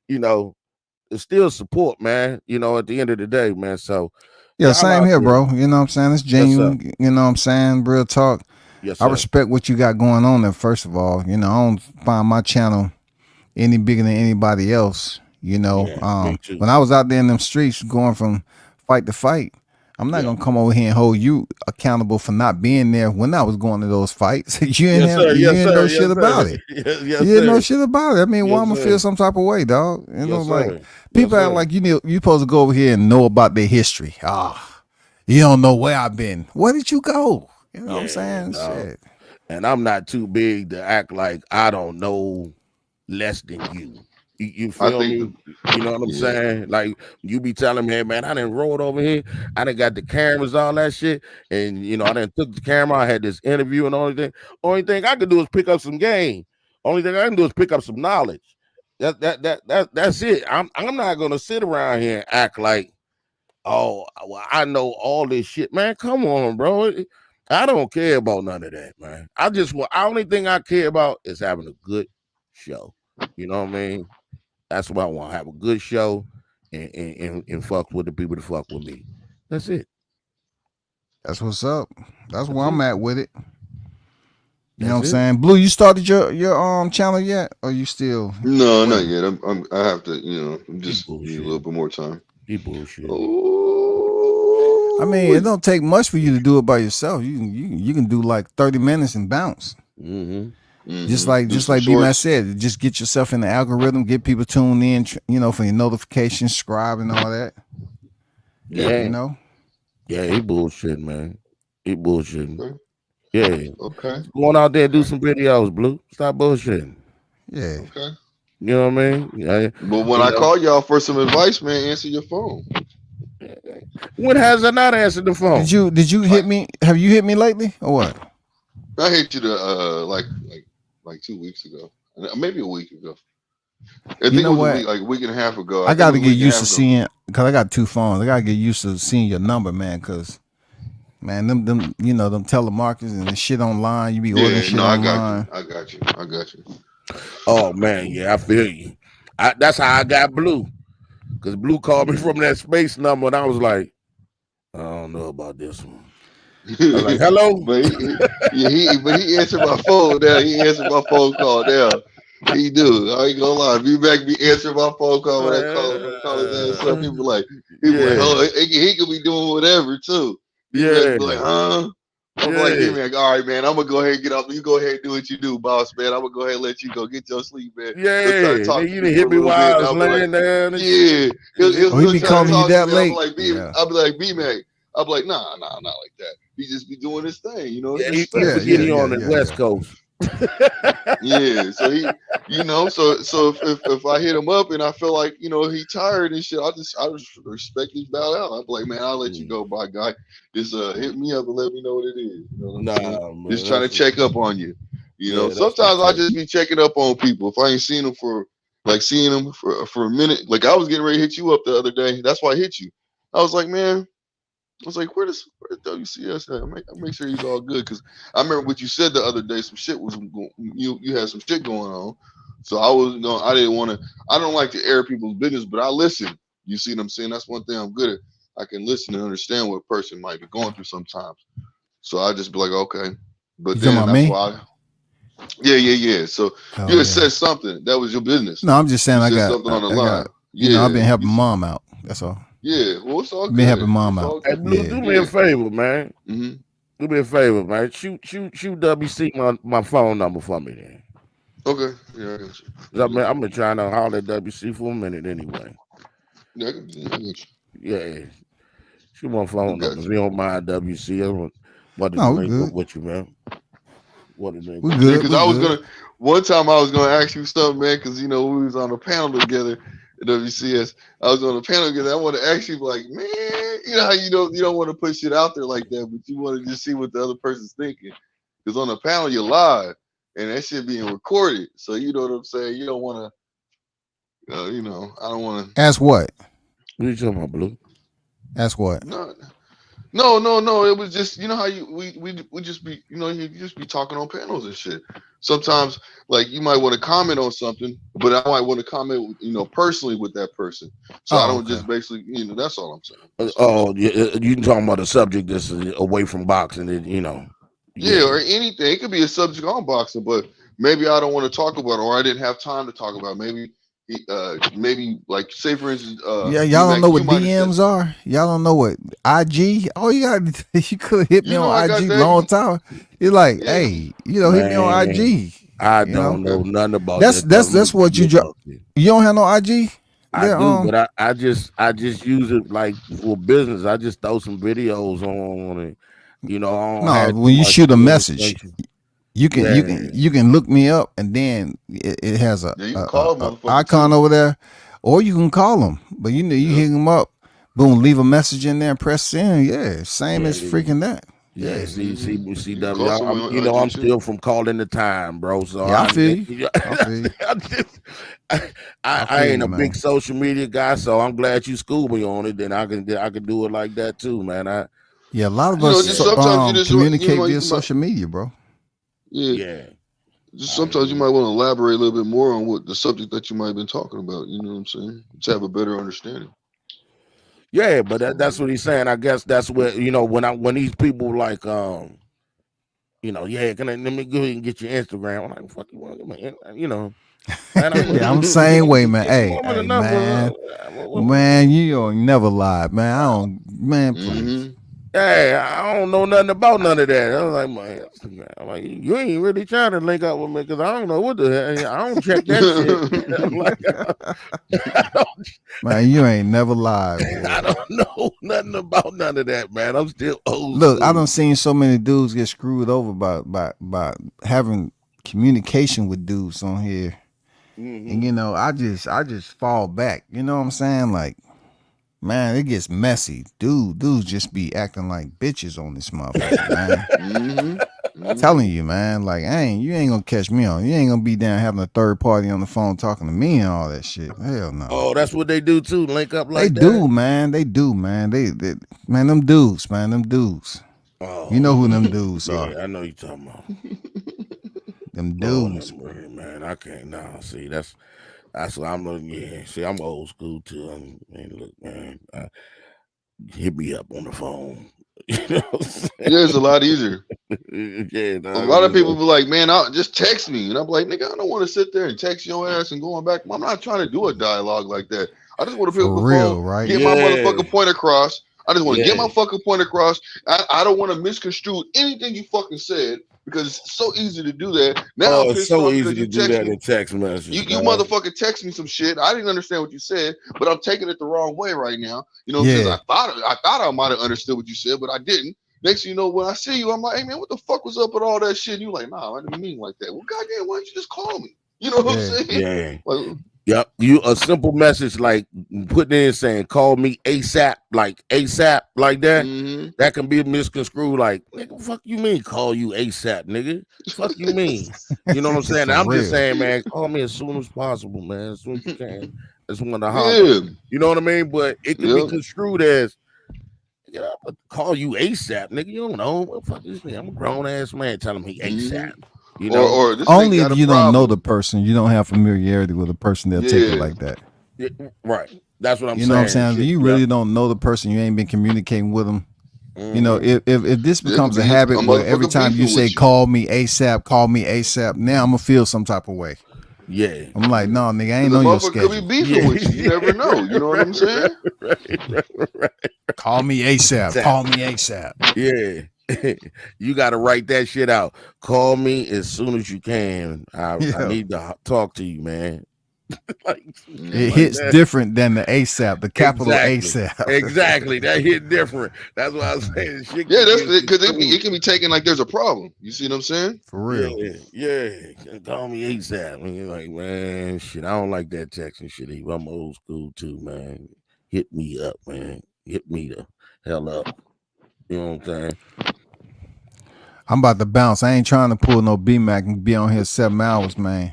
it's still support, man. At the end of the day, man. So yeah, same here, bro. You know what I'm saying? It's genuine. You know what I'm saying? Real talk. Yes, I respect what you got going on there. First of all, I don't find my channel any bigger than anybody else. When I was out there in them streets going from fight to fight, I'm not gonna come over here and hold you accountable for not being there when I was going to those fights. You didn't know shit about it. You didn't know shit about it. I mean, why I'm gonna feel some type of way, dog? Like people act like you supposed to go over here and know about their history. You don't know where I've been. Where did you go? You know what I'm saying? no. Shit. And I'm not too big to act like I don't know less than you. You I feel think me? You know what I'm saying? Like you be telling me, hey, man, I done rode over here. I done got the cameras, all that shit. And you know, I done took the camera. I had this interview, and only thing I could do is pick up some game. Only thing I can do is pick up some knowledge. That's it. I'm not gonna sit around here and act like, oh, well, I know all this shit, man. Come on, bro. I don't care about none of that, man. Only thing I care about is having a good show. You know what I mean? That's what I want. Have a good show and fuck with the people that fuck with me. That's it. That's what's up. That's where I'm at with it. You know what I'm That's it. saying? Blue, you started your channel yet? Or you still No, not waiting? yet. I have to, I'm just need a little bit more time. He bullshit. I mean, it don't take much for you to do it by yourself. You can do like 30 minutes and bounce. Just like B-Man said, just get yourself in the algorithm, get people tuned in, for your notifications, subscribe and all that. Yeah. You know? Yeah, he bullshit, man. He bullshitting. Okay. Yeah. Okay. Go on out there and do some videos, Blue. Stop bullshitting. Yeah. Okay. You know what I mean? Yeah. But when I call y'all for some advice, man, answer your phone. When has I not answered the phone? Did you hit me? Have you hit me lately or what? I hit you like 2 weeks ago, maybe a week ago. I think You know it was what? a week and a half ago. I got to get used to seeing, because I got two phones. I got to get used to seeing your number, man, because, man, them them telemarketers and the shit online, you be ordering shit online. I got you. Oh, man, yeah, I feel you. That's how I got Blue. Because Blue called me from that space number, and I was like, I don't know about this one. I was like, hello? But he answered my phone now. He answered my phone call now. He do. I ain't gonna lie. Be answering my phone call when I call his ass up. People like, oh, he could be doing whatever too. Be like, huh? I'm like, hey, man, all right, man. I'm gonna go ahead and get up. You go ahead and do what you do, boss, man. I'm gonna go ahead and let you go get your sleep, man. Yeah, you didn't hit me while I was laying there. Yeah, he be calling you that late. I'll be like, B-Mac. I'll be like, nah, not like that. He just be doing his thing, you know. Yeah, he on the West Coast. Yeah, so he, so if I hit him up and I feel like he tired and shit, I just respectfully bow out. I'm like, man, I'll let you go, by guy. Just hit me up and let me know what it is. You know what I'm saying? Just trying to check up on you. Sometimes I just be checking up on people if I ain't seen them for a minute. Like I was getting ready to hit you up the other day. That's why I hit you. I was like, man. I was like, where's WCS at? Make sure he's all good, because I remember what you said the other day. Some shit was you had some shit going on, so I don't like to air people's business, but I listen. You see what I'm saying? That's one thing I'm good at. I can listen and understand what a person might be going through sometimes. So I just be like, okay, but then that's why. Yeah. So you had said something that was your business. No, I'm just saying I got something on the line. I've been helping mom out. That's all. Yeah, well, it's all good. Been helping mom out. Hey, Blue, do me a favor, man. Do me a favor, man. Shoot WC my phone number for me, then. Okay. Yeah, I got you. I've been trying to holler at WC for a minute anyway. Yeah, I got you. Yeah. Shoot my phone number. You don't mind WC. What with you, man? What is it? We good. Because one time I was gonna ask you something, man, because we was on a panel together at WCS. I was on a panel together. I want to ask you, like, man, you know how you don't want to put shit out there like that, but you want to just see what the other person's thinking. Because on the panel you're live, and that shit being recorded. So you know what I'm saying. You don't want to, I don't want to. Ask what? What are you talking about, Blue? Ask what? No. It was just how we just be you just be talking on panels and shit. Sometimes like you might want to comment on something, but I might want to comment personally with that person. So I don't just basically that's all I'm saying. You talking about a subject that's away from boxing, Yeah, or anything. It could be a subject on boxing, but maybe I don't want to talk about it, or I didn't have time to talk about it. Maybe like say for instance, y'all don't know what DMs are. Y'all don't know what IG. Oh, you could have hit me on IG long time. You're like, hey, hit me on IG. I don't know nothing about that's what you drop. You don't have no IG. I do, but I just use it like for business. I just throw some videos on it. You know, I don't No, have too when you much shoot a message, communication. you can look me up, and then it has a, Yeah, you can a, call a, a a motherfucker icon too. over there, or you can call them. But you hit them up, boom, leave a message in there, and press send. Yeah, same as freaking that. Yeah, see, You can call someone on IG I'm too. still from calling the time, bro. So Yeah, I feel you. I ain't a big social media guy, so I'm glad you schooled me on it. Then I can do it like that too, man. Yeah, a lot of Just us sometimes you just communicate via you might, social media, bro. Yeah. Just sometimes you might want to elaborate a little bit more on what the subject that you might have been talking about. You know what I'm saying? To have a better understanding. Yeah, but that's what he's saying. I guess that's what when these people like yeah, let me go ahead and get your Instagram. I'm like, fuck you want to get my, man. Yeah, I'm the same way, man. Hey, Woman hey, enough, man, you ain't never lied, man. I don't, man, please. Hey, I don't know nothing about none of that. I was like, man, I'm like, you ain't really trying to link up with me because I don't know what the hell. I don't check that shit. I'm like, man, you ain't never lied, boy. I don't know nothing about none of that, man. I'm still old Look, school. I done seen so many dudes get screwed over by having communication with dudes on here. And I just fall back. You know what I'm saying? Like, man, it gets messy. Dudes just be acting like bitches on this motherfucker, man. I'm telling you, man. Like, you ain't gonna catch me on. You ain't gonna be down having a third party on the phone talking to me and all that shit. Hell no. Oh, that's what they do too. Link up like that. They do, man. They do, man. They man, them dudes, man. Them dudes. Oh, you know who them dudes are. Yeah, I know you talking about. Them dudes, man. I can't now. See, that's what I'm looking. Yeah, see, I'm old school too. Man, look, man, hit me up on the phone. You know what I'm saying? Yeah, it's a lot easier. Yeah, a lot of people be like, man, I'll just text me. And I'm like, nigga, I don't want to sit there and text your ass and going back. I'm not trying to do a dialogue like that. I just want to pick up the phone, right? Get my motherfucking point across. I just want to get my fucking point across. I don't want to misconstrue anything you fucking said because it's so easy to do that. Now I'm it's pissed so off easy because you to do text that me. in text messages. You motherfucker text me some shit. I didn't understand what you said, but I'm taking it the wrong way right now. You know, because I thought I might have understood what you said, but I didn't. Next thing you know, when I see you, I'm like, hey man, what the fuck was up with all that shit? And you like, nah, I didn't mean like that. Well, goddamn, why don't you just call me? You know what I'm saying? Yeah. Like, Yep. You a simple message like putting in saying call me ASAP, like ASAP, like that. That can be misconstrued like, nigga, fuck you mean call you ASAP, nigga? Fuck you mean? You know what I'm saying? I'm just saying, man, call me as soon as possible, man. As soon as you can. That's one of the holler. You know what I mean? But it can be construed as call you ASAP, nigga. You don't know what the fuck is this? I'm a grown ass man telling me ASAP. You know, or this only if you don't know the person, you don't have familiarity with the person, they'll take it like that. Yeah, right. That's what I'm saying. You know what I'm saying? If you really don't know the person, you ain't been communicating with them. You know, if this becomes a habit where every time you say call me ASAP, now I'm gonna feel some type of way. Yeah. I'm like, no, nigga, I ain't on your schedule. Could be beefing with you. You never know. You know what I'm saying? Right. Call me ASAP. Call me ASAP. Yeah. You got to write that shit out. Call me as soon as you can. I need to talk to you, man. It hits different than the ASAP, the capital ASAP. Exactly. That hit different. That's what I was saying. Shit that's because it can be taken like there's a problem. You see what I'm saying? For real. Yeah. Call me ASAP. And you're like, man, shit, I don't like that texting shit. I'm old school too, man. Hit me up, man. Hit me the hell up. You know what I'm saying? I'm about to bounce. I ain't trying to pull no B-Mac and be on here 7 hours, man.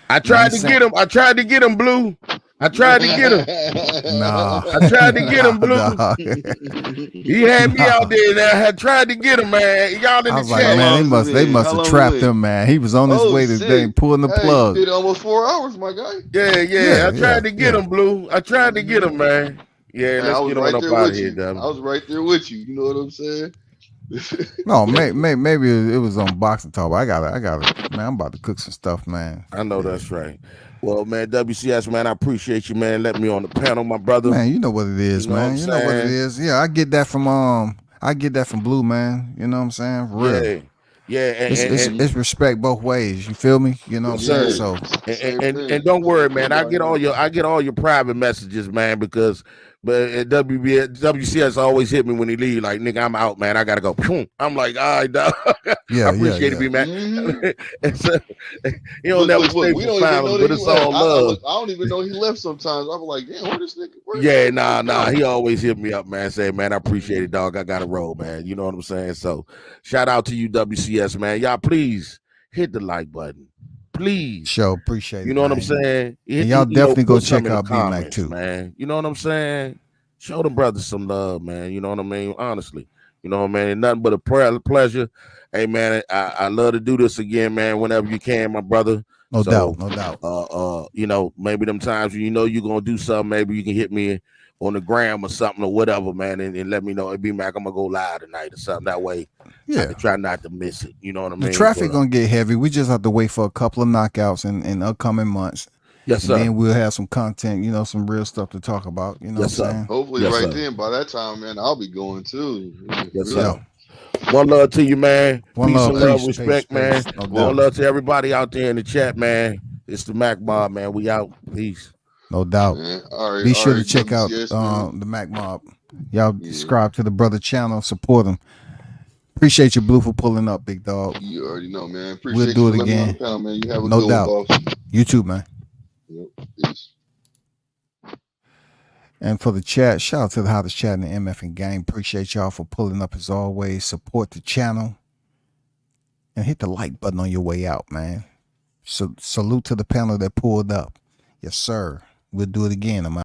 I tried to get him. I tried to get him, Blue. I tried to get him. Nah. I tried to get him, Blue. Nah. He had me out there and I had tried to get him, man. Y'all in the I was chat. like, man, they must have trapped him, man. He was on his way to pulling the plug. You did almost 4 hours, my guy. Yeah. I tried to get him, Blue. I tried to get him, man. Yeah, man, let's get him up out of here, Devin. I was right there with you. You know what I'm saying? No, maybe it was on Boxing Talk. But I got man. I'm about to cook some stuff, man. I know that's right. Well, man, WCS, man, I appreciate you, man. Let me on the panel, my brother. Man, you know what it is, man. You know what it is. Yeah, I get that from Blue, man. You know what I'm saying? For real. Yeah, it's respect both ways. You feel me? You know what I'm saying? So and don't worry, man. I get all your private messages, man, because but WCS always hit me when he leave. Like, nigga, I'm out, man. I gotta go. I'm like, all right, dog. Yeah, I appreciate it, man. And so, he don't never stay we for don't even finals, know but that he it's left. all love. I don't even know he left sometimes. I'm like, damn, where this nigga? Yeah, nah. He always hit me up, man. Say, man, I appreciate it, dog. I gotta roll, man. You know what I'm saying? So, shout out to you, WCS, man. Y'all, please hit the like button, please. Sure, appreciate it. You know what I'm man. saying? And y'all definitely go put some check in the out B-Mac comments, too. man. You know what I'm saying? Show them brothers some love, man. You know what I mean? Honestly, you know what I mean? Nothing but a pleasure. Hey, man, I love to do this again, man. Whenever you can, my brother. No doubt. You know, maybe them times when you know you're gonna do something, maybe you can hit me on the gram or something or whatever, man, and let me know. It'd be Mac, I'm gonna go live tonight or something. That way, I can try not to miss it. You know what I mean? The traffic gonna get heavy. We just have to wait for a couple of knockouts in upcoming months. Yes, sir. And then we'll have some content, some real stuff to talk about. You know what I'm saying? Hopefully, then by that time, man, I'll be going too. Yes, sir. One love to you, man. Peace and love, respect, man. One love to everybody out there in the chat, man. It's the Mac Mob, man. We out. Peace. No doubt. All right, Be sure to check out the Mac Mob. Y'all subscribe to the brother channel. Support him. Appreciate you, Blue, for pulling up, big dog. You already know, man. Appreciate we'll do you it again. Panel, man. You have a no good doubt. one, boss. You too, man. Yep. Peace. And for the chat, shout out to the hottest chat in the MF and gang. Appreciate y'all for pulling up as always. Support the channel. And hit the like button on your way out, man. So salute to the panel that pulled up. Yes, sir. We'll do it again. I'm out.